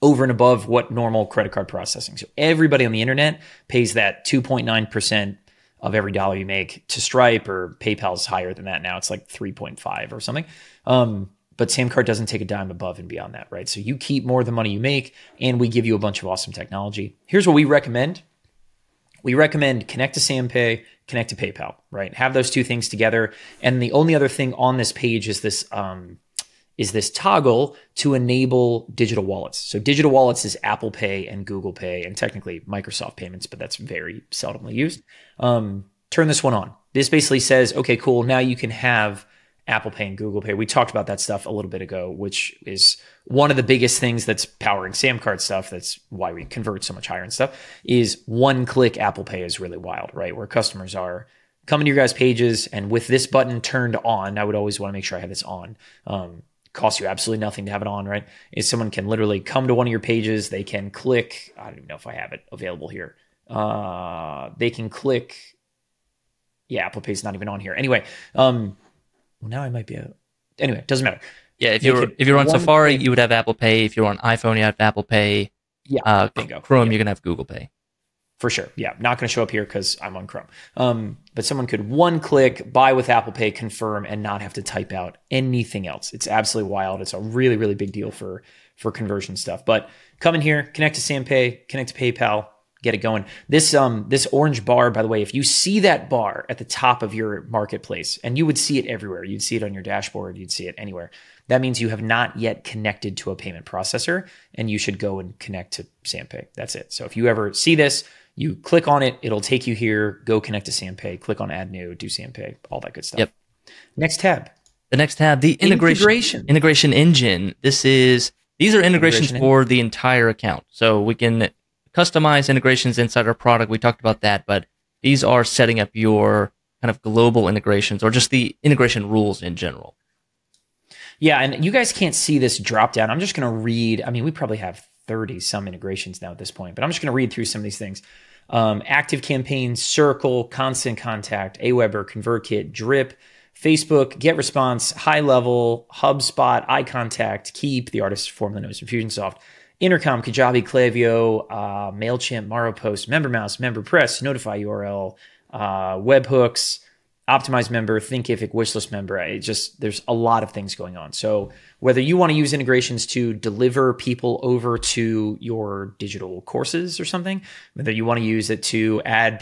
over and above what normal credit card processing. So everybody on the internet pays that 2.9% of every dollar you make to Stripe, or PayPal's higher than that now. It's like 3.5 or something. But SamCart doesn't take a dime above and beyond that, right? So you keep more of the money you make, and we give you a bunch of awesome technology. Here's what we recommend. We recommend connect to SamPay, connect to PayPal, right? Have those two things together. And the only other thing on this page is this toggle to enable digital wallets. So digital wallets is Apple Pay and Google Pay, and technically Microsoft payments, but that's very seldomly used. Turn this one on. This basically says, okay, cool, now you can have Apple Pay and Google Pay. We talked about that stuff a little bit ago, which is one of the biggest things that's powering SamCart stuff. That's why we convert so much higher and stuff, is one-click Apple Pay is really wild, right? Where customers are coming to your guys' pages, and with this button turned on, I would always want to make sure I have this on. Costs you absolutely nothing to have it on, right? Is someone can literally come to one of your pages, they can click, I don't even know if I have it available here. They can click, yeah, Apple Pay's not even on here. Anyway, well, now I might be anyway, it doesn't matter. Yeah, if you're on Safari, you would have Apple Pay. If you're on iPhone, you have Apple Pay. Yeah, bingo. Chrome, yeah. You're going to have Google Pay. For sure. Yeah, not going to show up here because I'm on Chrome. But someone could one click, buy with Apple Pay, confirm, and not have to type out anything else. It's absolutely wild. It's a really, really big deal for conversion stuff. But come in here, connect to SamPay, connect to PayPal, get it going. This orange bar, by the way, if you see that bar at the top of your marketplace, and you would see it everywhere, you'd see it on your dashboard, you'd see it anywhere. That means you have not yet connected to a payment processor, and you should go and connect to SamPay. That's it. So if you ever see this, You click on it, it'll take you here, go connect to SamPay, click on add new, do SamPay, all that good stuff. Yep. Next tab. The next tab, the integration engine. These are integrations for the entire account. So we can customize integrations inside our product. We talked about that, but these are setting up your kind of global integrations or just the integration rules in general. Yeah, and you guys can't see this drop down. I'm just going to read. I mean, we probably have 30 some integrations now at this point, but I'm just going to read through some of these things. Active Campaign, Circle, Constant Contact, Aweber, ConvertKit, Drip, Facebook, GetResponse, High Level, HubSpot, iContact, Keep, the artist formerly known as Infusionsoft, Intercom, Kajabi, Klaviyo, MailChimp, MaroPost, MemberMouse, MemberPress, Notify URL, Webhooks, Optimize Member, Thinkific, Wishlist Member. There's a lot of things going on. So whether you want to use integrations to deliver people over to your digital courses or something, whether you want to use it to add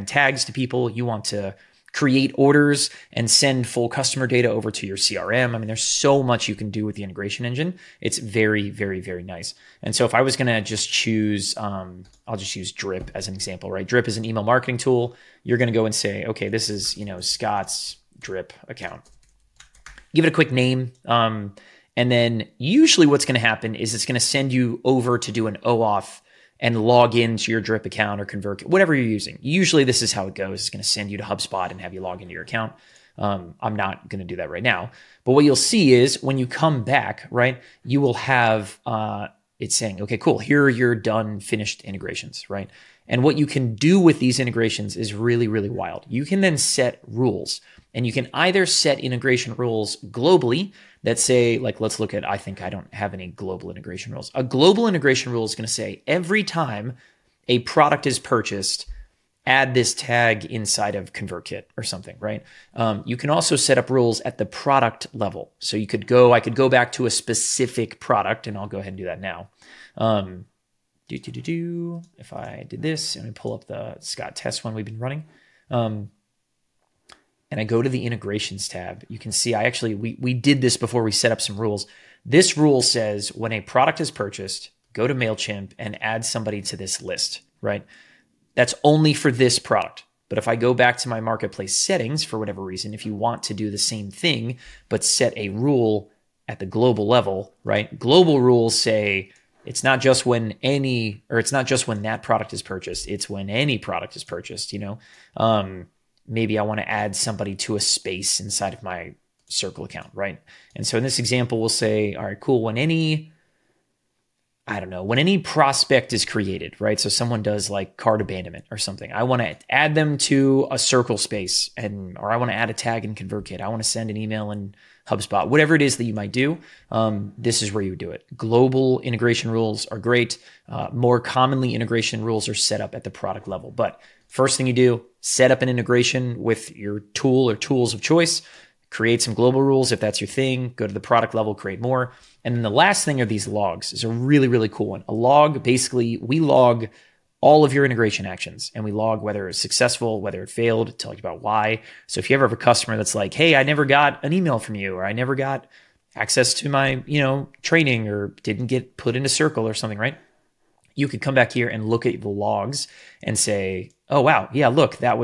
tags to people, you want to create orders and send full customer data over to your CRM. I mean, there's so much you can do with the integration engine. It's very, very, very nice. And so if I was going to just choose, I'll just use Drip as an example, right? Drip is an email marketing tool. You're going to go and say, okay, this is, Scott's Drip account. Give it a quick name. And then usually what's going to happen is it's going to send you over to do an OAuth and log into your Drip account or ConvertKit, whatever you're using. Usually this is how it goes. It's going to send you to HubSpot and have you log into your account. I'm not going to do that right now. But what you'll see is when you come back, right, you will have it's saying, okay, cool, here are your done, finished integrations, right? And what you can do with these integrations is really, really wild. You can then set rules. And you can either set integration rules globally that say, like, let's look at, I think I don't have any global integration rules. A global integration rule is going to say every time a product is purchased, add this tag inside of ConvertKit or something, right? You can also set up rules at the product level. So I could go back to a specific product, and I'll go ahead and do that now. If I did this, and I pull up the Scott test one we've been running, and I go to the integrations tab, you can see we did this before we set up some rules. This rule says when a product is purchased, go to MailChimp and add somebody to this list, right? That's only for this product. But if I go back to my marketplace settings, for whatever reason, if you want to do the same thing, but set a rule at the global level, right? Global rules say it's not just when that product is purchased, it's when any product is purchased, maybe I want to add somebody to a space inside of my Circle account, right? And so in this example, we'll say, all right, cool. When any prospect is created, right? So someone does like cart abandonment or something. I want to add them to a Circle space or I want to add a tag in ConvertKit. I want to send an email in HubSpot, whatever it is that you might do. This is where you would do it. Global integration rules are great. More commonly, integration rules are set up at the product level. But first thing you do, set up an integration with your tool or tools of choice, create some global rules if that's your thing, go to the product level, create more. And then the last thing are these logs. It's a really, really cool one. A log, basically, we log all of your integration actions and we log whether it's successful, whether it failed, tell you about why. So if you ever have a customer that's like, hey, I never got an email from you, or I never got access to my, training, or didn't get put into Circle or something, right? You could come back here and look at the logs and say, oh, wow, yeah, look, that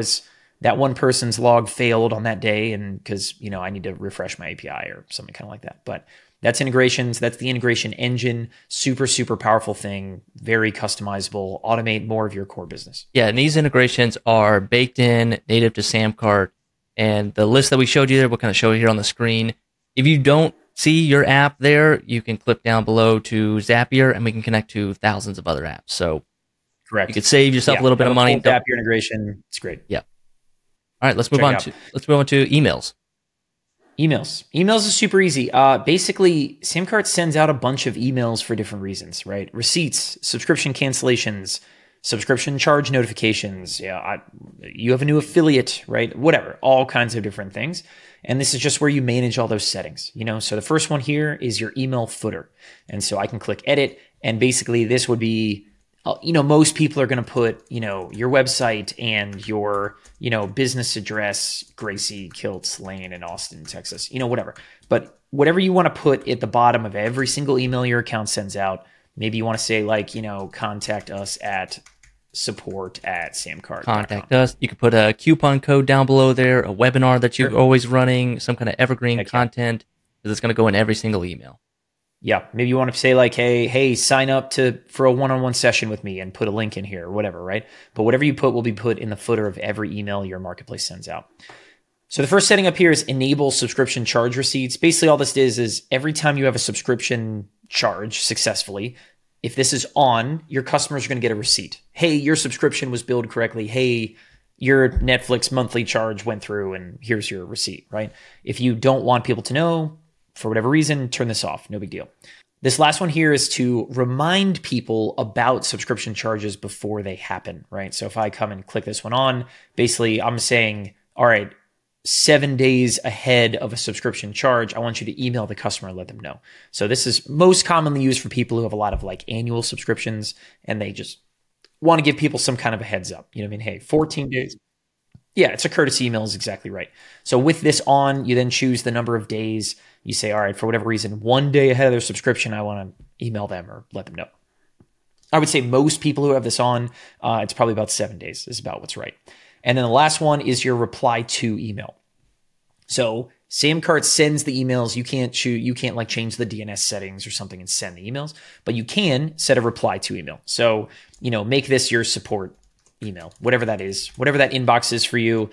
one person's log failed on that day, and because, I need to refresh my API or something kind of like that. But that's integrations. That's the integration engine. Super, super powerful thing. Very customizable. Automate more of your core business. Yeah, and these integrations are baked in, native to SamCart. And the list that we showed you there, we'll kind of show you here on the screen. If you don't see your app there, you can click down below to Zapier, and we can connect to thousands of other apps. So correct. You could save yourself a little bit of money. Zapier integration. It's great. Yeah. All right, let's move on to emails. Emails is super easy. Basically, SamCart sends out a bunch of emails for different reasons, right? Receipts, subscription cancellations, subscription charge notifications. Yeah, you have a new affiliate, right? Whatever, all kinds of different things. And this is just where you manage all those settings, So the first one here is your email footer. And so I can click edit, and basically this would be, most people are going to put, your website and your, business address, Gracie Kilts Lane in Austin, Texas, whatever. But whatever you want to put at the bottom of every single email your account sends out, maybe you want to say like, contact us at support@samcart.com. Contact us. You can put a coupon code down below there, a webinar that you're always running, some kind of evergreen content, because it's going to go in every single email. Yeah, maybe you want to say like, hey, sign up for a one-on-one session with me and put a link in here or whatever, right? But whatever you put will be put in the footer of every email your marketplace sends out. So the first setting up here is enable subscription charge receipts. Basically, all this is every time you have a subscription charge successfully, if this is on, your customers are going to get a receipt. Hey, your subscription was billed correctly. Hey, your Netflix monthly charge went through and here's your receipt, right? If you don't want people to know, for whatever reason, turn this off. No big deal. This last one here is to remind people about subscription charges before they happen, right? So if I come and click this one on, basically I'm saying, all right, 7 days ahead of a subscription charge, I want you to email the customer and let them know. So this is most commonly used for people who have a lot of like annual subscriptions and they just want to give people some kind of a heads up. You know what I mean? Hey, 14 days. Yeah, it's a courtesy email is exactly right. So with this on, you then choose the number of days. You say, all right, for whatever reason, 1 day ahead of their subscription, I want to email them or let them know. I would say most people who have this on, it's probably about 7 days is about what's right. And then the last one is your reply to email. So SamCart sends the emails. You can't like change the DNS settings or something and send the emails, but you can set a reply to email. So, make this your support email, whatever that is, whatever that inbox is for you.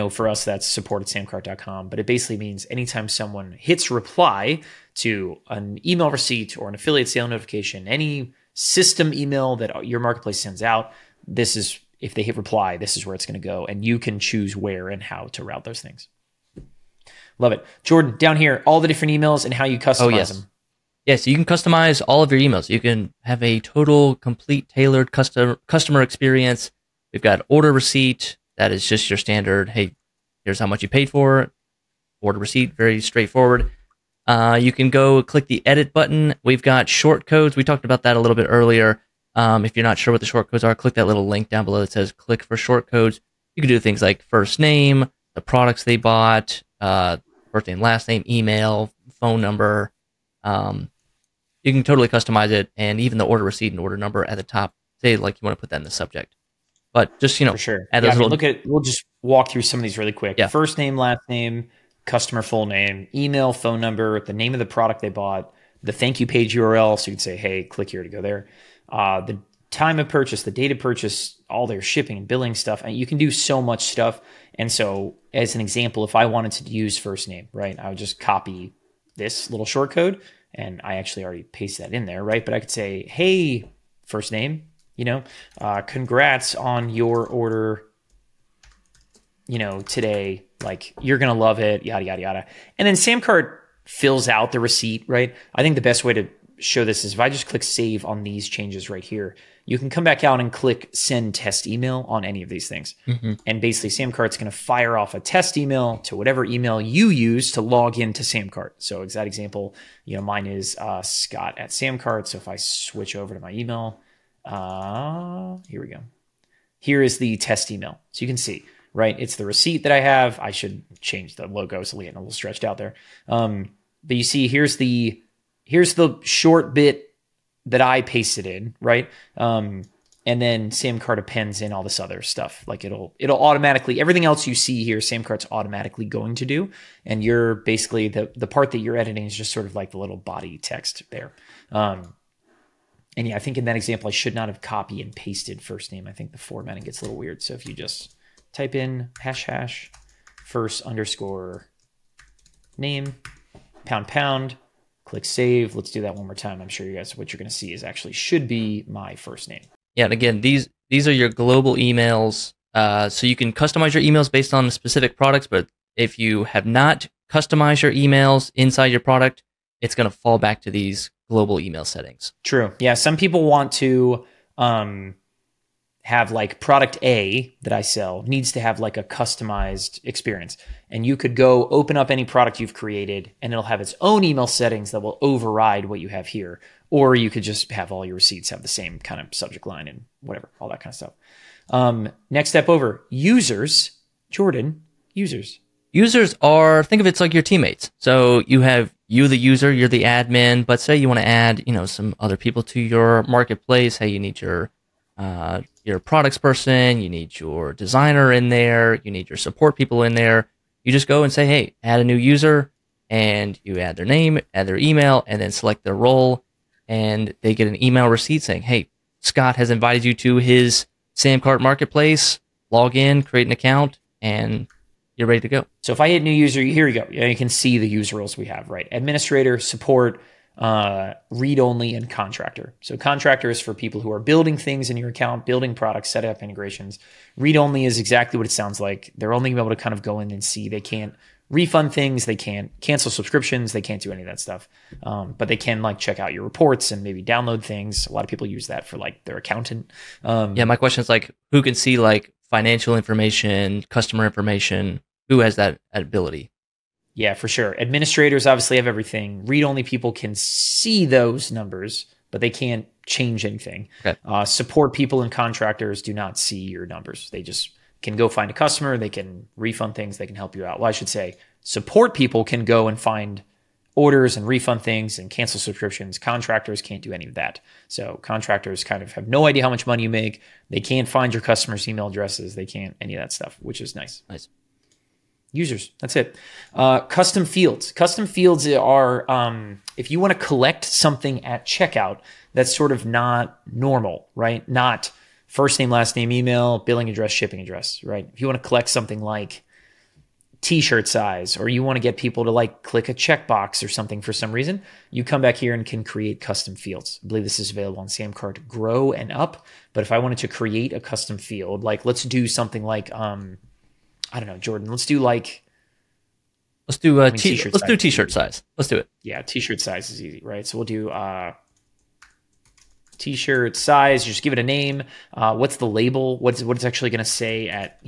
For us, that's support@samcart.com. But it basically means anytime someone hits reply to an email receipt or an affiliate sale notification, any system email that your marketplace sends out, this is, if they hit reply, this is where it's going to go. And you can choose where and how to route those things. Love it. Jordan, down here, all the different emails and how you customize them. Yeah, so you can customize all of your emails. You can have a total, complete, tailored customer experience. We've got order receipt. That is just your standard, hey, here's how much you paid for it. Order receipt, very straightforward. You can go click the edit button. We've got short codes. We talked about that a little bit earlier. If you're not sure what the short codes are, click that little link down below that says click for short codes. You can do things like first name, the products they bought, first name, last name, email, phone number. You can totally customize it, and even the order receipt and order number at the top, say like you want to put that in the subject. But just, for sure. Add those we'll just walk through some of these really quick. Yeah. First name, last name, customer full name, email, phone number, the name of the product they bought, the thank you page URL. So you'd say, hey, click here to go there. The time of purchase, the date of purchase, all their shipping and billing stuff. And you can do so much stuff. And so as an example, if I wanted to use first name, right, I would just copy this little short code, and I actually already pasted that in there, right? But I could say, hey, first name, congrats on your order, today, like you're going to love it, yada, yada, yada. And then SamCart fills out the receipt, right? I think the best way to show this is if I just click save on these changes right here, you can come back out and click send test email on any of these things. Mm-hmm. And basically SamCart's going to fire off a test email to whatever email you use to log into SamCart. So exact example, mine is Scott@SamCart. So if I switch over to my email, here we go. Here is the test email. So you can see, right? It's the receipt that I have. I should change the logo so it's getting a little stretched out there. But you see, here's the short bit that I pasted in, right? And then SamCart appends in all this other stuff. Like it'll automatically, everything else you see here, SamCart's automatically going to do. And you're basically, the part that you're editing is just sort of like the little body text there. And yeah, I think in that example, I should not have copy and pasted first name. I think the formatting gets a little weird. So if you just type in #first _ name, #, click save. Let's do that one more time. I'm sure you guys, what you're going to see is actually should be my first name. Yeah, and again, these are your global emails. So you can customize your emails based on specific products, but if you have not customized your emails inside your product, it's going to fall back to these global email settings. True. Yeah, some people want to have like product A that I sell needs to have like a customized experience. And you could go open up any product you've created and it'll have its own email settings that will override what you have here. Or you could just have all your receipts have the same kind of subject line and whatever, all that kind of stuff. Next step over, users. Jordan, users. Users are, think of it like your teammates. So you have you, the user, you're the admin, but say you want to add, some other people to your marketplace. Hey, you need your your products person, you need your designer in there, you need your support people in there. You just go and say, hey, add a new user, and you add their name, add their email, and then select their role, and they get an email receipt saying, hey, Scott has invited you to his SamCart marketplace. Log in, create an account, and you're ready to go. So if I hit new user, here you go. You can see the user roles we have, right? Administrator, support, read-only, and contractor. So contractor is for people who are building things in your account, building products, setting up integrations. Read-only is exactly what it sounds like. They're only able to kind of go in and see. They can't refund things. They can't cancel subscriptions. They can't do any of that stuff. But they can like check out your reports and maybe download things. A lot of people use that for like their accountant. Yeah, my question is like, who can see like financial information, customer information? Who has that ability? Yeah, for sure. Administrators obviously have everything. Read-only people can see those numbers, but they can't change anything. Okay. Support people and contractors do not see your numbers. They just can go find a customer. They can refund things. They can help you out. Well, I should say support people can go and find orders and refund things and cancel subscriptions. Contractors can't do any of that. So contractors kind of have no idea how much money you make. They can't find your customers' email addresses. They can't any of that stuff, which is nice. Nice. Users, that's it. Custom fields. Custom fields are if you want to collect something at checkout that's sort of not normal, right? Not first name, last name, email, billing address, shipping address, right? If you want to collect something like t-shirt size, or you want to get people to like click a checkbox or something for some reason, you come back here and can create custom fields. I believe this is available on SamCart Grow and Up. But if I wanted to create a custom field, like let's do something like, I don't know, Jordan, let's do t-shirt size. Let's do it. Yeah, t-shirt size is easy, right? So we'll do t-shirt size, just give it a name. What's the label? What it's actually going to say at,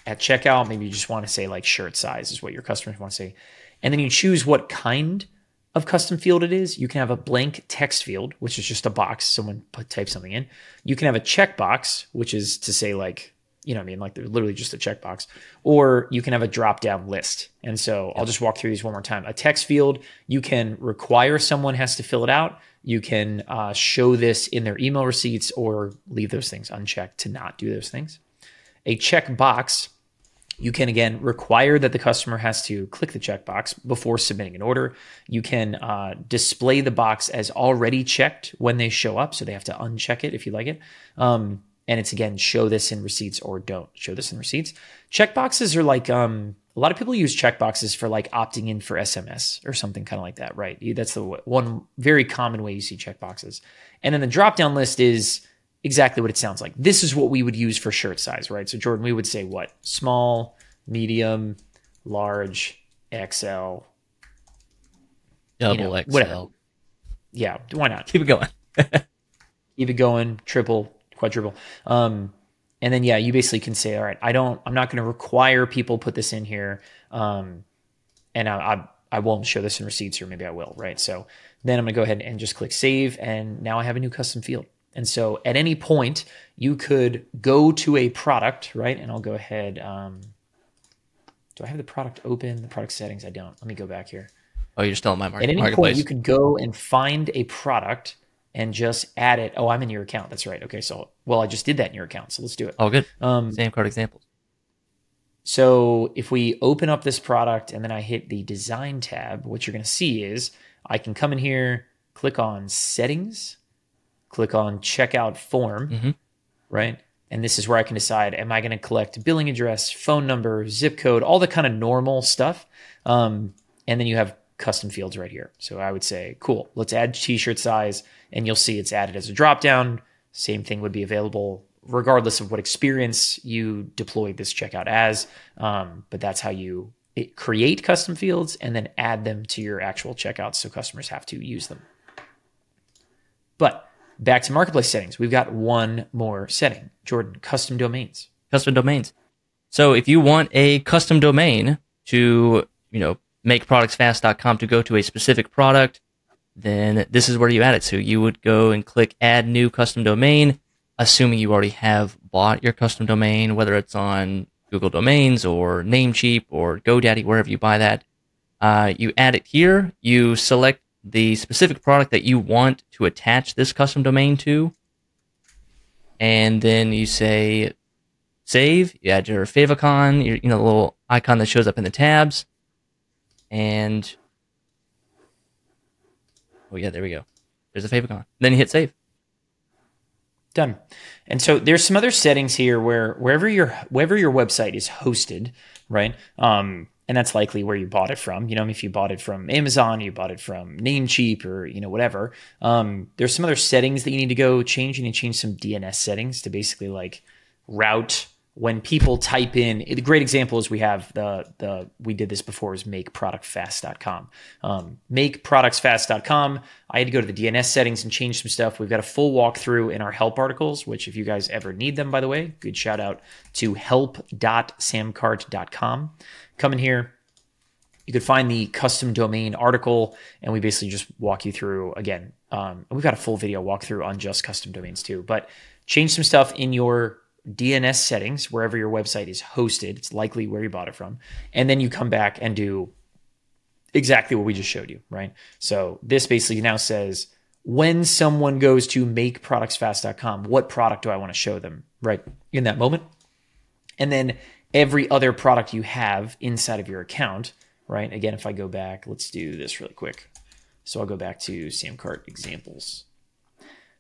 at checkout? Maybe you just want to say like shirt size is what your customers want to say. And then you choose what kind of custom field it is. You can have a blank text field, which is just a box. Someone types something in. You can have a checkbox, which is to say like, like they're literally just a checkbox, or you can have a drop-down list. And so I'll just walk through these one more time. A text field, you can require someone has to fill it out. You can show this in their email receipts or leave those things unchecked to not do those things. A checkbox, you can, again, require that the customer has to click the checkbox before submitting an order. You can display the box as already checked when they show up, so they have to uncheck it if you like it. And it's, again, show this in receipts or don't show this in receipts. Checkboxes are like, a lot of people use checkboxes for like opting in for SMS or something kind of like that, right? That's the one very common way you see checkboxes. And then the drop-down list is exactly what it sounds like. This is what we would use for shirt size, right? So Jordan, we would say what? Small, medium, large, XL. Double XL. Whatever. Yeah, why not? Keep it going. Keep it going, triple, quadruple. And then, yeah, you basically can say, all right, I'm not going to require people put this in here. And I won't show this in receipts, or maybe I will, right? So then I'm going to go ahead and just click save. And now I have a new custom field. And so at any point, you could go to a product, right? And I'll go ahead. Do I have the product open? The product settings? I don't. Let me go back here. Oh, you're still in my marketplace. At any point, you could go and find a product and just add it. Oh, I'm in your account. That's right. Okay, so, I just did that in your account, so let's do it. Oh, good. SamCart examples. So if we open up this product and then I hit the design tab, what you're going to see is I can come in here, click on settings, click on checkout form, right? And this is where I can decide, am I going to collect billing address, phone number, zip code, all the kind of normal stuff. And then you have custom fields right here. So I would say, cool, let's add t-shirt size, and you'll see it's added as a dropdown. Same thing would be available regardless of what experience you deployed this checkout as. But that's how you create custom fields and then add them to your actual checkouts so customers have to use them. But back to marketplace settings, we've got one more setting. Jordan, custom domains. Custom domains. So if you want a custom domain to, makeproductsfast.com to go to a specific product, then this is where you add it. So you would go and click add new custom domain, assuming you already have bought your custom domain, whether it's on Google Domains or Namecheap or GoDaddy, wherever you buy that. You add it here. You select the specific product that you want to attach this custom domain to. and then you say save. You add your favicon, the little icon that shows up in the tabs, and oh yeah, there we go. There's a favicon. Then you hit save. Done. And so there's some other settings here where wherever your website is hosted, right? And that's likely where you bought it from. If you bought it from Amazon, you bought it from Namecheap, or whatever. There's some other settings that you need to go change. You need to change some DNS settings to basically like route when people type in. The great example is we have we did this before, is makeproductfast.com. Makeproductsfast.com. I had to go to the DNS settings and change some stuff. We've got a full walkthrough in our help articles, which if you guys ever need them, by the way, good shout out to help.samcart.com. Come in here. You could find the custom domain article, and we basically just walk you through again. We've got a full video walkthrough on just custom domains too, but change some stuff in your DNS settings, wherever your website is hosted. It's likely where you bought it from. And then you come back and do exactly what we just showed you, right? So this basically now says, when someone goes to makeproductsfast.com, what product do I want to show them right in that moment? And then every other product you have inside of your account, right? Again, if I go back, let's do this really quick. So I'll go back to SamCart examples.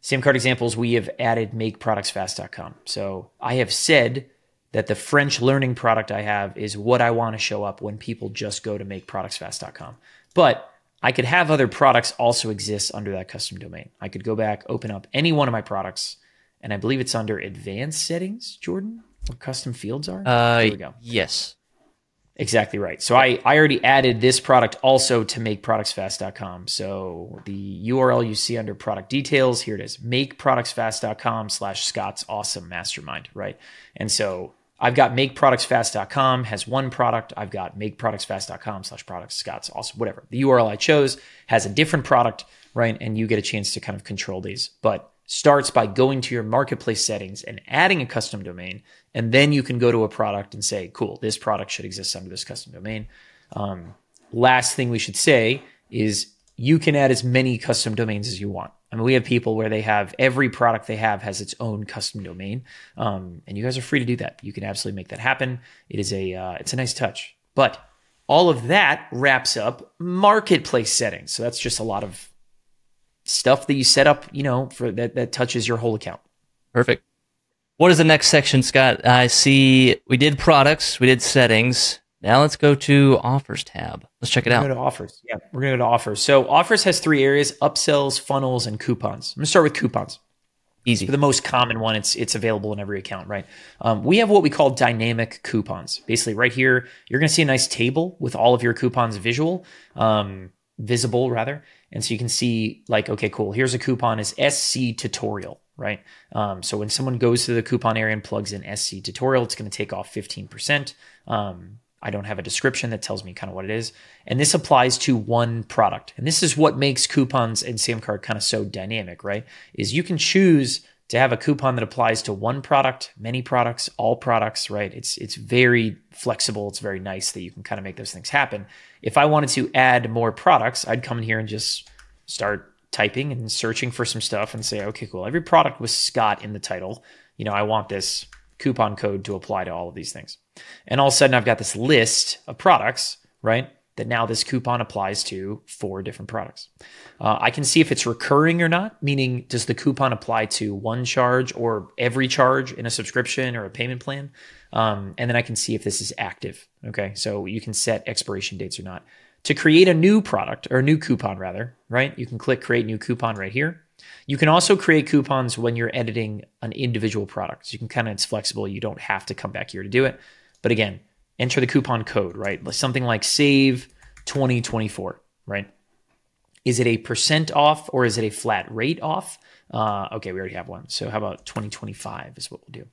SamCart examples, we have added makeproductsfast.com. So I have said that the French learning product I have is what I want to show up when people just go to makeproductsfast.com. But I could have other products also exist under that custom domain. I could go back, open up any one of my products, and I believe it's under advanced settings, Jordan, where custom fields are. There we go. Yes. Exactly right. So I already added this product also to makeproductsfast.com. So the URL you see under product details, here it is, makeproductsfast.com/ScottsAwesomeMastermind, right? And so I've got makeproductsfast.com has one product. I've got makeproductsfast.com/products, whatever. The URL I chose has a different product, right? And you get a chance to kind of control these, but starts by going to your marketplace settings and adding a custom domain. And then you can go to a product and say, cool, this product should exist under this custom domain. Last thing we should say is you can add as many custom domains as you want. I mean, we have people where they have every product they have has its own custom domain. And you guys are free to do that. You can absolutely make that happen. It's a nice touch. But all of that wraps up marketplace settings. So that's just a lot of stuff that you set up, for that touches your whole account. Perfect. What is the next section, Scott? I see we did products, we did settings. Now let's go to offers tab. Let's check it out. Go to offers. Yeah, we're going to go to offers. So offers has 3 areas: upsells, funnels, and coupons. I'm going to start with coupons. Easy. For the most common one, it's available in every account, right? We have what we call dynamic coupons. Basically, right here, you're going to see a nice table with all of your coupons visible. And so you can see like, okay, cool. Here's a coupon is SC tutorial, right? So when someone goes to the coupon area and plugs in SC tutorial, it's going to take off 15%. I don't have a description that tells me kind of what it is. And this applies to one product. And this is what makes coupons and SamCart kind of so dynamic, right? Is you can choose to have a coupon that applies to one product, many products, all products, right? It's very flexible. It's very nice that you can kind of make those things happen. If I wanted to add more products, I'd come in here and just start typing and searching for some stuff and say, okay, cool. Every product with Scott in the title. I want this coupon code to apply to all of these things. And all of a sudden I've got this list of products, right? That now this coupon applies to 4 different products. I can see if it's recurring or not, meaning does the coupon apply to one charge or every charge in a subscription or a payment plan? And then I can see if this is active. Okay, so you can set expiration dates or not. To create a new product, or a new coupon rather, right? You can click create new coupon right here. You can also create coupons when you're editing an individual product. So you can it's flexible. You don't have to come back here to do it. But again, enter the coupon code, right? Something like save 2024, right? Is it a % off or is it a flat rate off? Okay, we already have one. So how about 2025 is what we'll do.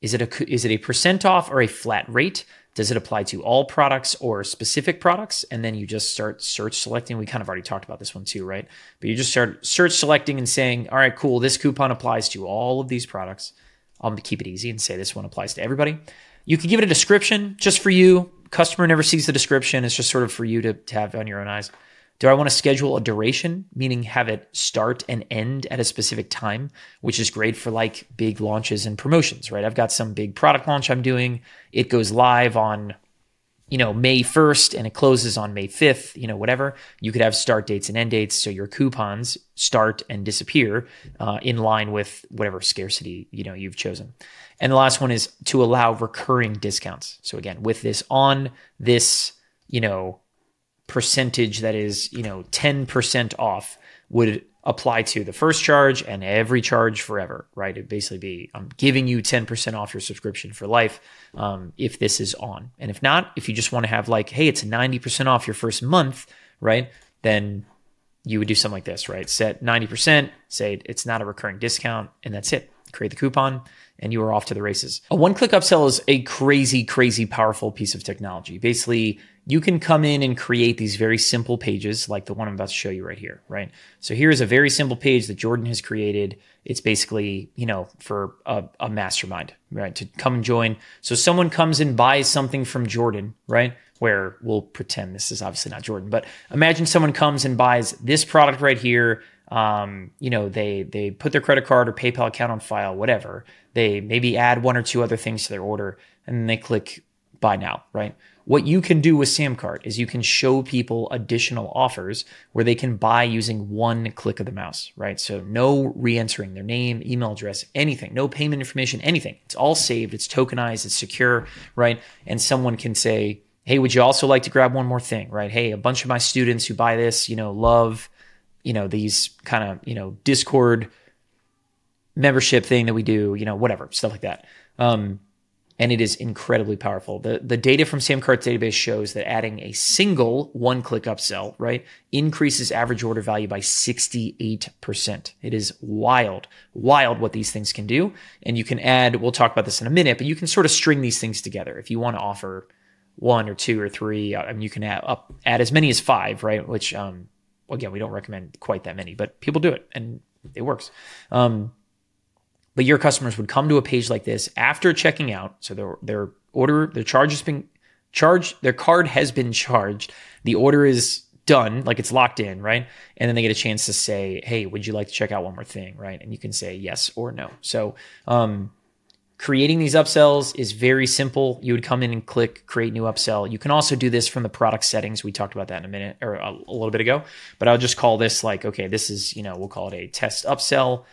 Is it a % off or a flat rate? Does it apply to all products or specific products? And then you just start search selecting. We kind of already talked about this one too, right? But you just start search selecting and saying, all right, cool, this coupon applies to all of these products. I'll keep it easy and say this one applies to everybody. You can give it a description just for you. Customer never sees the description. It's just sort of for you to have on your own eyes. Do I want to schedule a duration, meaning have it start and end at a specific time, which is great for like big launches and promotions, right? I've got some big product launch I'm doing. It goes live on, May 1st and it closes on May 5th, whatever. You could have start dates and end dates. So your coupons start and disappear in line with whatever scarcity, you've chosen. And the last one is to allow recurring discounts. So again, with this on this, percentage that is, 10% off would apply to the first charge and every charge forever, right? It'd basically be, I'm giving you 10% off your subscription for life if this is on. And if not, if you just want to have like, hey, it's 90% off your first month, right? Then you would do something like this, right? Set 90%, say it's not a recurring discount, and that's it. Create the coupon, and you are off to the races. A one-click upsell is a crazy, crazy powerful piece of technology. Basically, you can come in and create these very simple pages like the one I'm about to show you right here, right? So here's a very simple page that Jordan has created. It's basically, for a mastermind, right? To come and join. So someone comes and buys something from Jordan, right? Where we'll pretend this is obviously not Jordan, but imagine someone comes and buys this product right here. They put their credit card or PayPal account on file, whatever. They maybe add one or two other things to their order, and then they click buy now, right? What you can do with SamCart is you can show people additional offers where they can buy using one click of the mouse, right? So no re-entering their name, email address, anything, no payment information, anything. It's all saved, it's tokenized, it's secure, right? And someone can say, hey, would you also like to grab one more thing, right? Hey, a bunch of my students who buy this, love, these kind of, Discord membership thing that we do, whatever, stuff like that. And it is incredibly powerful. The data from SamCart's database shows that adding a single one-click upsell, right, increases average order value by 68%. It is wild what these things can do. And you can add, we'll talk about this in a minute, but you can sort of string these things together. If you want to offer one or two or three, you can add as many as 5, right, which, again, we don't recommend quite that many, but people do it and it works. But your customers would come to a page like this after checking out. So their charge has been charged, their card has been charged, the order is done, like it's locked in, right? And then they get a chance to say, hey, would you like to check out one more thing, right? And you can say yes or no. So creating these upsells is very simple. You would come in and click create new upsell. You can also do this from the product settings. We talked about that in a minute or a little bit ago, but I'll just call this like, okay, this is, we'll call it a test upsell.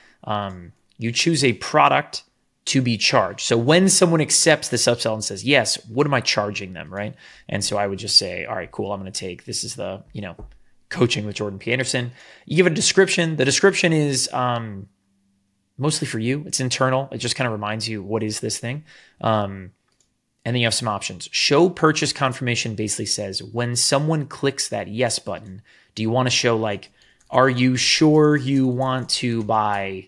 You choose a product to be charged. So when someone accepts this upsell and says, yes, what am I charging them, right? And so I would just say, all right, cool. I'm going to take, this is the, coaching with Jordan P. Anderson. You give a description. The description is mostly for you. It's internal. It just kind of reminds you, what is this thing? And then you have some options. Show purchase confirmation basically says, when someone clicks that yes button, do you want to show like, are you sure you want to buy,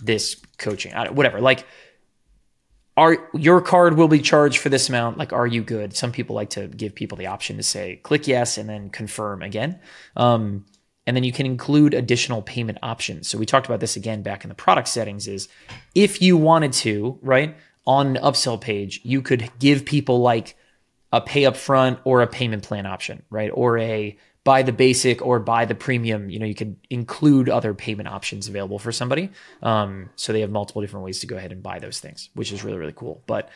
this coaching, whatever, like, your card will be charged for this amount. Like, are you good? Some people like to give people the option to say, click yes, and then confirm again. And then you can include additional payment options. So we talked about this again back in the product settings is if you wanted to, right, on an upsell page, you could give people like a pay up front or a payment plan option, right? Or a buy the basic or buy the premium. You could include other payment options available for somebody. So they have multiple different ways to go ahead and buy those things, which is really, really cool. But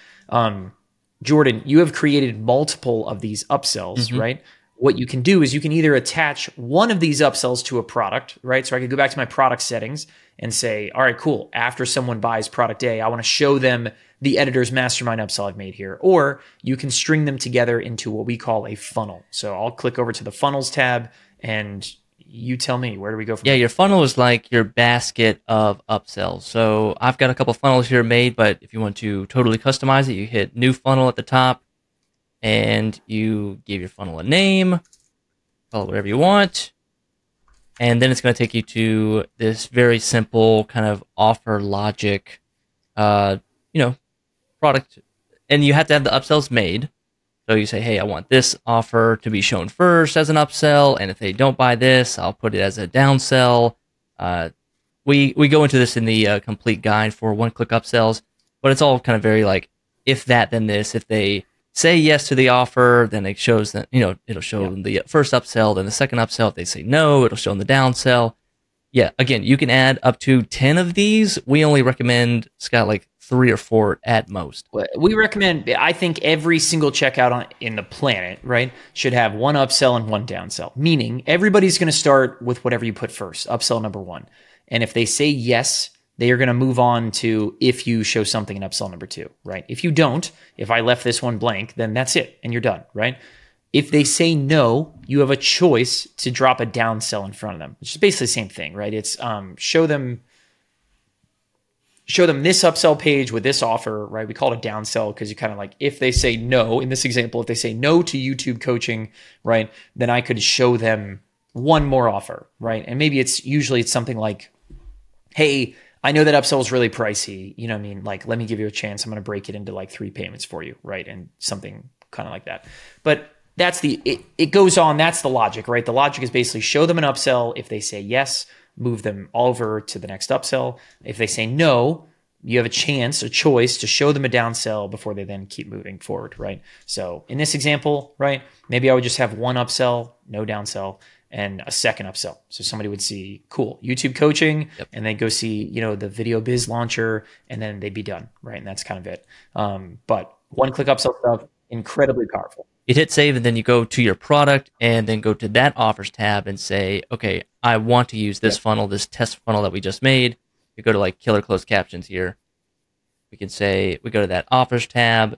Jordan, you have created multiple of these upsells, right? What you can do is you can either attach one of these upsells to a product, right? So I could go back to my product settings and say, all right, cool. After someone buys product A, I want to show them the editor's mastermind upsell I've made here. Or you can string them together into what we call a funnel. So I'll click over to the funnels tab and you tell me, where do we go from there? Your funnel is like your basket of upsells. So I've got a couple funnels here made, but if you want to totally customize it, you hit new funnel at the top and you give your funnel a name, call it whatever you want. And then it's going to take you to this very simple kind of offer logic, product. And you have to have the upsells made. So you say, hey, I want this offer to be shown first as an upsell. And if they don't buy this, I'll put it as a downsell. We go into this in the complete guide for one-click upsells, but it's all kind of very like, if that, then this. If they say yes to the offer, then it shows that, it'll show them the first upsell, then the second upsell. If they say no, it'll show them the downsell. Yeah, again, you can add up to 10 of these. We only recommend, Scott, like 3 or 4 at most. We recommend, I think every single checkout in the planet, right, should have 1 upsell and 1 downsell, meaning everybody's going to start with whatever you put first, upsell number 1. And if they say yes, they are going to move on to if you show something in upsell number 2, right? If you don't, if I left this one blank, then that's it and you're done, right? If they say no, you have a choice to drop a downsell in front of them, which is basically the same thing, right? It's show them this upsell page with this offer, right? We call it a downsell because you kind of like, if they say no, in this example, if they say no to YouTube coaching, right, then I could show them one more offer, right? And maybe it's something like, hey, I know that upsell is really pricey. You know what I mean? Like, let me give you a chance. I'm going to break it into like 3 payments for you, right? And something kind of like that. But that's it goes on. That's the logic, right? The logic is basically show them an upsell. If they say yes, move them over to the next upsell. If they say no, you have a choice to show them a downsell before they then keep moving forward, right? So in this example, right, maybe I would just have 1 upsell, no downsell, and a second upsell. So somebody would see, cool, YouTube coaching, and then go see, the Video Biz Launcher, and then they'd be done, right? And that's kind of it. But one-click upsell stuff, incredibly powerful. You hit save, and then you go to your product, and then go to that offers tab and say, okay, I want to use this funnel, this test funnel that we just made. You go to like killer closed captions here. We can say, we go to that offers tab,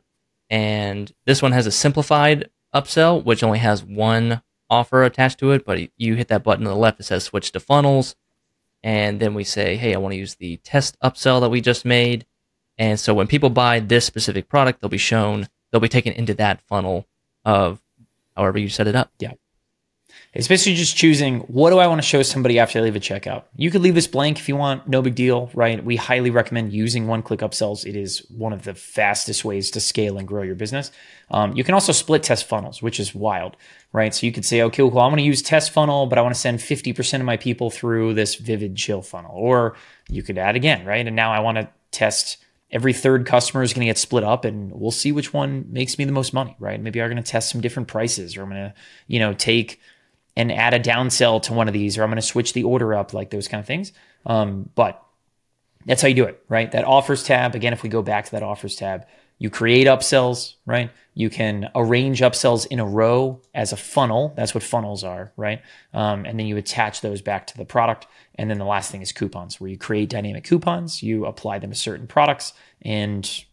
and this one has a simplified upsell, which only has 1 offer attached to it, but you hit that button on the left that says switch to funnels, and then we say, hey, I want to use the test upsell that we just made. And so when people buy this specific product, they'll be taken into that funnel of however you set it up. Yeah. It's basically just choosing, what do I want to show somebody after they leave a checkout? You could leave this blank if you want, no big deal, right? We highly recommend using one-click upsells. It is one of the fastest ways to scale and grow your business. You can also split test funnels, which is wild, right? So you could say, okay, well, I want to use test funnel, but I want to send 50% of my people through this Vivid Chill funnel. Or you could add again, right? And now I want to test every 3rd customer is going to get split up, and we'll see which one makes me the most money, right? Maybe I'm going to test some different prices, or I'm going to, take and add a downsell to one of these, or I'm going to switch the order up, like those kind of things. But that's how you do it, right? That offers tab, again, if we go back to that offers tab, you create upsells, right? You can arrange upsells in a row as a funnel. That's what funnels are, right? And then you attach those back to the product. And then the last thing is coupons, where you create dynamic coupons, you apply them to certain products, and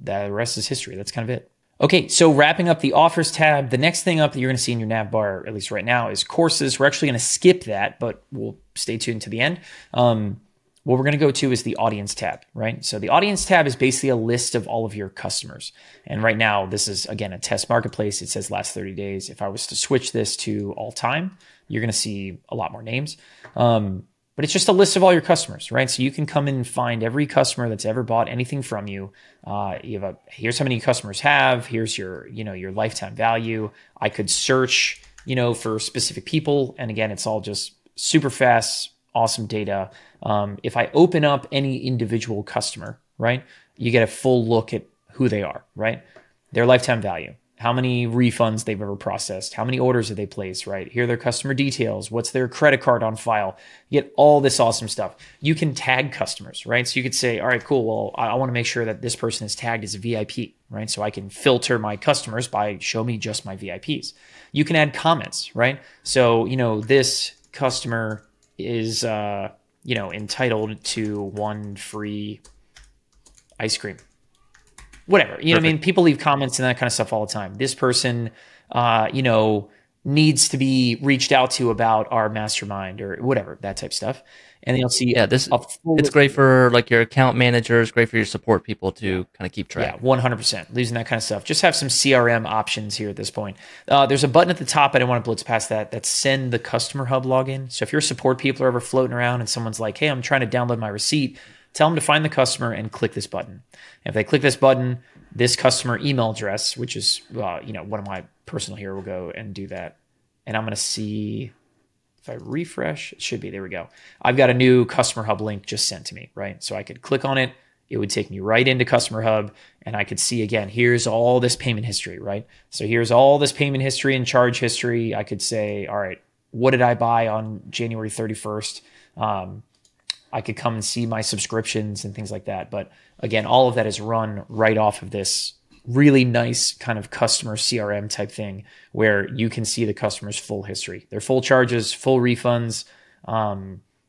the rest is history. That's kind of it. Okay, so wrapping up the offers tab, the next thing up that you're going to see in your nav bar, at least right now, is courses. We're actually going to skip that, but we'll stay tuned to the end. What we're going to go to is the audience tab, right? So the audience tab is basically a list of all of your customers. And right now, this is, again, a test marketplace. It says last 30 days. If I was to switch this to all time, you're going to see a lot more names. But it's just a list of all your customers, right? So you can come in and find every customer that's ever bought anything from you. Here's how many customers have. Here's your lifetime value. I could search, for specific people. And again, it's all just super fast, awesome data. If I open up any individual customer, right, you get a full look at who they are, right? Their lifetime value. How many refunds they've ever processed, how many orders have they placed, right? Here are their customer details, what's their credit card on file. You get all this awesome stuff. You can tag customers, right? So you could say, all right, cool, well, I want to make sure that this person is tagged as a VIP, right? So I can filter my customers by show me just my VIPs. You can add comments, right? So, this customer is, entitled to 1 free ice cream. Whatever, what I mean? People leave comments and that kind of stuff all the time. This person, needs to be reached out to about our mastermind or whatever, that type of stuff. And then you'll see, it's great for like your account managers, great for your support people to kind of keep track. Yeah, 100%. Losing that kind of stuff. Just have some CRM options here at this point. There's a button at the top. I don't want to blitz past that. That's send the customer hub login. So if your support people are ever floating around and someone's like, hey, I'm trying to download my receipt, tell them to find the customer and click this button. If they click this button, this customer email address, which is, one of my personal here, will go and do that. And I'm going to see if I refresh, it should be, there we go. I've got a new customer hub link just sent to me, right? So I could click on it. it would take me right into Customer Hub, and I could see, again, here's all this payment history, right? So here's all this payment history and charge history. I could say, all right, what did I buy on January 31st? I could come and see my subscriptions and things like that. But again, all of that is run right off of this really nice kind of customer CRM type thing where you can see the customer's full history, their full charges, full refunds.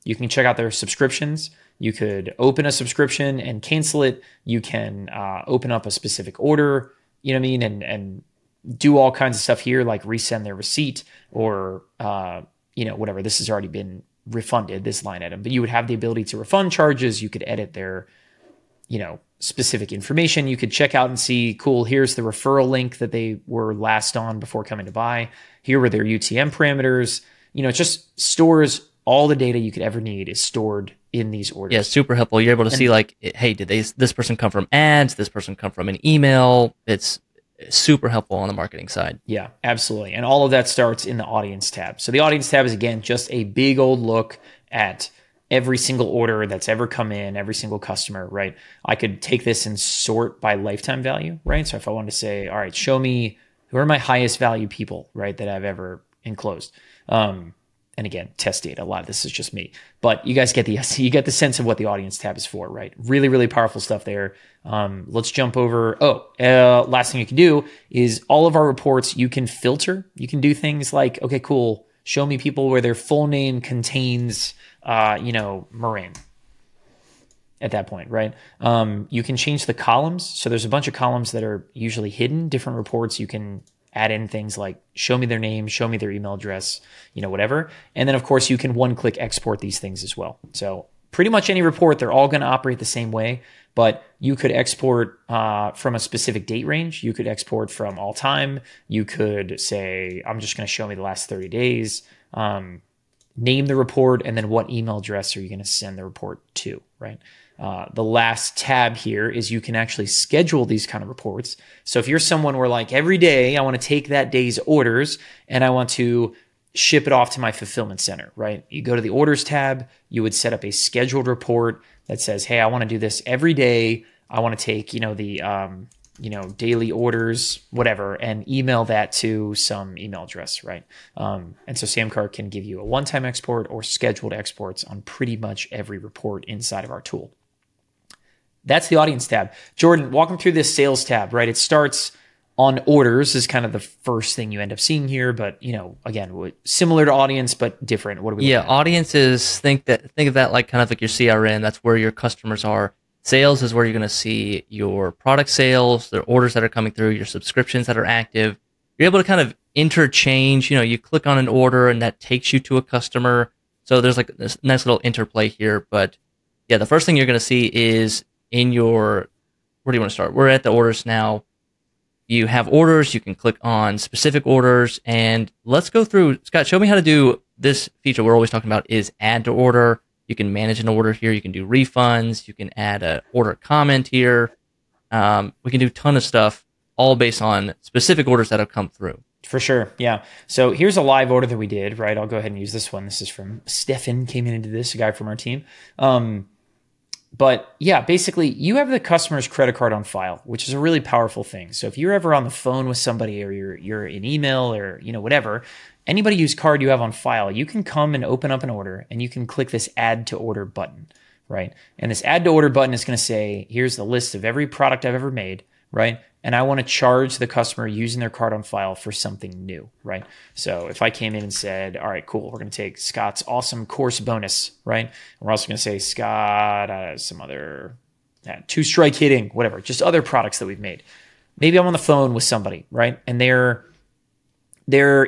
You can check out their subscriptions. You could open a subscription and cancel it. You can open up a specific order, you know what I mean? And do all kinds of stuff here, like resend their receipt or, whatever. This has already been refunded, this line item, but you would have the ability to refund charges. You could edit their, specific information. You could check out and see, cool, here's the referral link that they were last on before coming to buy. Here were their UTM parameters. It just stores all the data you could ever need is stored in these orders. Yeah, super helpful. You're able to see like, hey, did this person come from ads? This person come from an email? It's super helpful on the marketing side. Yeah, absolutely. And all of that starts in the audience tab. So the audience tab is, again, just a big old look at every single order that's ever come in, every single customer, right? I could take this and sort by lifetime value, right? So if I wanted to say, all right, show me who are my highest value people, right, that I've ever enclosed. And again, test data. A lot of this is just me, but you guys get you get the sense of what the audience tab is for, right? Really, really powerful stuff there. Let's jump over. Last thing you can do is all of our reports, you can filter. You can do things like, okay, cool. Show me people where their full name contains, Marin at that point, right? You can change the columns. So there's a bunch of columns that are usually hidden, different reports. You can add in things like show me their name, show me their email address, whatever. And then of course you can one-click export these things as well. So pretty much any report, they're all going to operate the same way, but you could export from a specific date range. You could export from all time. You could say, I'm just going to show me the last 30 days, name the report, and then what email address are you going to send the report to, right? The last tab here is you can actually schedule these kind of reports. So if you're someone where like every day I want to take that day's orders and I want to ship it off to my fulfillment center, right? You go to the orders tab, you would set up a scheduled report that says, hey, I want to do this every day. I want to take, daily orders, whatever, and email that to some email address, right? And so SamCart can give you a one-time export or scheduled exports on pretty much every report inside of our tool. That's the audience tab. Jordan, walk them through this sales tab, right? It starts on orders is kind of the first thing you end up seeing here, but again, similar to audience, but different. What do we? Yeah, audiences, think of that like kind of like your CRM. That's where your customers are. Sales is where you're going to see your product sales, the orders that are coming through, your subscriptions that are active. You're able to kind of interchange. You click on an order and that takes you to a customer. So there's like this nice little interplay here. But yeah, the first thing you're going to see is in your, where do you want to start? We're at the orders now. You have orders. You can click on specific orders. And let's go through. Scott, show me how to do this feature we're always talking about is add to order. You can manage an order here. You can do refunds. You can add an order comment here. We can do a ton of stuff, all based on specific orders that have come through. For sure, yeah. So here's a live order that we did, right? I'll go ahead and use this one. This is from Stefan, came in and did this, a guy from our team. But yeah, basically, you have the customer's credit card on file, which is a really powerful thing. So if you're ever on the phone with somebody or you're in email or whatever, anybody whose card you have on file, you can come and open up an order and you can click this add to order button, right? And this add to order button is going to say, here's the list of every product I've ever made, right? And I want to charge the customer using their card on file for something new, right? So if I came in and said, all right, cool, we're going to take Scott's awesome course bonus, right? We're also going to say Scott, some other two strike hitting, whatever, just other products that we've made. Maybe I'm on the phone with somebody, right? And their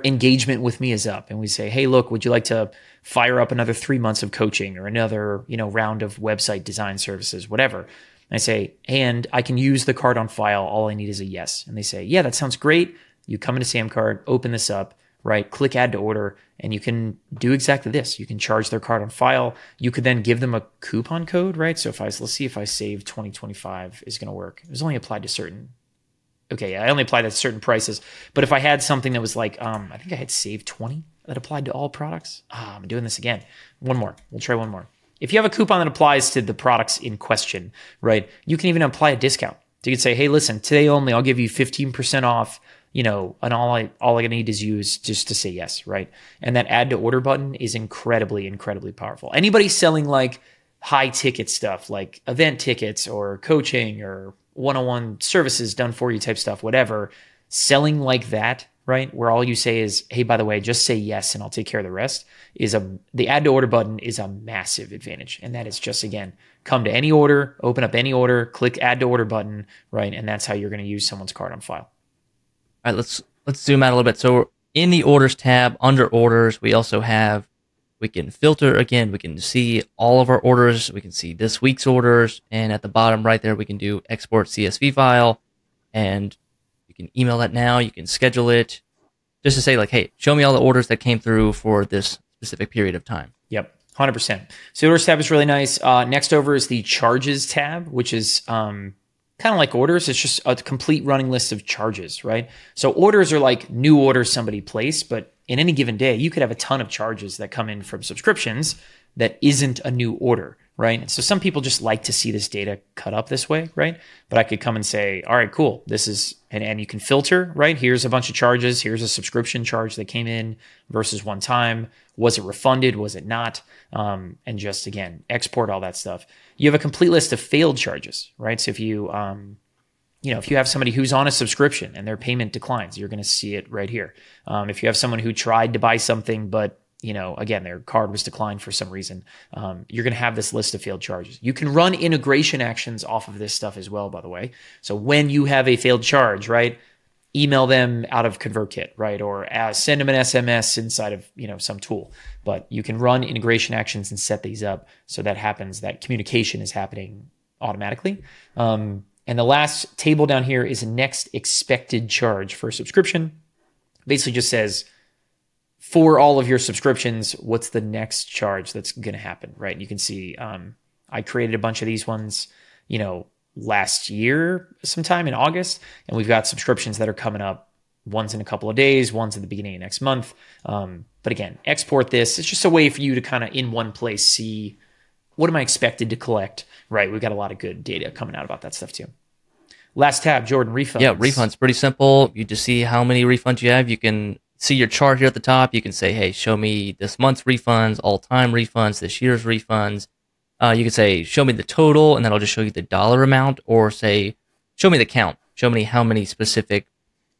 engagement with me is up and we say, hey, look, would you like to fire up another 3 months of coaching or another, round of website design services, whatever. And I say, and I can use the card on file. All I need is a yes. And they say, yeah, that sounds great. You come into SamCart, open this up, right? Click add to order, and you can do exactly this. You can charge their card on file. You could then give them a coupon code, right? So let's see if I save 2025 is going to work. It was only applied to certain. Okay, yeah, I only applied to certain prices. But if I had something that was like, I think I had save 20 that applied to all products. I'm doing this again. One more. We'll try one more. if you have a coupon that applies to the products in question, right, you can even apply a discount. So you can say, hey, listen, today only, I'll give you 15% off, and all I need is use just to say yes, right? And that add to order button is incredibly, incredibly powerful. Anybody selling like high ticket stuff, like event tickets or coaching or one-on-one services done for you type stuff, whatever, selling like that, right? Where all you say is, hey, by the way, just say yes and I'll take care of the rest, the add to order button is a massive advantage. And that is just, again, come to any order, open up any order, click add to order button, right? And that's how you're going to use someone's card on file. All right, let's zoom out a little bit. So in the orders tab, under orders, we can filter again. We can see all of our orders. We can see this week's orders. And at the bottom right there, we can do export CSV file. And you can email that now. You can schedule it just to say like, hey, show me all the orders that came through for this specific period of time. Yep, 100%. So the orders tab is really nice. Next over is the charges tab, which is kind of like orders. It's just a complete running list of charges, right? So orders are like new orders somebody placed, but in any given day, you could have a ton of charges that come in from subscriptions that isn't a new order, right? And so some people just like to see this data cut up this way, right? But I could come and say, all right, cool. This is, and you can filter, right? Here's a bunch of charges. Here's a subscription charge that came in versus one time. Was it refunded? Was it not? And just, again, export all that stuff. You have a complete list of failed charges, right? So if you, if you have somebody who's on a subscription and their payment declines, you're going to see it right here. If you have someone who tried to buy something, but again, their card was declined for some reason, you're going to have this list of failed charges. You can run integration actions off of this stuff as well, by the way. So when you have a failed charge, right, email them out of ConvertKit, right, or send them an SMS inside of some tool. But you can run integration actions and set these up so that happens. That communication is happening automatically. And the last table down here is a next expected charge for subscription. Basically just says, for all of your subscriptions, what's the next charge that's going to happen, right? You can see I created a bunch of these ones, last year sometime in August, and we've got subscriptions that are coming up. One's in a couple of days, one's at the beginning of next month. But again, export this. It's just a way for you to kind of in one place see what am I expected to collect, right? We've got a lot of good data coming out about that stuff too. Last tab, Jordan, refunds. Yeah, refunds, pretty simple. You just see how many refunds you have. You can see your chart here at the top. You can say, hey, show me this month's refunds, all-time refunds, this year's refunds. You can say, show me the total, and then I'll just show you the dollar amount, or say, show me the count. Show me how many specific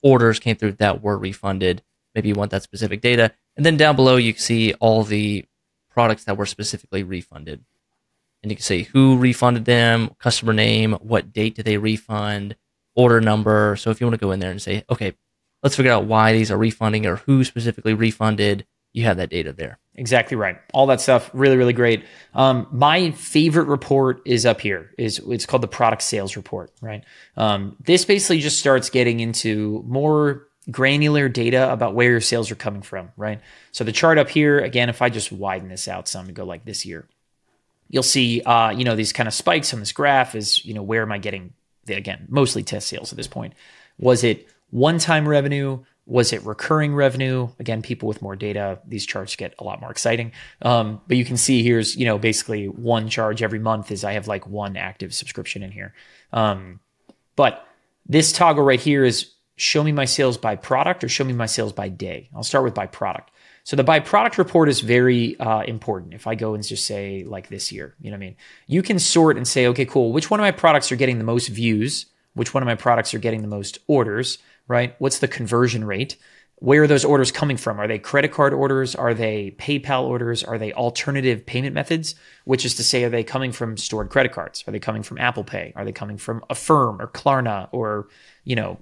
orders came through that were refunded. Maybe you want that specific data. And then down below, you can see all the products that were specifically refunded. And you can say who refunded them, customer name, what date did they refund, order number. So if you want to go in there and say, okay, let's figure out why these are refunding or who specifically refunded, you have that data there. Exactly right. All that stuff, really, really great. My favorite report is up here. It's called the product sales report, right? This basically just starts getting into more granular data about where your sales are coming from, right? So the chart up here, again, if I just widen this out some and go like this year, you'll see, these kind of spikes on this graph is, where am I getting, again, mostly test sales at this point. Was it one-time revenue? Was it recurring revenue? Again, people with more data, these charts get a lot more exciting. But you can see here's, basically one charge every month is I have like one active subscription in here. But this toggle right here is show me my sales by product or show me my sales by day. I'll start with by product. So the by product report is very important. If I go and just say like this year, you can sort and say, okay, cool. Which one of my products are getting the most views? Which one of my products are getting the most orders, right? What's the conversion rate? Where are those orders coming from? Are they credit card orders? Are they PayPal orders? Are they alternative payment methods? Which is to say, are they coming from stored credit cards? Are they coming from Apple Pay? Are they coming from Affirm or Klarna or,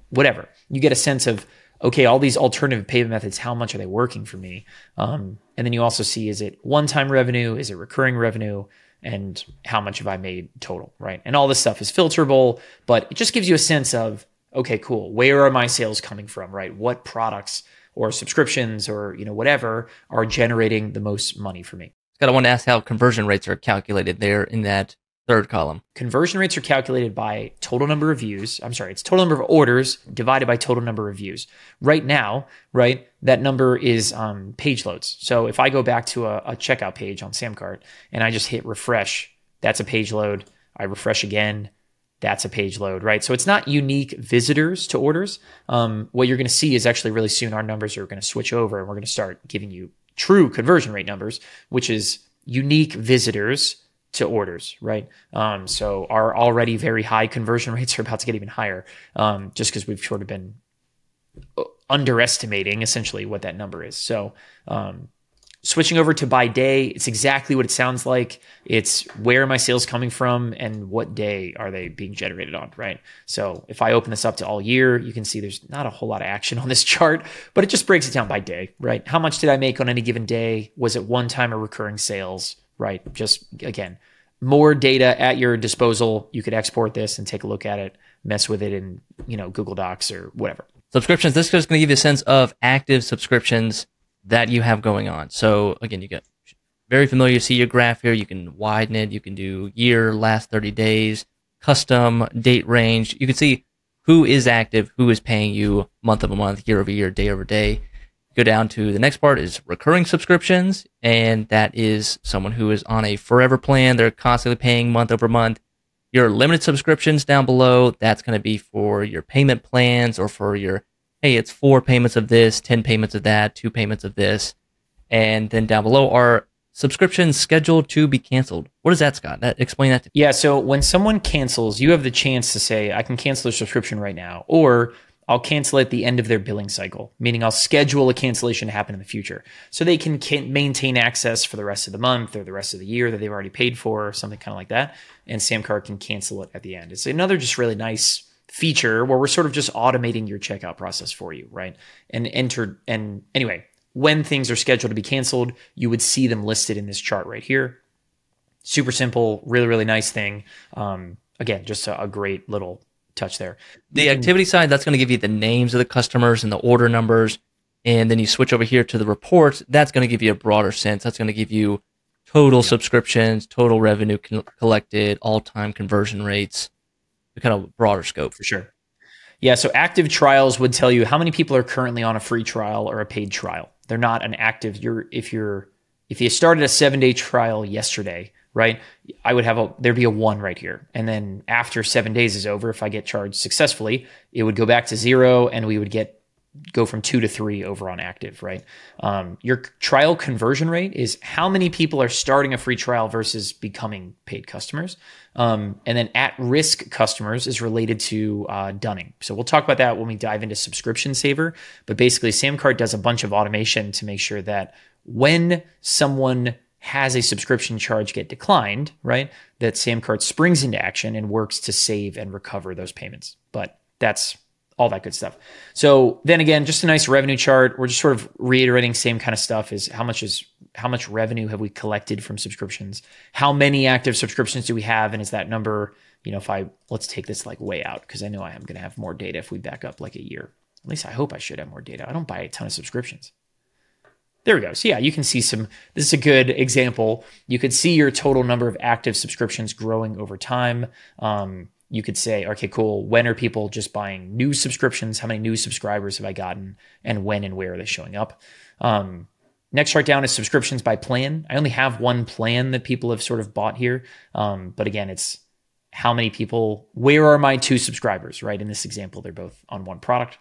whatever? You get a sense of, okay, all these alternative payment methods, how much are they working for me? And then you also see, is it one-time revenue? Is it recurring revenue? And how much have I made total, right? And all this stuff is filterable, but it just gives you a sense of, okay, cool. Where are my sales coming from, right? What products or subscriptions or, whatever are generating the most money for me? Scott, I want to ask how conversion rates are calculated there in that third column. Conversion rates are calculated by total number of views. I'm sorry, it's total number of orders divided by total number of views. Right now, right, that number is page loads. So if I go back to a checkout page on SamCart and I just hit refresh, that's a page load. I refresh again, that's a page load, right? So it's not unique visitors to orders. What you're going to see is actually really soon our numbers are going to switch over and we're going to start giving you true conversion rate numbers, which is unique visitors to orders, right? So our already very high conversion rates are about to get even higher, just because we've sort of been underestimating essentially what that number is. So switching over to by day, it's exactly what it sounds like. It's where are my sales coming from and what day are they being generated on, right? So if I open this up to all year, you can see there's not a whole lot of action on this chart, but it just breaks it down by day, right? How much did I make on any given day? Was it one time or recurring sales? Right? Just again, more data at your disposal. You could export this and take a look at it, mess with it in, Google Docs or whatever. Subscriptions. This is just going to give you a sense of active subscriptions that you have going on. So again, you get very familiar. You see your graph here. You can widen it. You can do year, last 30 days, custom, date range. You can see who is active, who is paying you month over month, year over year, day over day. Go down to the next part is recurring subscriptions, and that is someone who is on a forever plan. They're constantly paying month over month. Your limited subscriptions down below, that's going to be for your payment plans or for your, hey, it's 4 payments of this, 10 payments of that, 2 payments of this. And then down below are subscriptions scheduled to be canceled. What is that, Scott? Explain that to me. Yeah, so when someone cancels, you have the chance to say, I can cancel their subscription right now, or I'll cancel at the end of their billing cycle, meaning I'll schedule a cancellation to happen in the future. So they can maintain access for the rest of the month or the rest of the year that they've already paid for or something kind of like that. And SamCart can cancel it at the end. It's another just really nice feature where we're sort of just automating your checkout process for you, right? And anyway, when things are scheduled to be canceled, you would see them listed in this chart right here. Super simple, really, really nice thing. Again, just a great little touch there. The activity side, that's going to give you the names of the customers and the order numbers. And then you switch over here to the reports. That's going to give you a broader sense. That's going to give you total subscriptions, total revenue collected, all-time conversion rates, the kind of broader scope. For sure. Yeah, so active trials would tell you how many people are currently on a free trial or a paid trial. They're not an active, if you started a 7-day trial yesterday, right? There'd be a 1 right here. And then after 7 days is over, if I get charged successfully, it would go back to 0 and we would go from 2 to 3 over on active, right? Your trial conversion rate is how many people are starting a free trial versus becoming paid customers. And then at-risk customers is related to dunning. So we'll talk about that when we dive into Subscription Saver. But basically, SamCart does a bunch of automation to make sure that when someone has a subscription charge get declined, right, that SamCart springs into action and works to save and recover those payments. But that's all that good stuff. So then again, just a nice revenue chart. We're just sort of reiterating same kind of stuff is how much revenue have we collected from subscriptions? How many active subscriptions do we have? And is that number, let's take this like way out, because I know I am going to have more data if we back up like a year. At least I hope I should have more data. I don't buy a ton of subscriptions. There we go. So yeah, you can see this is a good example. You could see your total number of active subscriptions growing over time. You could say, okay, cool. When are people just buying new subscriptions? How many new subscribers have I gotten? And when and where are they showing up? Next chart down is subscriptions by plan. I only have one plan that people have sort of bought here. But again, it's how many people, where are my 2 subscribers, right? In this example, they're both on one product.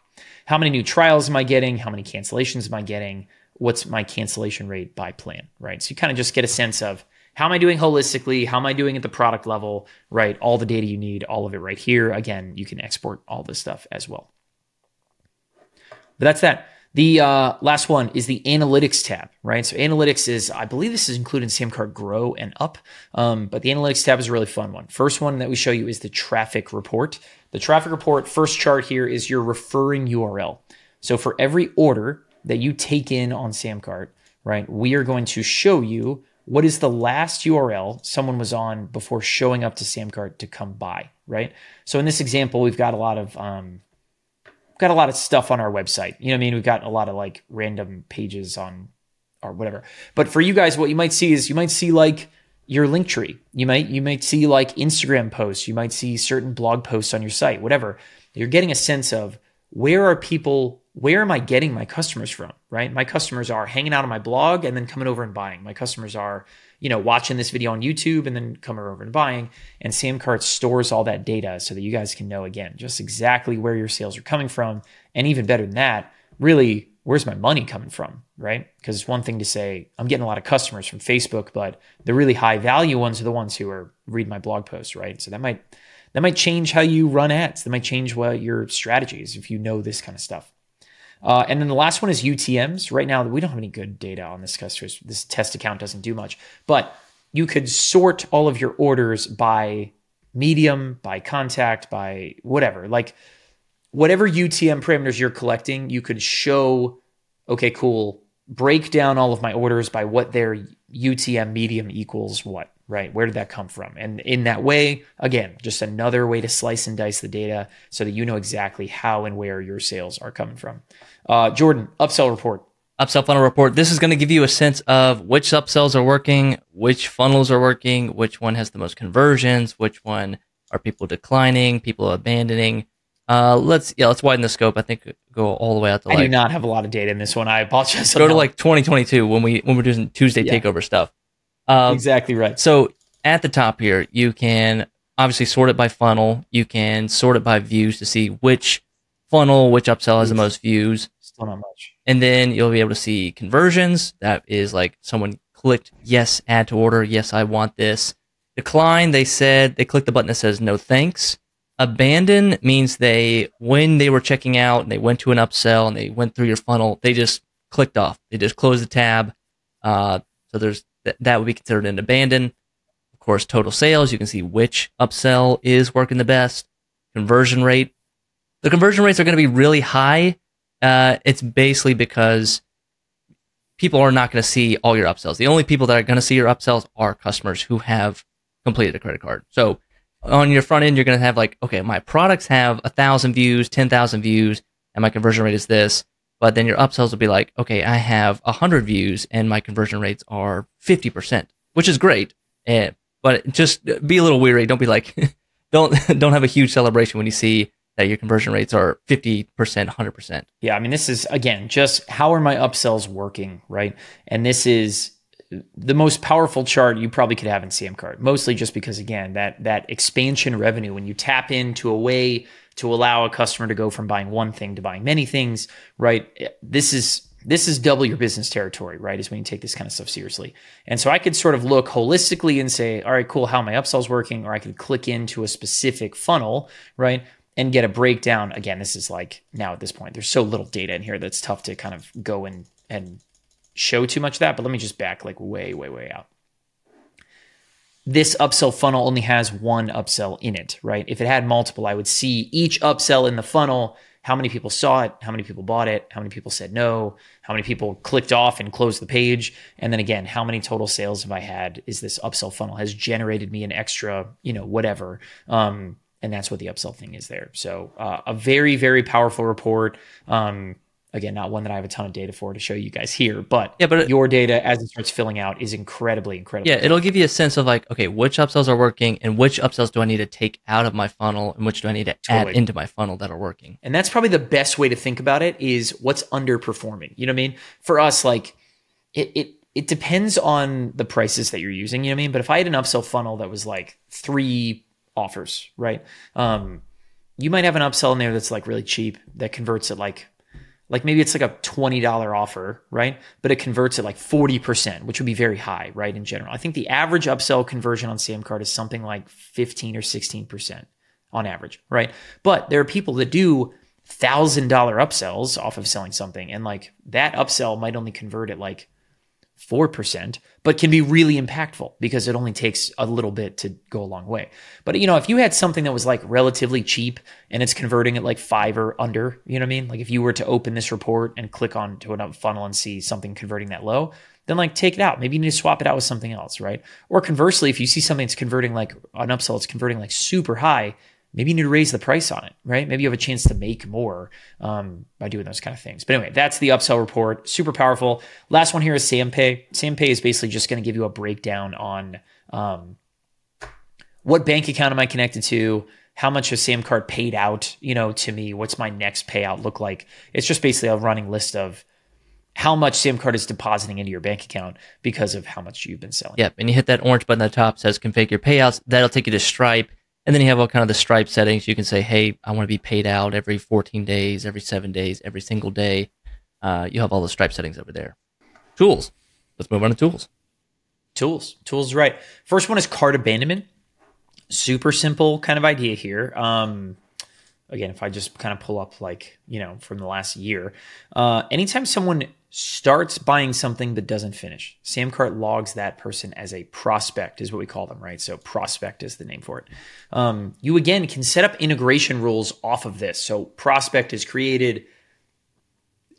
How many new trials am I getting? How many cancellations am I getting? What's my cancellation rate by plan, right? So you kind of just get a sense of how am I doing holistically? How am I doing at the product level, right? All the data you need, all of it right here. Again, you can export all this stuff as well. But that's that. The last one is the analytics tab, right? So analytics is, I believe this is included in SamCart Grow and Up, but the analytics tab is a really fun one. First one that we show you is the traffic report. The traffic report, first chart here is your referring URL. So for every order that you take in on SamCart, right, we are going to show you what is the last URL someone was on before showing up to SamCart to come buy, right? So in this example, we've got a lot of stuff on our website. You know what I mean? We've got a lot of like random pages on or whatever. But for you guys, what you might see is like, your link tree. You might see like Instagram posts. You might see certain blog posts on your site, whatever. You're getting a sense of where am I getting my customers from, right? My customers are hanging out on my blog and then coming over and buying. My customers are, watching this video on YouTube and then coming over and buying. And SamCart stores all that data so that you guys can know, again, just exactly where your sales are coming from. And even better than that, really, where's my money coming from, right? Because it's one thing to say, I'm getting a lot of customers from Facebook, but the really high value ones are the ones who are reading my blog posts, right? So that might change how you run ads. That might change what your strategy is if you know this kind of stuff. And then the last one is UTMs. Right now, we don't have any good data on this customers. This test account doesn't do much, but you could sort all of your orders by medium, by contact, by whatever. Like whatever UTM parameters you're collecting, you could show, okay, cool, break down all of my orders by what their UTM medium equals what, right? Where did that come from? And in that way, again, just another way to slice and dice the data so that you know exactly how and where your sales are coming from. Jordan, upsell report. Upsell funnel report. This is going to give you a sense of which upsells are working, which funnels are working, which one has the most conversions, which one are people declining, people abandoning. Let's widen the scope. I think go all the way out to I do not have a lot of data in this one. I apologize. Go to like 2022 when we're doing Tuesday takeover stuff. Exactly right. So at the top here, you can obviously sort it by funnel. You can sort it by views to see which funnel, which upsell has the most views. Still not much. And then you'll be able to see conversions. That is like someone clicked yes, add to order. Yes, I want this. Decline, they clicked the button that says no thanks. Abandon means when they were checking out and they went to an upsell and they went through your funnel, they just clicked off. They just closed the tab. So that would be considered an abandon. Of course, total sales, you can see which upsell is working the best. Conversion rate. The conversion rates are going to be really high. It's basically because people are not going to see all your upsells. The only people that are going to see your upsells are customers who have completed a credit card. So on your front end, you're going to have like, okay, my products have 1,000 views, 10,000 views, and my conversion rate is this. But then your upsells will be like, okay, I have 100 views and my conversion rates are 50%, which is great. But just be a little weary. Don't be like, don't have a huge celebration when you see that your conversion rates are 50%, 100%. Yeah, I mean, this is, again, just how are my upsells working, right? And this is the most powerful chart you probably could have in SamCart, mostly just because, again, that expansion revenue, when you tap into a way to allow a customer to go from buying one thing to buying many things, right? This is double your business territory, right? Is when you take this kind of stuff seriously. And so I could sort of look holistically and say, all right, cool, how are my upsells working? Or I could click into a specific funnel, right? And get a breakdown. Again, this is like, now at this point, there's so little data in here that's tough to kind of go and show too much of that, but let me just back like way, way, way out. This upsell funnel only has one upsell in it, right? If it had multiple, I would see each upsell in the funnel, how many people saw it, how many people bought it, how many people said no, how many people clicked off and closed the page, and then again, how many total sales have I had? Is this upsell funnel has generated me an extra, whatever. And that's what the upsell thing is there. So a very, very powerful report. Again, not one that I have a ton of data for to show you guys here, but your data as it starts filling out is incredibly, incredibly. Yeah, it'll give you a sense of like, okay, which upsells are working and which upsells do I need to take out of my funnel and which do I need to add into my funnel that are working. And that's probably the best way to think about it is what's underperforming. You know what I mean? For us, like it depends on the prices that you're using, you know what I mean? But if I had an upsell funnel that was like 3 offers, right? You might have an upsell in there that's like really cheap that converts at like maybe it's like a $20 offer, right? But it converts at like 40%, which would be very high, right? In general, I think the average upsell conversion on SamCart is something like 15 or 16% on average, right? But there are people that do $1,000 upsells off of selling something. And like that upsell might only convert at like 4%, but can be really impactful because it only takes a little bit to go a long way. But if you had something that was like relatively cheap and it's converting at like 5 or under, you know what I mean? Like if you were to open this report and click on to a funnel and see something converting that low, then like take it out. Maybe you need to swap it out with something else, right? Or conversely, if you see something that's converting like an upsell, it's converting like super high, maybe you need to raise the price on it, right? Maybe you have a chance to make more by doing those kind of things. But anyway, that's the upsell report. Super powerful. Last one here is SamPay. SamPay is basically just going to give you a breakdown on What bank account am I connected to? How much has SamCart paid out, to me? What's my next payout look like? It's just basically a running list of how much SamCart is depositing into your bank account because of how much you've been selling. Yep, and you hit that orange button at the top, says configure payouts. That'll take you to Stripe, and then you have all kind of the Stripe settings. You can say, hey, I want to be paid out every 14 days, every 7 days, every single day. You have all the Stripe settings over there. Tools. Let's move on to tools. Tools, right. First one is cart abandonment. Super simple kind of idea here. Again, if I just kind of pull up from the last year, anytime someone starts buying something but doesn't finish, SamCart logs that person as a prospect is what we call them, right? So prospect is the name for it. You again can set up integration rules off of this. So prospect is created,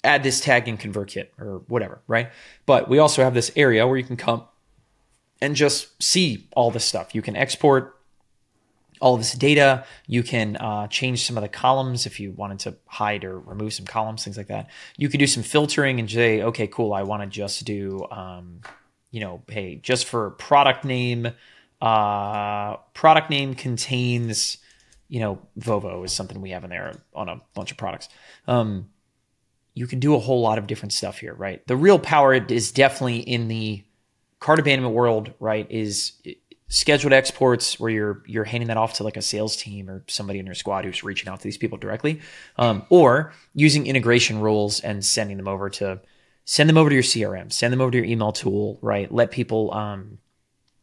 add this tag in ConvertKit or whatever, right? But we also have this area where you can come and just see all this stuff. You can export all of this data. You can change some of the columns if you wanted to hide or remove some columns, things like that. You can do some filtering and say, okay, cool, I want to just do, hey, just for product name contains, Vovo is something we have in there on a bunch of products. You can do a whole lot of different stuff here, right? The real power is definitely in the cart abandonment world, right? Is scheduled exports where you're handing that off to like a sales team or somebody in your squad who's reaching out to these people directly, or using integration rules and send them over to your CRM, send them over to your email tool, right? Let people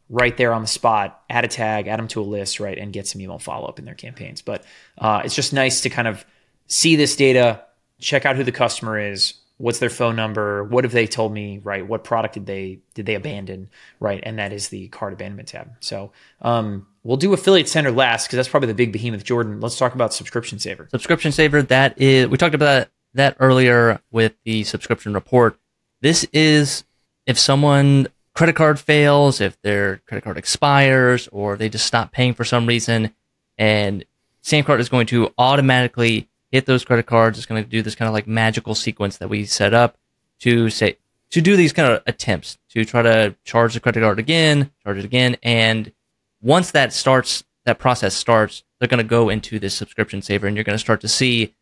right there on the spot, add a tag, add them to a list, right? And get some email follow-up in their campaigns. But it's just nice to kind of see this data, check out who the customer is, what's their phone number, what have they told me, right? What product did they abandon, right? And that is the cart abandonment tab. So we'll do Affiliate Center last because that's probably the big behemoth. Jordan, let's talk about Subscription Saver. Subscription Saver, we talked about that earlier with the subscription report. This is if someone credit card fails, if their credit card expires, or they just stop paying for some reason, and SamCart is going to automatically hit those credit cards. It's going to do this kind of like magical sequence that we set up to do these kind of attempts to try to charge the credit card again, charge it again. And once that process starts, they're going to go into this Subscription Saver, and you're going to start to see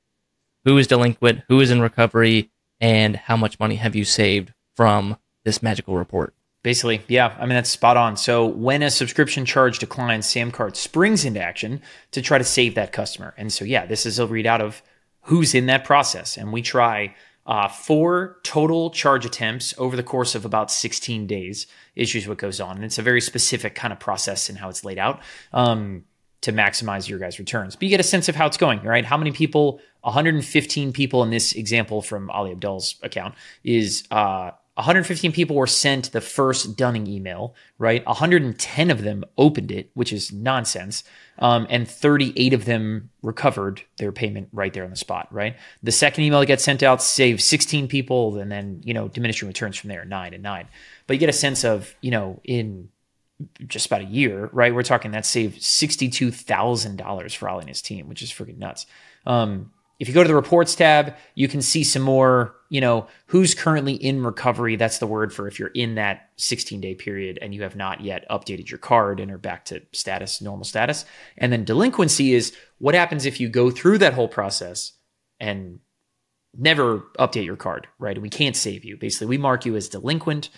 who is delinquent, who is in recovery, and how much money have you saved from this magical report. Basically, yeah. I mean, that's spot on. So when a subscription charge declines, SamCart springs into action to try to save that customer. And so, yeah, this is a readout of who's in that process. And we try 4 total charge attempts over the course of about 16 days is usually what goes on. And it's a very specific kind of process in how it's laid out to maximize your guys' returns. But you get a sense of how it's going, right? How many people, 115 people in this example from Ali Abdul's account is 115 people were sent the first dunning email, right? 110 of them opened it, which is nonsense. And 38 of them recovered their payment right there on the spot, right? The second email that gets sent out saved 16 people, and then, diminishing returns from there, 9 and 9. But you get a sense of, in just about a year, right? We're talking that saved $62,000 for Ali and his team, which is freaking nuts. If you go to the reports tab, you can see some more, who's currently in recovery. That's the word for if you're in that 16-day period and you have not yet updated your card and are back to normal status. And then delinquency is what happens if you go through that whole process and never update your card, right? And we can't save you. Basically, we mark you as delinquent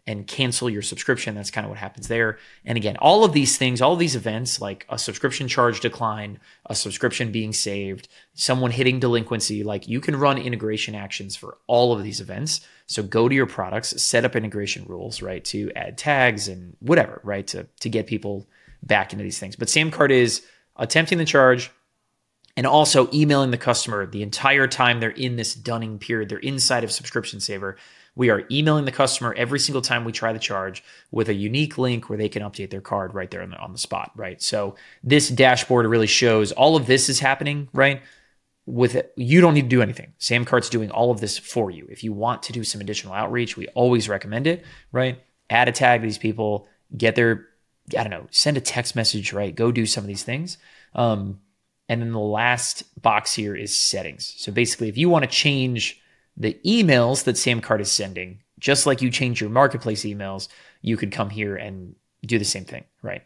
and cancel your subscription. That's kind of what happens there. And again, all of these things, all of these events, like a subscription charge decline, a subscription being saved, someone hitting delinquency, like you can run integration actions for all of these events. So go to your products, set up integration rules, right, to add tags and whatever, right, to get people back into these things. But SamCart is attempting the charge and also emailing the customer the entire time they're in this dunning period. They're inside of Subscription Saver. We are emailing the customer every single time we try the charge with a unique link where they can update their card right there on the spot, right? So this dashboard really shows all of this is happening, right? You don't need to do anything. SamCart's doing all of this for you. If you want to do some additional outreach, we always recommend it, right? Add a tag to these people, get their, send a text message, right? Go do some of these things. And then the last box here is settings. So basically, if you want to change the emails that SamCart is sending, just like you change your marketplace emails, you could come here and do the same thing, right?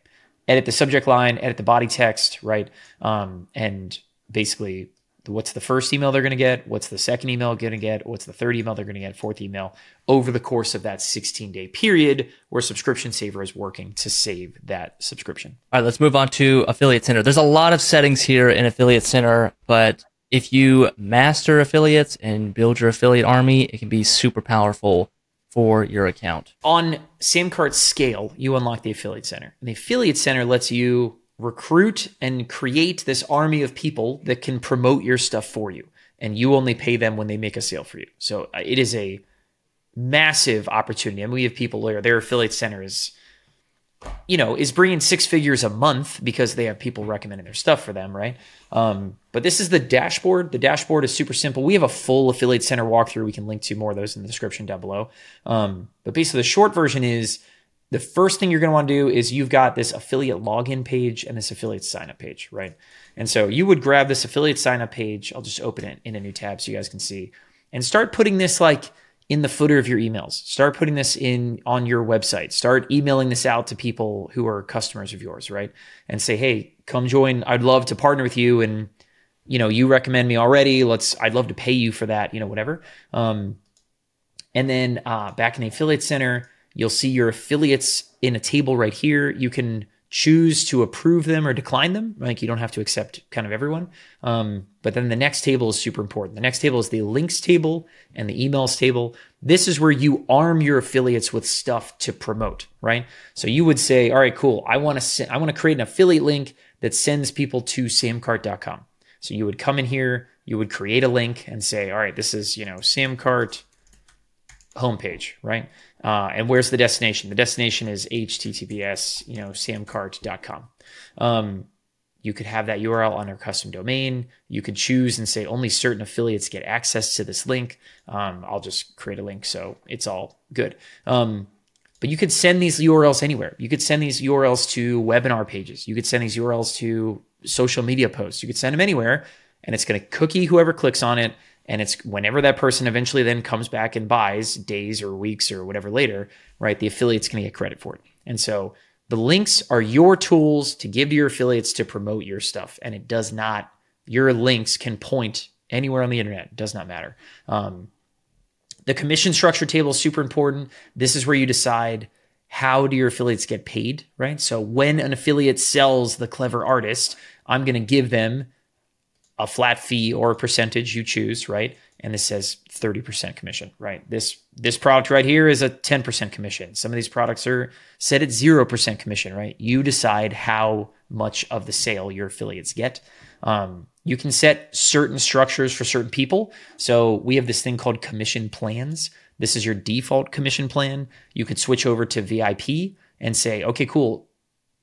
Edit the subject line, edit the body text, right? And basically, what's the first email they're going to get? What's the second email going to get? What's the third email they're going to get? Fourth email over the course of that 16-day period where Subscription Saver is working to save that subscription. All right, let's move on to Affiliate Center. There's a lot of settings here in Affiliate Center, but if you master affiliates and build your affiliate army, it can be super powerful for your account. On SamCart Scale, you unlock the Affiliate Center. And the Affiliate Center lets you recruit and create this army of people that can promote your stuff for you. And you only pay them when they make a sale for you. So it is a massive opportunity. And we have people where their Affiliate Center is bringing 6 figures a month because they have people recommending their stuff for them, right? But this is the dashboard. The dashboard is super simple. We have a full Affiliate Center walkthrough. We can link to more of those in the description down below. But basically, the short version is the first thing you're going to want to do is you've got this affiliate login page and this affiliate signup page, right? And so you would grab this affiliate signup page. I'll just open it in a new tab so you guys can see and start putting this like in the footer of your emails. Start putting this in on your website. Start emailing this out to people who are customers of yours, right? And say, hey, come join. I'd love to partner with you. And, you recommend me already. I'd love to pay you for that, whatever. And then back in the Affiliate Center, you'll see your affiliates in a table right here. You can choose to approve them or decline them. Like you don't have to accept kind of everyone. But then the next table is super important. The next table is the links table and the emails table. This is where you arm your affiliates with stuff to promote, right? So you would say, all right, cool. I want to create an affiliate link that sends people to samcart.com. So you would come in here, you would create a link and say, all right, this is, SamCart homepage, right? And where's the destination? The destination is https, samcart.com. You could have that URL on your custom domain. You could choose and say only certain affiliates get access to this link. I'll just create a link so it's all good. But you could send these URLs anywhere. You could send these URLs to webinar pages. You could send these URLs to social media posts. You could send them anywhere, and it's going to cookie whoever clicks on it. And it's whenever that person eventually then comes back and buys days or weeks or whatever later, right? The affiliate's going to get credit for it. And so the links are your tools to give to your affiliates to promote your stuff. And your links can point anywhere on the internet. It does not matter. The commission structure table is super important. This is where you decide how do your affiliates get paid, right? So when an affiliate sells the Clever Artist, I'm going to give them a flat fee or a percentage you choose, right? And this says 30% commission, right? This product right here is a 10% commission. Some of these products are set at 0% commission, right? You decide how much of the sale your affiliates get. You can set certain structures for certain people. So we have this thing called commission plans. This is your default commission plan. You could switch over to VIP and say, okay, cool.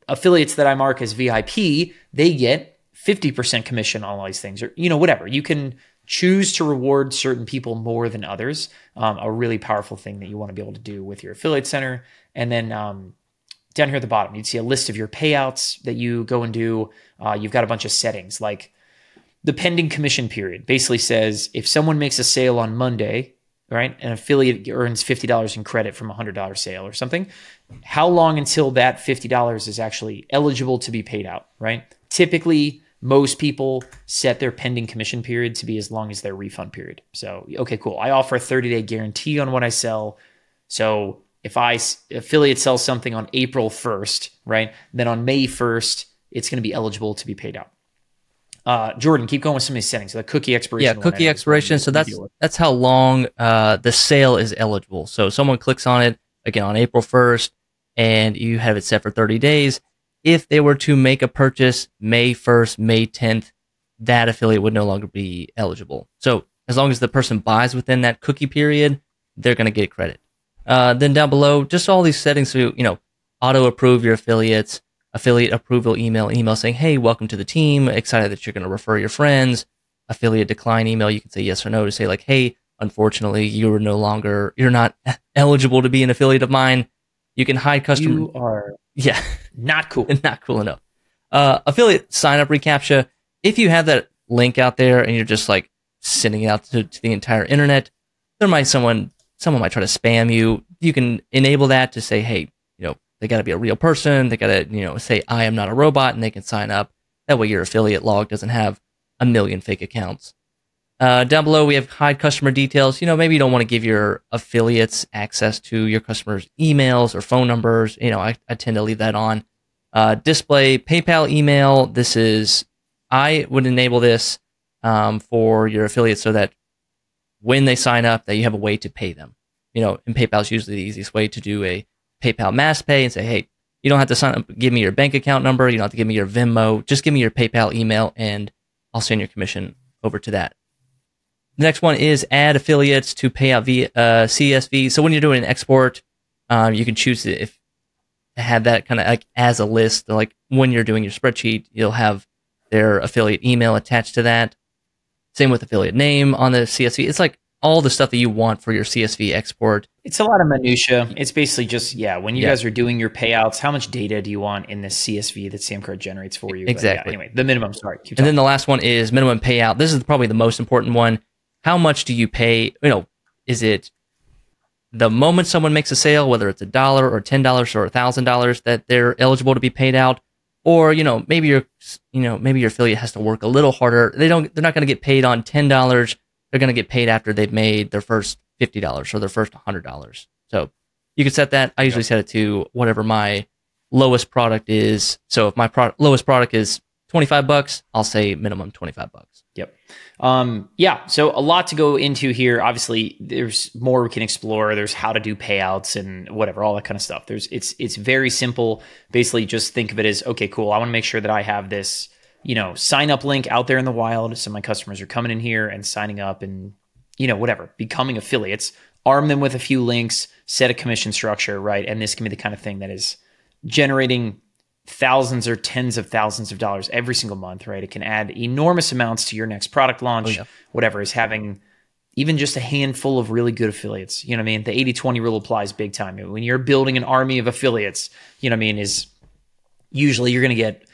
Affiliates that I mark as VIP, they get 50% commission on all these things, or, whatever. You can choose to reward certain people more than others. A really powerful thing that you want to be able to do with your Affiliate Center. And then down here at the bottom, you'd see a list of your payouts that you go and do. You've got a bunch of settings, like the pending commission period basically says if someone makes a sale on Monday, right, an affiliate earns $50 in credit from a $100 sale or something, how long until that $50 is actually eligible to be paid out, right? Typically, most people set their pending commission period to be as long as their refund period. So, okay, cool. I offer a 30-day guarantee on what I sell. So if affiliate sells something on April 1st, right, then on May 1st, it's going to be eligible to be paid out. Jordan, keep going with some of these settings. So the cookie expiration. Yeah, cookie expiration. So that's how long the sale is eligible. So someone clicks on it, again, on April 1st, and you have it set for 30 days. If they were to make a purchase May 1st, May 10th, that affiliate would no longer be eligible. So as long as the person buys within that cookie period, they're going to get credit. Then down below, just all these settings to, auto approve your affiliates, affiliate approval email saying, hey, welcome to the team. Excited that you're going to refer your friends. Affiliate decline email, you can say yes or no to say like, hey, unfortunately, you're not eligible to be an affiliate of mine. You can hide customer. You are not cool. Not cool enough. Affiliate sign up reCAPTCHA. If you have that link out there and you're just like sending it out to the entire internet, someone might try to spam you. You can enable that to say, hey, they got to be a real person. They got to, say, I am not a robot, and they can sign up. That way your affiliate log doesn't have a million fake accounts. Down below, we have hide customer details. Maybe you don't want to give your affiliates access to your customers' emails or phone numbers. I tend to leave that on. Display PayPal email. I would enable this for your affiliates so that when they sign up, that you have a way to pay them. And PayPal is usually the easiest way to do a PayPal mass pay and say, hey, you don't have to sign up, give me your bank account number. You don't have to give me your Venmo. Just give me your PayPal email, and I'll send your commission over to that. The next one is add affiliates to pay out via CSV. So when you're doing an export, you can choose to have that kind of like as a list. Like when you're doing your spreadsheet, you'll have their affiliate email attached to that. Same with affiliate name on the CSV. It's like all the stuff that you want for your CSV export. It's a lot of minutia. It's basically just, when you guys are doing your payouts, how much data do you want in this CSV that SamCart generates for you? Exactly. Anyway, the minimum, sorry. And then the last one is minimum payout. This is probably the most important one. How much do you pay? Is it the moment someone makes a sale, whether it's $1 or $10 or $1,000 that they're eligible to be paid out? Or, maybe your affiliate has to work a little harder. They're not going to get paid on $10. They're going to get paid after they've made their first $50 or their first $100. So you can set that. I usually set it to whatever my lowest product is. So if my lowest product is $25, I'll say minimum $25. Yep. So a lot to go into here. Obviously, there's more we can explore. There's how to do payouts and whatever, all that kind of stuff. It's very simple. Basically, just think of it as, okay, cool. I want to make sure that I have this, sign up link out there in the wild. So my customers are coming in here and signing up and, becoming affiliates, arm them with a few links, set a commission structure, right? And this can be the kind of thing that is generating thousands or tens of thousands of dollars every single month, right? It can add enormous amounts to your next product launch, whatever is having even just a handful of really good affiliates. You know what I mean? The 80-20 rule applies big time. When you're building an army of affiliates, is usually you're going to get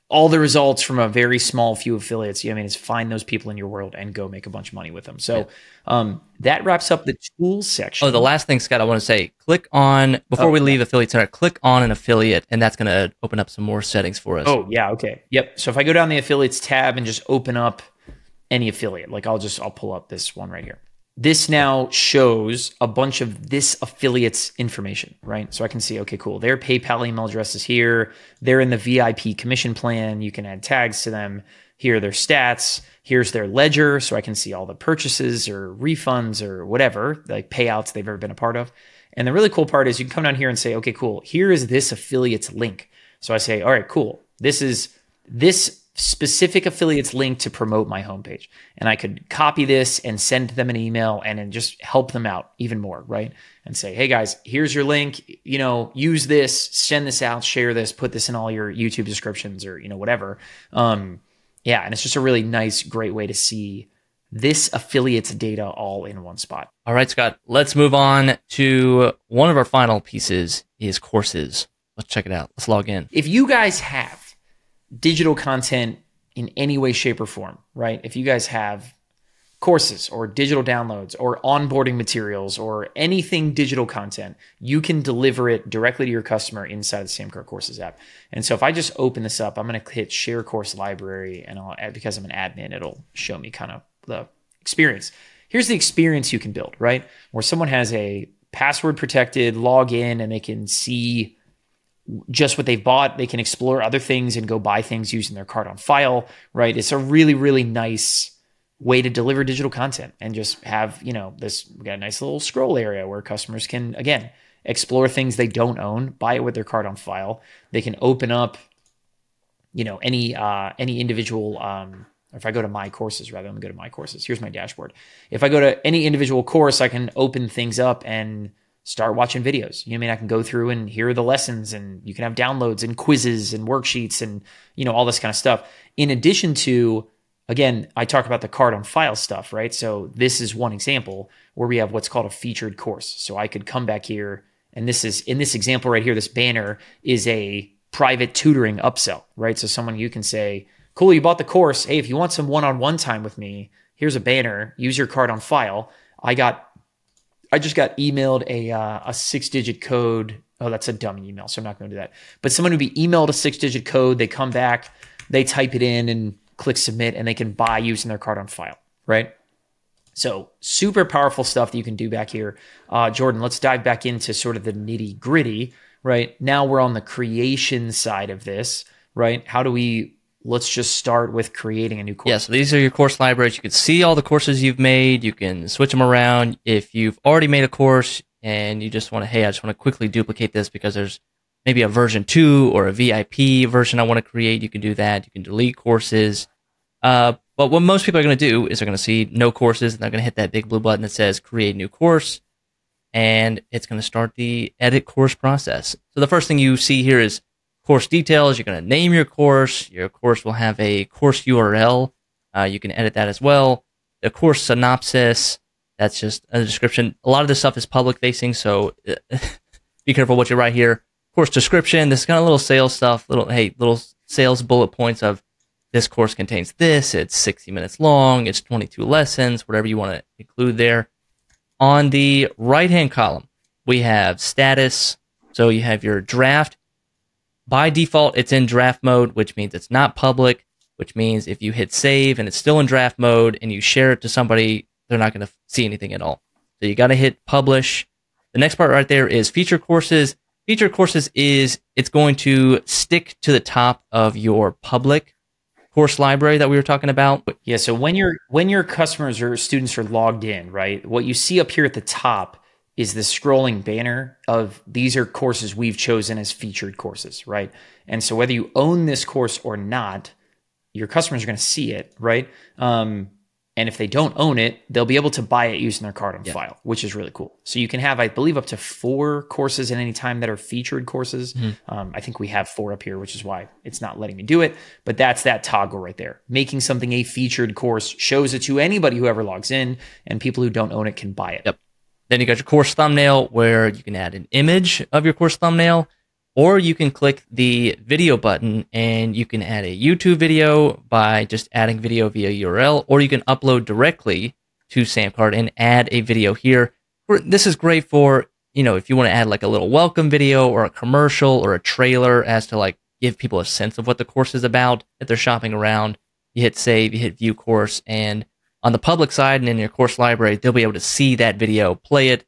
all the results from a very small few affiliates. Is find those people in your world and go make a bunch of money with them. So that wraps up the tools section. Oh, the last thing, Scott, I want to say, click on, before we leave Affiliate Center, click on an affiliate, and that's going to open up some more settings for us. Oh, yeah, okay. Yep. So if I go down the affiliates tab and just open up any affiliate, like I'll pull up this one right here. This now shows a bunch of this affiliate's information, right? So I can see, okay, cool. Their PayPal email address is here. They're in the VIP commission plan. You can add tags to them. Here are their stats. Here's their ledger. So I can see all the purchases or refunds or whatever, like payouts they've ever been a part of. And the really cool part is you can come down here and say, okay, cool. Here is this affiliate's link. So I say, all right, cool. This is this specific affiliate's link to promote my homepage. And I could copy this and send them an email and then just help them out even more, right? And say, hey guys, here's your link, use this, send this out, share this, put this in all your YouTube descriptions or, whatever. And it's just a really nice, great way to see this affiliate's data all in one spot. All right, Scott, let's move on to one of our final pieces is courses. Let's check it out. Let's log in. If you guys have digital content in any way, shape, or form, right? If you guys have courses or digital downloads or onboarding materials or anything digital content, you can deliver it directly to your customer inside the SamCart Courses app. And so if I just open this up, I'm going to hit Share Course Library, and because I'm an admin, it'll show me kind of the experience. Here's the experience you can build, right? Where someone has a password protected login and they can see just what they've bought. They can explore other things and go buy things using their cart on file, right? It's a really, really nice way to deliver digital content and just have, we got a nice little scroll area where customers can, again, explore things they don't own, buy it with their cart on file. They can open up, any individual, if I go to my courses, rather, let me go to my courses. Here's my dashboard. If I go to any individual course, I can open things up and start watching videos. I can go through and hear the lessons, and you can have downloads and quizzes and worksheets and, all this kind of stuff. In addition to, again, I talk about the cart on file stuff, right? So this is one example where we have what's called a featured course. So I could come back here, and this is, in this example right here, this banner is a private tutoring upsell, right? So you can say, cool, you bought the course. Hey, if you want some one-on-one time with me, here's a banner, use your cart on file. I just got emailed a 6-digit code Oh, that's a dummy email, so I'm not going to do that. But someone would be emailed a 6-digit code. They come back, they type it in and click submit, and they can buy using their card on file, right? So super powerful stuff that you can do back here. Jordan, let's dive back into sort of the nitty gritty, right? Now we're on the creation side of this, right? Let's just start with creating a new course. Yeah, so these are your course libraries. You can see all the courses you've made. You can switch them around. If you've already made a course and you just want to, hey, I just want to quickly duplicate this because there's maybe a version 2 or a VIP version I want to create, you can do that. You can delete courses. But what most people are going to do is they're going to see no courses, and they're going to hit that big blue button that says create new course, and it's going to start the edit course process. So the first thing you see here is course details. You're going to name your course. Your course will have a course URL. You can edit that as well. The course synopsis, that's just a description. A lot of this stuff is public facing, so be careful what you write here. Course description, this is kind of little sales stuff, little sales bullet points of this course contains this, it's 60 minutes long, it's 22 lessons, whatever you want to include there. On the right-hand column, we have status. So you have your draft. By default, it's in draft mode, which means it's not public, which means if you hit save and it's still in draft mode and you share it to somebody, they're not going to see anything at all. So you got to hit publish. The next part right there is featured courses. Featured courses it's going to stick to the top of your public course library that we were talking about. Yeah, so when your customers or students are logged in, right, what you see up here at the top is the scrolling banner of these are courses we've chosen as featured courses, right? And so whether you own this course or not, your customers are going to see it, right? And if they don't own it, they'll be able to buy it using their card on file, which is really cool. So you can have, I believe, up to 4 courses at any time that are featured courses. I think we have 4 up here, which is why it's not letting me do it. But that's that toggle right there. Making something a featured course shows it to anybody who ever logs in, and people who don't own it can buy it. Yep. Then you got your course thumbnail, where you can add an image of your course thumbnail, or you can click the video button and you can add a YouTube video by just adding video via URL, or you can upload directly to SamCart and add a video here. This is great for, if you want to add like a little welcome video or a commercial or a trailer as to like give people a sense of what the course is about if they're shopping around. You hit save, you hit view course, and on the public side and in your course library, they'll be able to see that video, play it.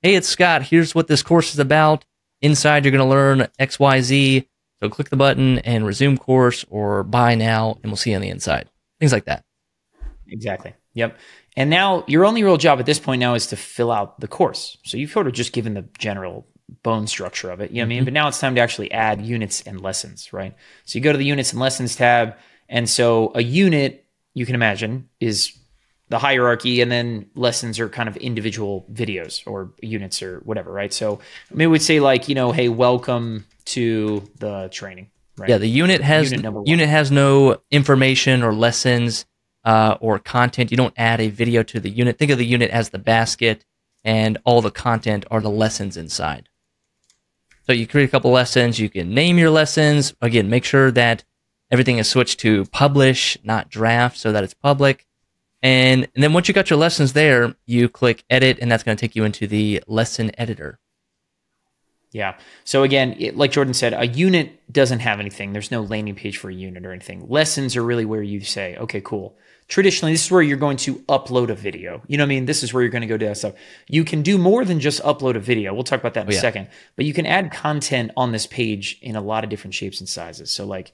Hey, it's Scott. Here's what this course is about. Inside, you're going to learn X, Y, Z. So click the button and resume course or buy now, and we'll see you on the inside. Things like that. Exactly. Yep. And now your only real job at this point now is to fill out the course. So you've sort of just given the general bone structure of it. You know what I mean? But now it's time to actually add units and lessons, right? So you go to the units and lessons tab. And so a unit, you can imagine, is the hierarchy, and then lessons are kind of individual videos or units or whatever, right? So maybe we'd say like, hey, welcome to the training, right? Yeah, the unit has no information or lessons or content. You don't add a video to the unit. Think of the unit as the basket, and all the content are the lessons inside. So you create a couple lessons. You can name your lessons. Again, make sure that everything is switched to publish, not draft, so that it's public. And then once you got your lessons there, you click edit, and that's going to take you into the lesson editor. Yeah. So again, like Jordan said, a unit doesn't have anything. There's no landing page for a unit or anything. Lessons are really where you say, okay, cool. Traditionally, this is where you're going to upload a video. You know what I mean? This is where you're going to go do that stuff. You can do more than just upload a video. We'll talk about that in a second. But you can add content on this page in a lot of different shapes and sizes. So like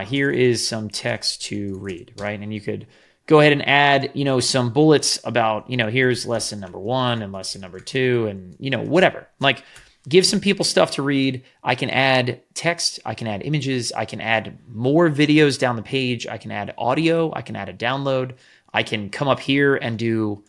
here is some text to read, right? And you could go ahead and add, some bullets about, here's lesson number 1 and lesson number 2 and, whatever. Like give some people stuff to read. I can add text. I can add images. I can add more videos down the page. I can add audio. I can add a download. I can come up here and do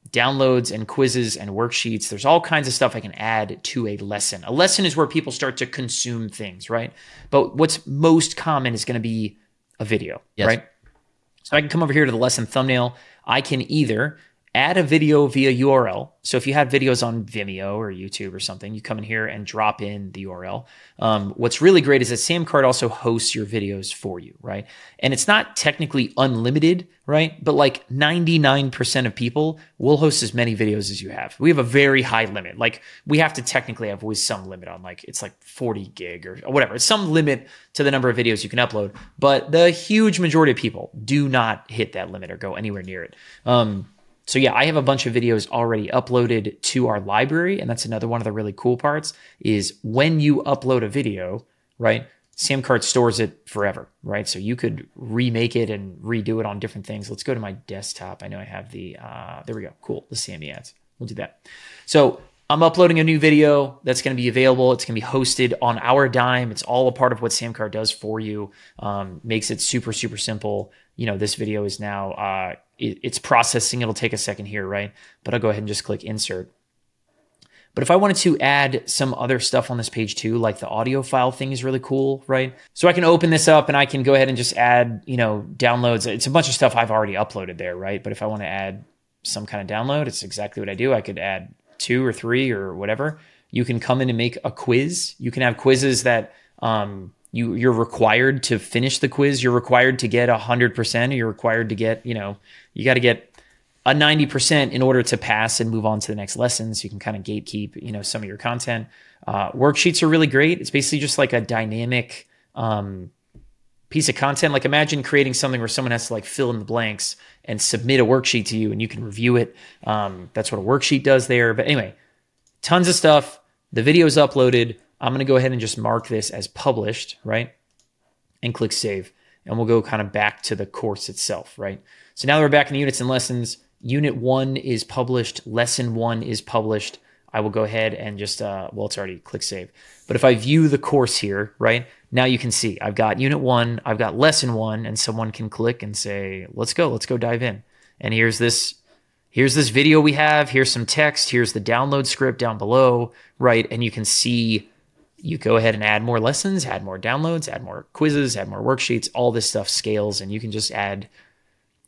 downloads and quizzes and worksheets. There's all kinds of stuff I can add to a lesson. A lesson is where people start to consume things, right? But what's most common is going to be a video, right? So I can come over here to the lesson thumbnail. I can either add a video via URL. So if you have videos on Vimeo or YouTube or something, you come in here and drop in the URL. What's really great is that SamCart also hosts your videos for you, right? And it's not technically unlimited, right? But like 99% of people will host as many videos as you have. We have a very high limit. Like we have to technically have always some limit on, like, it's like 40 gig or whatever. It's some limit to the number of videos you can upload. But the huge majority of people do not hit that limit or go anywhere near it. So yeah, I have a bunch of videos already uploaded to our library. And that's another one of the really cool parts is when you upload a video, right? SamCart stores it forever, right? So you could remake it and redo it on different things. Let's go to my desktop. I know I have the, there we go. Cool. The Sammy ads. We'll do that. So I'm uploading a new video that's going to be available. It's going to be hosted on our dime. It's all a part of what SamCart does for you. Makes it super, super simple. You know, this video is now, it's processing. It'll take a second here, right? But I'll go ahead and just click insert. But if I wanted to add some other stuff on this page too, like the audio file thing is really cool, right? So I can open this up and I can go ahead and just add, you know, downloads. It's a bunch of stuff I've already uploaded there, right? But if I want to add some kind of download, it's exactly what I do. I could add 2 or 3 or whatever. You can come in and make a quiz. You can have quizzes that you're required to finish the quiz. You're required to get 100%. Or you're required to get, you know, you got to get a 90% in order to pass and move on to the next lesson. So you can kind of gatekeep, you know, some of your content. Worksheets are really great. It's basically just like a dynamic piece of content. Like imagine creating something where someone has to like fill in the blanks and submit a worksheet to you and you can review it. That's what a worksheet does there. But anyway, tons of stuff. The video is uploaded. I'm going to go ahead and just mark this as published, right? And click save. And we'll go kind of back to the course itself, right? So now that we're back in the units and lessons, Unit 1 is published. Lesson 1 is published. I will go ahead and just, well, it's already click save. But if I view the course here, right, now you can see I've got Unit 1, I've got Lesson 1, and someone can click and say, let's go dive in. And here's this video we have. Here's some text. Here's the download script down below, right? And you can see you go ahead and add more lessons, add more downloads, add more quizzes, add more worksheets. All this stuff scales, and you can just add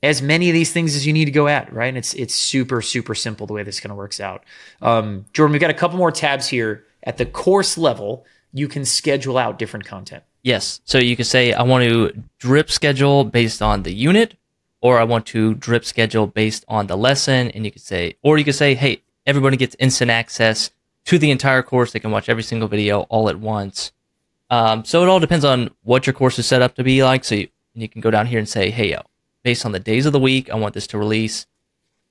as many of these things as you need to go at, right? And it's super, super simple the way this kind of works out. Jordan, we've got a couple more tabs here. At the course level, you can schedule out different content. Yes. So you can say, I want to drip schedule based on the unit, or I want to drip schedule based on the lesson. And you could say, or you could say, hey, everybody gets instant access to the entire course. They can watch every single video all at once. So it all depends on what your course is set up to be like. So you can go down here and say, hey, based on the days of the week, I want this to release.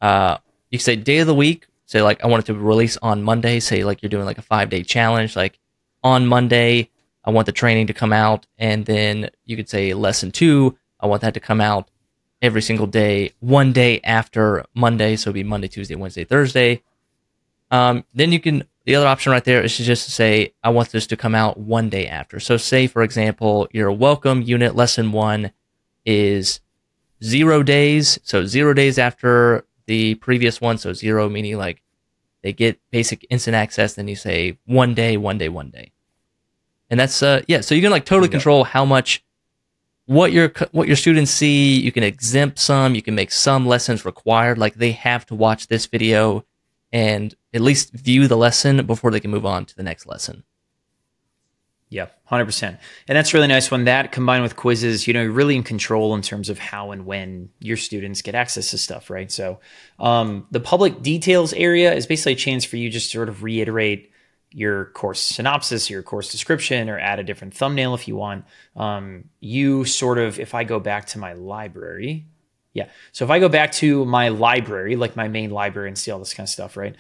You can say day of the week. Say like, I want it to release on Monday. Say like you're doing like a 5-day challenge. Like on Monday, I want the training to come out. And then you could say lesson 2, I want that to come out every single day, one day after Monday. So it'd be Monday, Tuesday, Wednesday, Thursday. Then you can, the other option right there is to just say, I want this to come out one day after. So say, for example, your welcome unit lesson 1 is 0 days. So 0 days after the previous one. So 0 meaning like they get basic instant access. Then you say 1 day, 1 day, 1 day. And that's, yeah. So you can like totally control how much, what your students see. You can exempt some, you can make some lessons required. Like they have to watch this video and at least view the lesson before they can move on to the next lesson. Yeah, 100%. And that's really nice when that combined with quizzes, you know, you're really in control in terms of how and when your students get access to stuff, right? So the public details area is basically a chance for you just to sort of reiterate your course synopsis, your course description, or add a different thumbnail if you want. You sort of, if I go back to my library, yeah. So if I go back to my library, like my main library and see all this kind of stuff, right?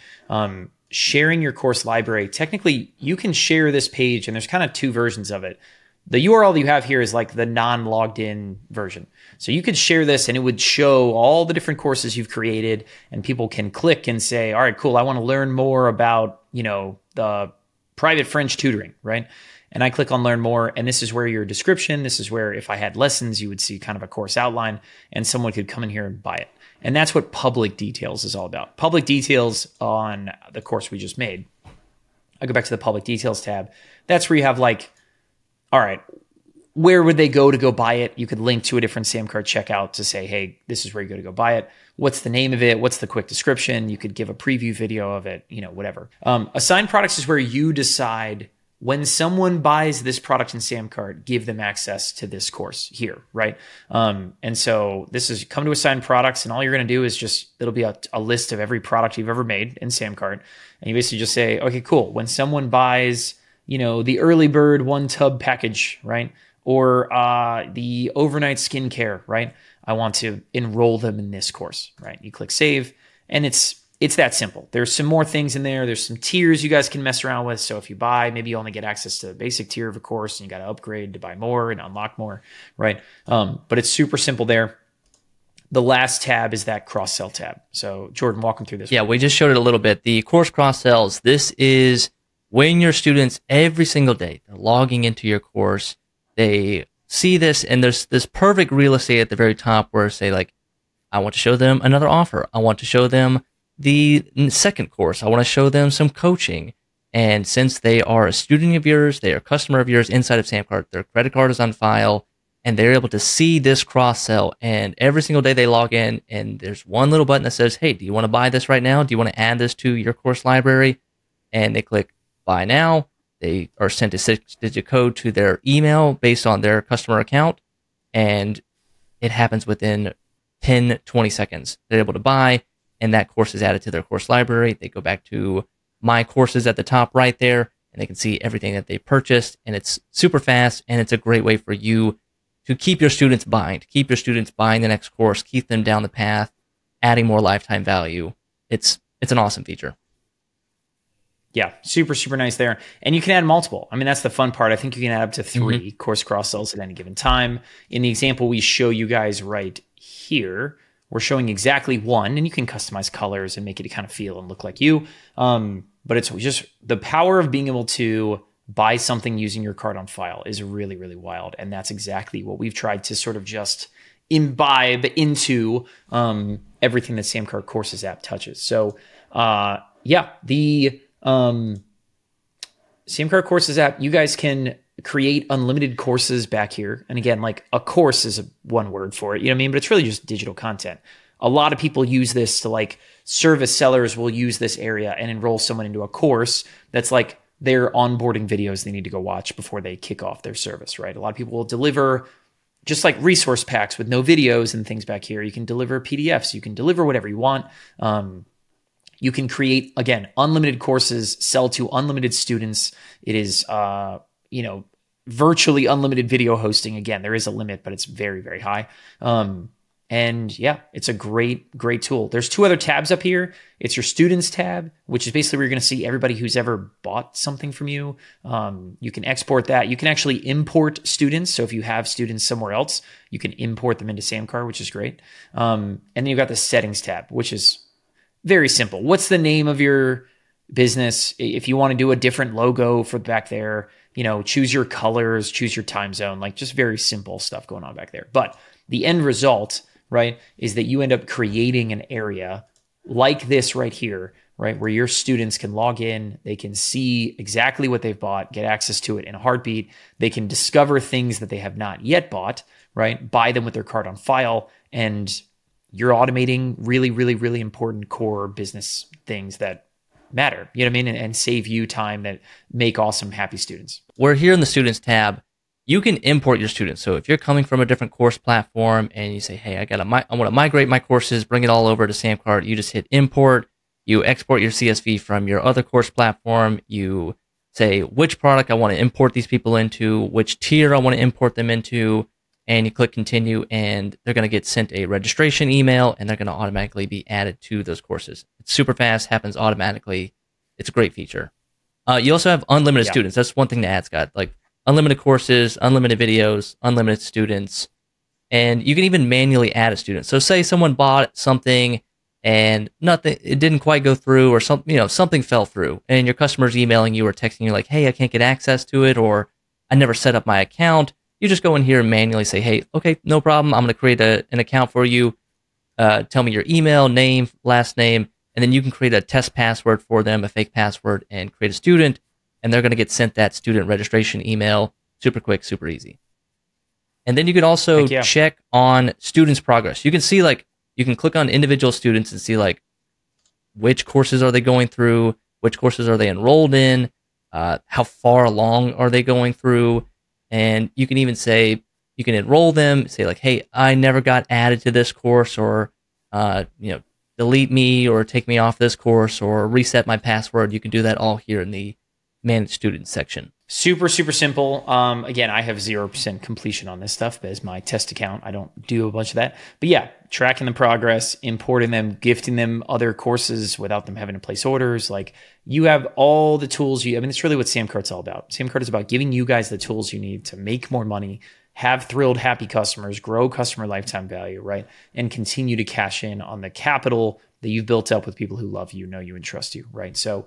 Sharing your course library, technically you can share this page and there's kind of 2 versions of it. The URL that you have here is like the non-logged in version. So you could share this and it would show all the different courses you've created and people can click and say, all right, cool. I want to learn more about, you know, the private French tutoring, right? And I click on learn more. And this is where your description, this is where if I had lessons, you would see kind of a course outline and someone could come in here and buy it. And that's what public details is all about. Public details on the course we just made. I go back to the public details tab. That's where you have like, all right, where would they go to go buy it? You could link to a different SamCart checkout to say, hey, this is where you go to go buy it. What's the name of it? What's the quick description? You could give a preview video of it, whatever. Assigned products is where you decide when someone buys this product in SamCart, give them access to this course here, right? And so this is come to assigned products, and all you're going to do is it'll be a list of every product you've ever made in SamCart. And you basically just say, okay, cool. When someone buys, the early bird 1-tub package, right? Or the overnight skincare, right? I want to enroll them in this course, right? You click save, and it's that simple. There's some more things in there. There's some tiers you guys can mess around with. So if you buy, maybe you only get access to the basic tier of a course, and you got to upgrade to buy more and unlock more, right? But it's super simple there. The last tab is that cross-sell tab. So Jordan, walk them through this. Yeah, we just showed it a little bit. The course cross-sells, this is when your students every single day, they're logging into your course, they see this, and there's this perfect real estate at the very top where say like, I want to show them another offer. I want to show them the second course. I want to show them some coaching. And since they are a student of yours, they are a customer of yours inside of SamCart, their credit card is on file, and they're able to see this cross-sell. And every single day they log in, and there's one little button that says, hey, do you want to buy this right now? Do you want to add this to your course library? And they click buy now. They are sent a 6-digit code to their email based on their customer account, and it happens within 10, 20 seconds. They're able to buy, and that course is added to their course library. They go back to my courses at the top right there, and they can see everything that they purchased, and it's super fast, and it's a great way for you to keep your students buying, the next course, keep them down the path, adding more lifetime value. It's an awesome feature. Yeah, super, super nice there. And you can add multiple. I mean, that's the fun part. I think you can add up to 3 course cross-sells at any given time. In the example we show you guys right here, we're showing exactly one, and you can customize colors and make it kind of feel and look like you. But it's just the power of being able to buy something using your card on file is really, really wild. And that's exactly what we've tried to sort of just imbibe into everything that SamCart Courses app touches. So yeah, the SamCart Courses app, you guys can create unlimited courses back here. And again, like a course is one word for it, you know what I mean? But it's really just digital content. A lot of people use this to like service sellers will use this area and enroll someone into a course that's like their onboarding videos they need to go watch before they kick off their service, right? A lot of people will deliver just like resource packs with no videos and things back here. You can deliver PDFs. You can deliver whatever you want. You can create, again, unlimited courses, sell to unlimited students. It is, virtually unlimited video hosting. Again, there is a limit, but it's very, very high. And yeah, it's a great, great tool. There's 2 other tabs up here. It's your students tab, which is basically where you're going to see everybody who's ever bought something from you. You can export that. You can actually import students. So if you have students somewhere else, you can import them into SamCart, which is great. And then you've got the settings tab, which is very simple. What's the name of your business? If you want to do a different logo for back there, choose your colors, choose your time zone, like just very simple stuff going on back there. But the end result, right, is that you end up creating an area like this right here, right, where your students can log in, they can see exactly what they've bought, get access to it in a heartbeat. They can discover things that they have not yet bought, right, buy them with their card on file, and you're automating really, really, really important core business things that matter, you know what I mean? And save you time that make awesome, happy students. We're here in the Students tab. You can import your students. So if you're coming from a different course platform and you say, hey, I want to migrate my courses, bring it all over to SamCart, you just hit import, you export your CSV from your other course platform, you say which product I want to import these people into, which tier I want to import them into, and you click continue, and they're going to get sent a registration email, and they're going to automatically be added to those courses. It's super fast, happens automatically. It's a great feature. You also have unlimited students. That's one thing to add, Scott. Like unlimited courses, unlimited videos, unlimited students, and you can even manually add a student. So say someone bought something and it didn't quite go through, or something fell through, and your customer's emailing you or texting you like, hey, I can't get access to it, or I never set up my account. You just go in here and manually say, hey, okay, no problem. I'm going to create an account for you. Tell me your email, name, last name, and then you can create a test password for them, a fake password, and create a student, and they're going to get sent that student registration email super quick, super easy. And then you can also Heck yeah. check on students' progress. You can see like, you can click on individual students and see like which courses are they going through, which courses are they enrolled in, how far along are they going through, and you can even say, you can enroll them, say like, hey, I never got added to this course, or delete me or take me off this course or reset my password. You can do that all here in the Manage Students section. Super, super simple. Again, I have 0% completion on this stuff, but as my test account, I don't do a bunch of that. But yeah, tracking the progress, importing them, gifting them other courses without them having to place orders. Like, you have all the tools it's really what SamCart's all about. SamCart is about giving you guys the tools you need to make more money, have thrilled, happy customers, grow customer lifetime value, right? And continue to cash in on the capital that you've built up with people who love you, know you, and trust you, right? So,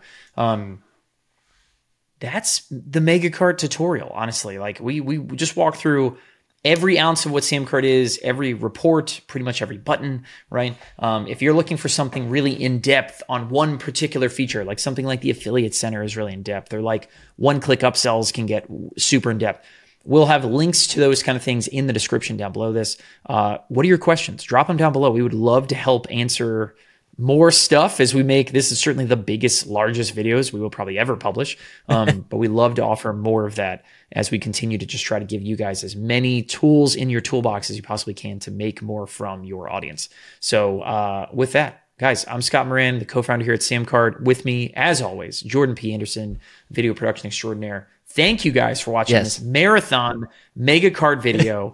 that's the MegaCart tutorial, honestly. Like, we just walked through every ounce of what SamCart is, every report, pretty much every button, right? If you're looking for something really in-depth on one particular feature, like something like the Affiliate Center is really in-depth, or like one-click upsells can get super in-depth. We'll have links to those kind of things in the description down below this. What are your questions? Drop them down below. We would love to help answer more stuff as we make. This is certainly the biggest, largest videos we will probably ever publish. But we love to offer more of that as we continue to just try to give you guys as many tools in your toolbox as you possibly can to make more from your audience. So with that, guys, I'm Scott Moran, the co-founder here at SamCart. With me, as always, Jordan P. Anderson, video production extraordinaire. Thank you guys for watching this marathon MegaCart video.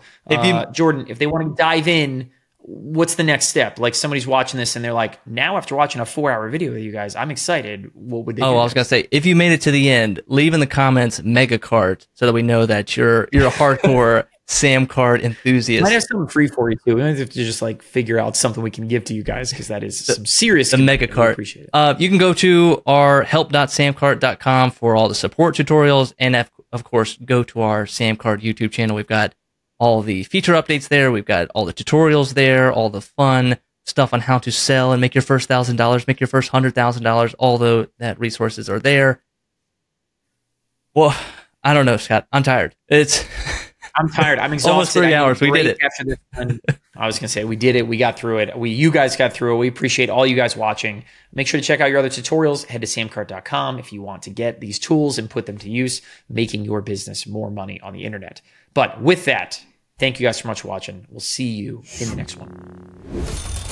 Jordan, if they want to dive in, what's the next step? Like, somebody's watching this and they're like, now after watching a 4-hour video with you guys, I'm excited. What would they do? I was going to say, if you made it to the end, leave in the comments MegaCart so that we know that you're a hardcore SamCart enthusiast. Might have something free for you too. We might have to just like figure out something we can give to you guys, because that is some serious. The MegaCart. Appreciate it. You can go to our help.samcart.com for all the support tutorials, and of course, go to our SamCart YouTube channel. We've got all the feature updates there. We've got all the tutorials there, all the fun stuff on how to sell and make your first $1,000, make your first $100,000. All that resources are there. Well, I don't know, Scott. I'm tired. I'm tired. I'm exhausted. Almost 3 hours. We did it. After this one. I was going to say, we did it. We got through it. You guys got through it. We appreciate all you guys watching. Make sure to check out your other tutorials. Head to samcart.com if you want to get these tools and put them to use, making your business more money on the internet. But with that, thank you guys so much for watching. We'll see you in the next one.